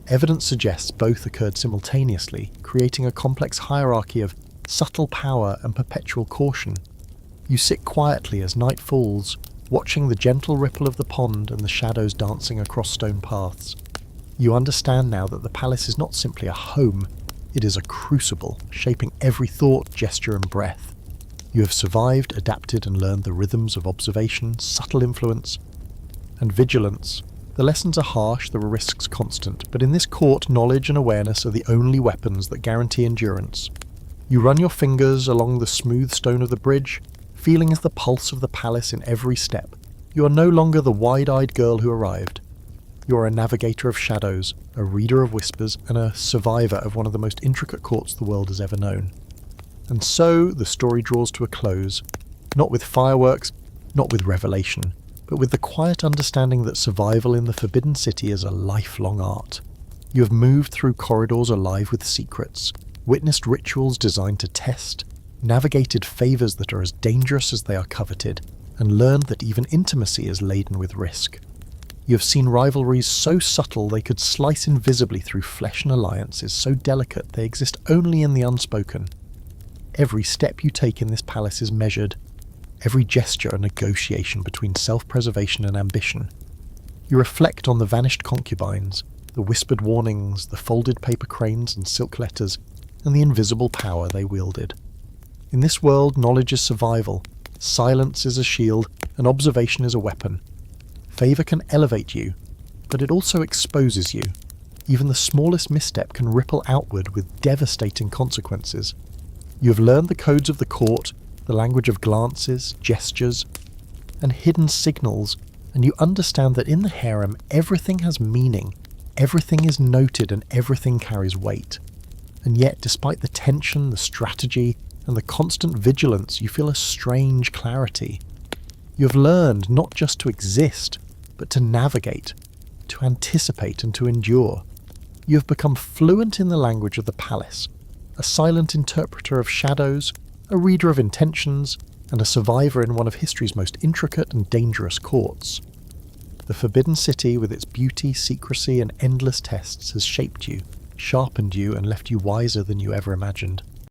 Evidence suggests both occurred simultaneously, creating a complex hierarchy of subtle power and perpetual caution. You sit quietly as night falls, watching the gentle ripple of the pond and the shadows dancing across stone paths. You understand now that the palace is not simply a home, it is a crucible, shaping every thought, gesture, and breath. You have survived, adapted, and learned the rhythms of observation, subtle influence, and vigilance. The lessons are harsh, the risks constant, but in this court, knowledge and awareness are the only weapons that guarantee endurance. You run your fingers along the smooth stone of the bridge, feeling the pulse of the palace in every step. You are no longer the wide-eyed girl who arrived. You are a navigator of shadows, a reader of whispers, and a survivor of one of the most intricate courts the world has ever known. And so the story draws to a close, not with fireworks, not with revelation, but with the quiet understanding that survival in the Forbidden City is a lifelong art. You have moved through corridors alive with secrets, witnessed rituals designed to test, navigated favours that are as dangerous as they are coveted, and learned that even intimacy is laden with risk. You have seen rivalries so subtle they could slice invisibly through flesh and alliances so delicate they exist only in the unspoken. Every step you take in this palace is measured, every gesture a negotiation between self-preservation and ambition. You reflect on the vanished concubines, the whispered warnings, the folded paper cranes and silk letters, and the invisible power they wielded. In this world, knowledge is survival, silence is a shield, and observation is a weapon. Favour can elevate you, but it also exposes you. Even the smallest misstep can ripple outward with devastating consequences. You have learned the codes of the court, the language of glances, gestures, and hidden signals, and you understand that in the harem everything has meaning, everything is noted, and everything carries weight. And yet, despite the tension, the strategy, and the constant vigilance, you feel a strange clarity. You have learned not just to exist, but to navigate, to anticipate, and to endure. You have become fluent in the language of the palace, a silent interpreter of shadows, a reader of intentions, and a survivor in one of history's most intricate and dangerous courts. The Forbidden City, with its beauty, secrecy, and endless tests, has shaped you, sharpened you, and left you wiser than you ever imagined.